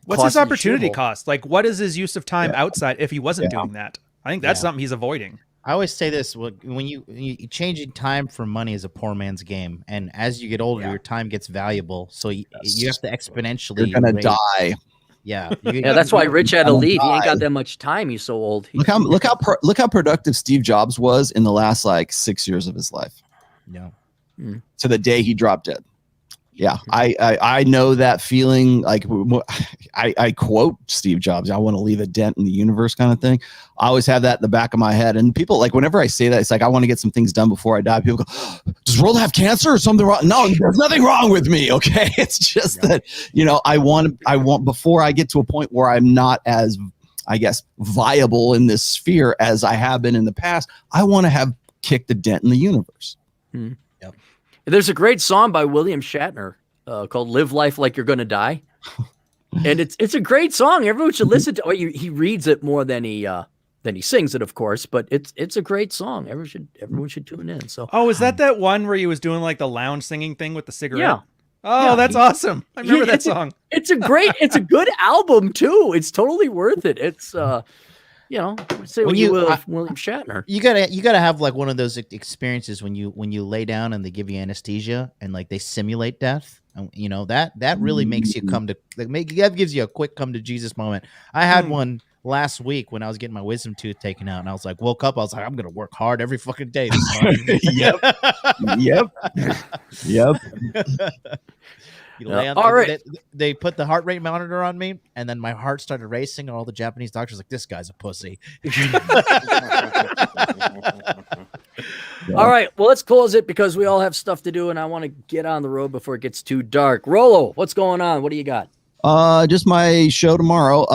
What's his costly opportunity shithole. cost? Like, what is his use of time outside if he wasn't doing that? I think that's something he's avoiding. I always say this: when you changing time for money is a poor man's game, and as you get older, your time gets valuable. So you have to exponentially. You're gonna raise- die. Yeah, Yeah, that's why Rich had to leave. He ain't got that much time. He's so old. Look how productive Steve Jobs was in the last like 6 years of his life. Yeah. To the day he dropped dead. Yeah, I know that feeling. Like I quote Steve Jobs, I want to leave a dent in the universe kind of thing. I always have that in the back of my head. And people, like, whenever I say that, it's like, I want to get some things done before I die. People go, does Rollo have cancer or something wrong? No, there's nothing wrong with me. Okay. It's just that, I want before I get to a point where I'm not as, I guess, viable in this sphere as I have been in the past, I want to have kicked a dent in the universe. Yep. There's a great song by William Shatner called "Live Life Like You're Gonna Die," and it's a great song. Everyone should listen to. He reads it more than he sings it, of course, but it's a great song. Everyone should tune in. So, is that one where he was doing like the lounge singing thing with the cigarette? Yeah. Oh, Yeah. that's awesome. I remember that song. It's a good album too. It's totally worth it. It's say what you will of William Shatner. You gotta have like one of those experiences when you lay down and they give you anesthesia and like they simulate death. And, that really makes you come to that gives you a quick come to Jesus moment. I had one last week when I was getting my wisdom tooth taken out, and I was like, woke up, I was like, I'm gonna work hard every fucking day this morning. Yep. You lay on, All right. they put the heart rate monitor on me, and then my heart started racing, and all the Japanese doctors were like, this guy's a pussy. All right. Well, let's close it because we all have stuff to do, and I want to get on the road before it gets too dark. Rollo, what's going on? What do you got? Just my show tomorrow.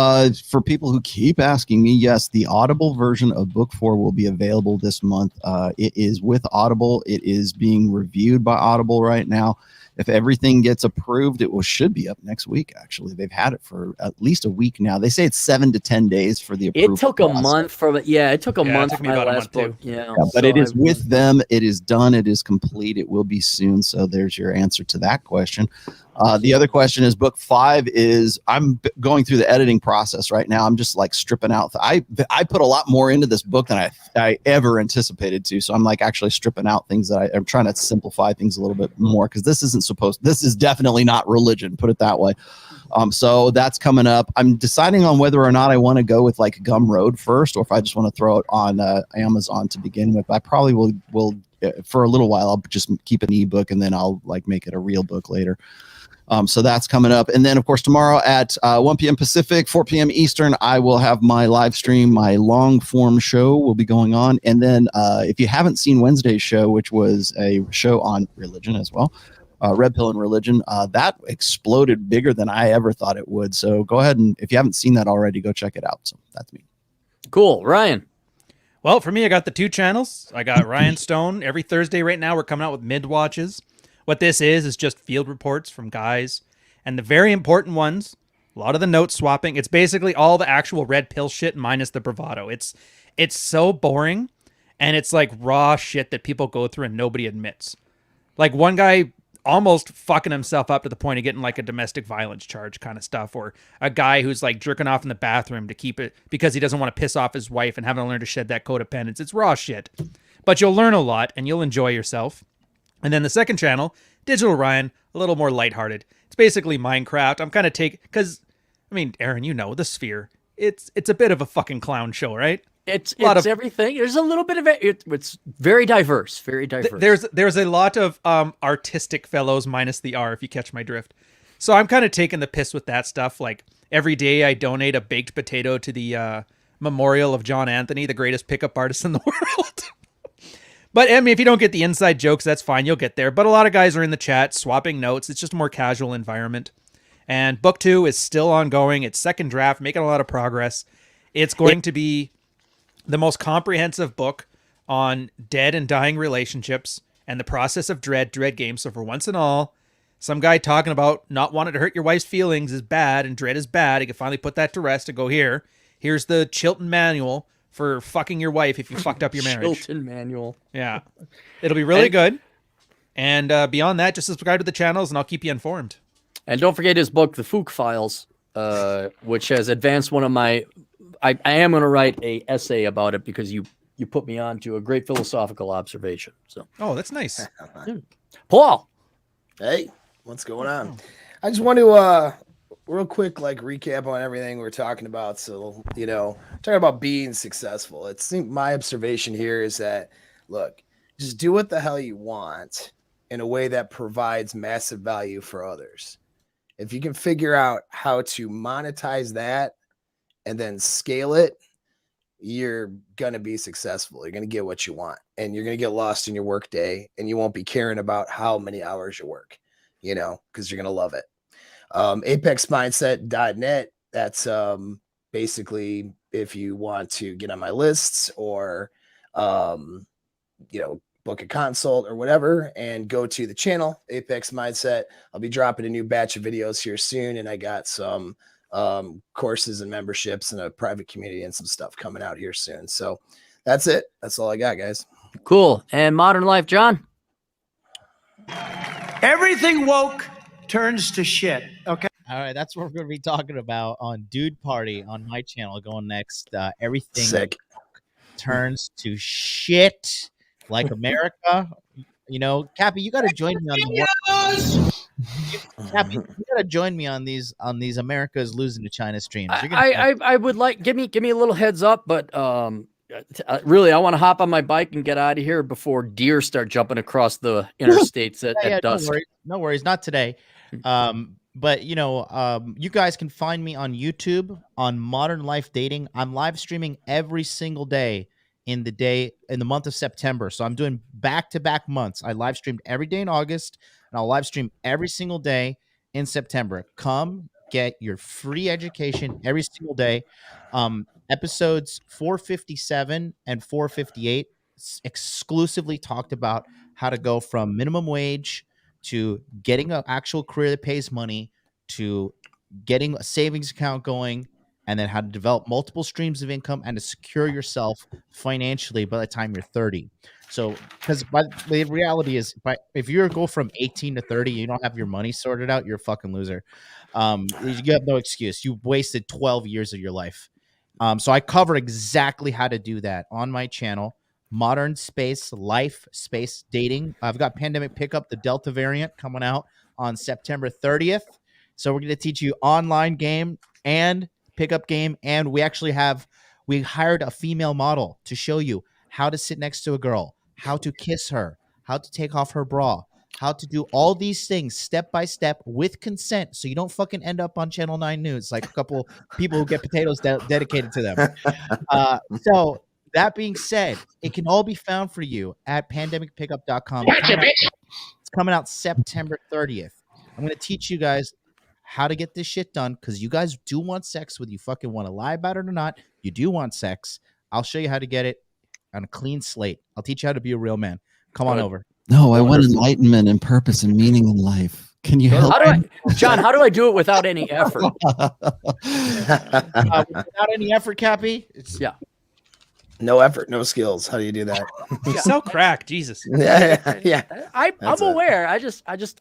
For people who keep asking me, yes, the Audible version of Book 4 will be available this month. It is with Audible. It is being reviewed by Audible right now. If everything gets approved, it should be up next week. Actually, they've had it for at least a week now. They say it's 7 to 10 days for the approval. It took a month for it. Yeah, it took a month took for me my about a last month, book. too. Yeah, but it is with them. It is done. It is complete. It will be soon. So there's your answer to that question. The other question is book 5 is I'm going through the editing process right now. I'm just like stripping out. I put a lot more into this book than I ever anticipated to. So I'm like actually stripping out things that I'm trying to simplify things a little bit more because this is definitely not religion, put it that way. So that's coming up. I'm deciding on whether or not I want to go with like Gumroad first or if I just want to throw it on Amazon to begin with. I probably will for a little while. I'll just keep an ebook and then I'll like make it a real book later. So that's coming up. And then, of course, tomorrow at 1 p.m. Pacific, 4 p.m. Eastern, I will have my live stream. My long form show will be going on. And then if you haven't seen Wednesday's show, which was a show on religion as well, Red Pill and Religion, that exploded bigger than I ever thought it would. So go ahead and if you haven't seen that already, go check it out. So that's me. Cool. Ryan. Well, for me, I got the 2 channels. I got Ryan Stone. Every Thursday right now, we're coming out with mid-watches. What this is just field reports from guys. And the very important ones, a lot of the note swapping. It's basically all the actual red pill shit minus the bravado. It's so boring. And it's like raw shit that people go through and nobody admits. Like one guy almost fucking himself up to the point of getting like a domestic violence charge kind of stuff. Or a guy who's like jerking off in the bathroom to keep it because he doesn't want to piss off his wife and having to learn to shed that codependence. It's raw shit. But you'll learn a lot and you'll enjoy yourself. And then the second channel, Digital Ryan, a little more lighthearted. It's basically Minecraft. I'm kind of because, I mean, Aaron, you know, the Sphere. It's a bit of a fucking clown show, right? It's everything. There's a little bit of it. It's very diverse. Very diverse. There's a lot of artistic fellows minus the R, if you catch my drift. So I'm kind of taking the piss with that stuff. Like every day I donate a baked potato to the memorial of John Anthony, the greatest pickup artist in the world. But, I mean, if you don't get the inside jokes, that's fine. You'll get there. But a lot of guys are in the chat swapping notes. It's just a more casual environment. And book 2 is still ongoing. It's second draft, making a lot of progress. It's going to be the most comprehensive book on dead and dying relationships and the process of dread games. So for once and all, some guy talking about not wanting to hurt your wife's feelings is bad and dread is bad. He can finally put that to rest and go, here's the Chilton manual for fucking your wife if you fucked up your marriage. Chilton manual. Yeah. It'll be really good. And beyond that, just subscribe to the channels and I'll keep you informed. And don't forget his book, The Fook Files, which has advanced one of my... I am going to write a essay about it because you put me on to a great philosophical observation. So. Oh, that's nice. Paul. Hey, what's going on? I just want to... real quick, like recap on everything we're talking about. So, talking about being successful. It's my observation here is that, look, just do what the hell you want in a way that provides massive value for others. If you can figure out how to monetize that and then scale it, you're going to be successful. You're going to get what you want and you're going to get lost in your work day and you won't be caring about how many hours you work, because you're going to love it. ApexMindset.net. That's basically if you want to get on my lists or, book a consult or whatever, and go to the channel Apex Mindset. I'll be dropping a new batch of videos here soon. And I got some courses and memberships and a private community and some stuff coming out here soon. So that's it. That's all I got, guys. Cool. And Modern Life, John. Everything woke turns to shit. Okay. All right, that's what we're going to be talking about on Dude Party on my channel going next. Everything Sick. turns to shit like America. Cappy, you got to join me on the Cappy, you got to join me on these America's losing to China streams. I would like give me a little heads up, but really, I want to hop on my bike and get out of here before deer start jumping across the interstates at dusk. No worries, not today. But you guys can find me on YouTube on Modern Life Dating. I'm live streaming every single day in the month of September. So I'm doing back-to-back months. I live streamed every day in August, and I'll live stream every single day in September. Come get your free education every single day. Episodes 457 and 458 exclusively talked about how to go from minimum wage to getting an actual career that pays money, to getting a savings account going, and then how to develop multiple streams of income and to secure yourself financially by the time you're 30. So, because the reality is, if you go from 18 to 30, you don't have your money sorted out, you're a fucking loser. You have no excuse. You wasted 12 years of your life. So I cover exactly how to do that on my channel. Modern Space Life Space Dating. I've got Pandemic Pickup, the Delta variant, coming out on September 30th. So we're going to teach you online game and pickup game, and we hired a female model to show you how to sit next to a girl, how to kiss her, how to take off her bra, how to do all these things step by step with consent, so you don't fucking end up on Channel 9 News like a couple people who get potatoes dedicated to them. So that being said, it can all be found for you at pandemicpickup.com. It's coming out September 30th. I'm going to teach you guys how to get this shit done, because you guys do want sex, whether you fucking want to lie about it or not. You do want sex. I'll show you how to get it on a clean slate. I'll teach you how to be a real man. Come on over. No, I want enlightenment and purpose and meaning in life. Can you help? John, how do I do it without any effort? Without any effort, Cappy? Yeah. No effort, no skills. How do you do that? He's so cracked, Jesus. Yeah. I'm aware.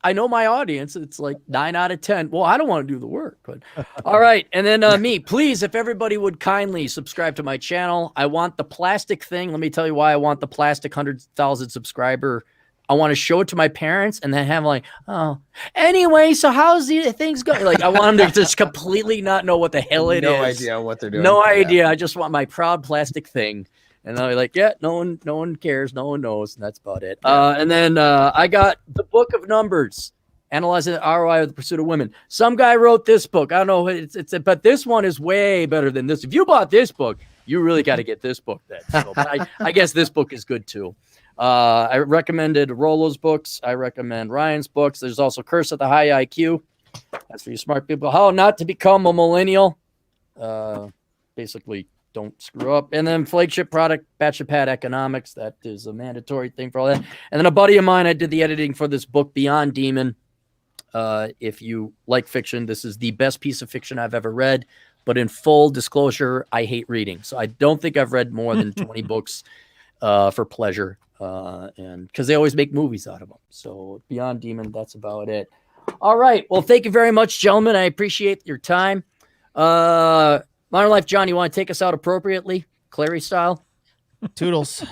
I know my audience. It's like 9 out of 10. Well, I don't want to do the work, but all right. And then me, please, if everybody would kindly subscribe to my channel. I want the plastic thing. Let me tell you why I want the plastic 100,000 subscriber. I want to show it to my parents and then have like, oh, anyway, so how's the things going? Like, I want them to just completely not know what the hell it is. No idea what they're doing. No idea. I just want my proud plastic thing. And they'll be like, yeah, no one cares. No one knows. And that's about it. And then I got the book of numbers, analyzing the ROI of the pursuit of women. Some guy wrote this book. I don't know. But this one is way better than this. If you bought this book, you really got to get this book then. So, but I guess this book is good too. I recommended Rollo's books. I recommend Ryan's books. There's also Curse of the High IQ. That's for you smart people. How not to become a millennial. Basically, don't screw up. And then flagship product, Batch of Pad Economics. That is a mandatory thing for all that. And then a buddy of mine, I did the editing for this book, Beyond Demon. If you like fiction, this is the best piece of fiction I've ever read. But in full disclosure, I hate reading. So I don't think I've read more than 20 books for pleasure. And because they always make movies out of them. So Beyond Demon, that's about it. All right. Well, thank you very much, gentlemen. I appreciate your time. Modern Life, John, you want to take us out appropriately, Clary style? Toodles.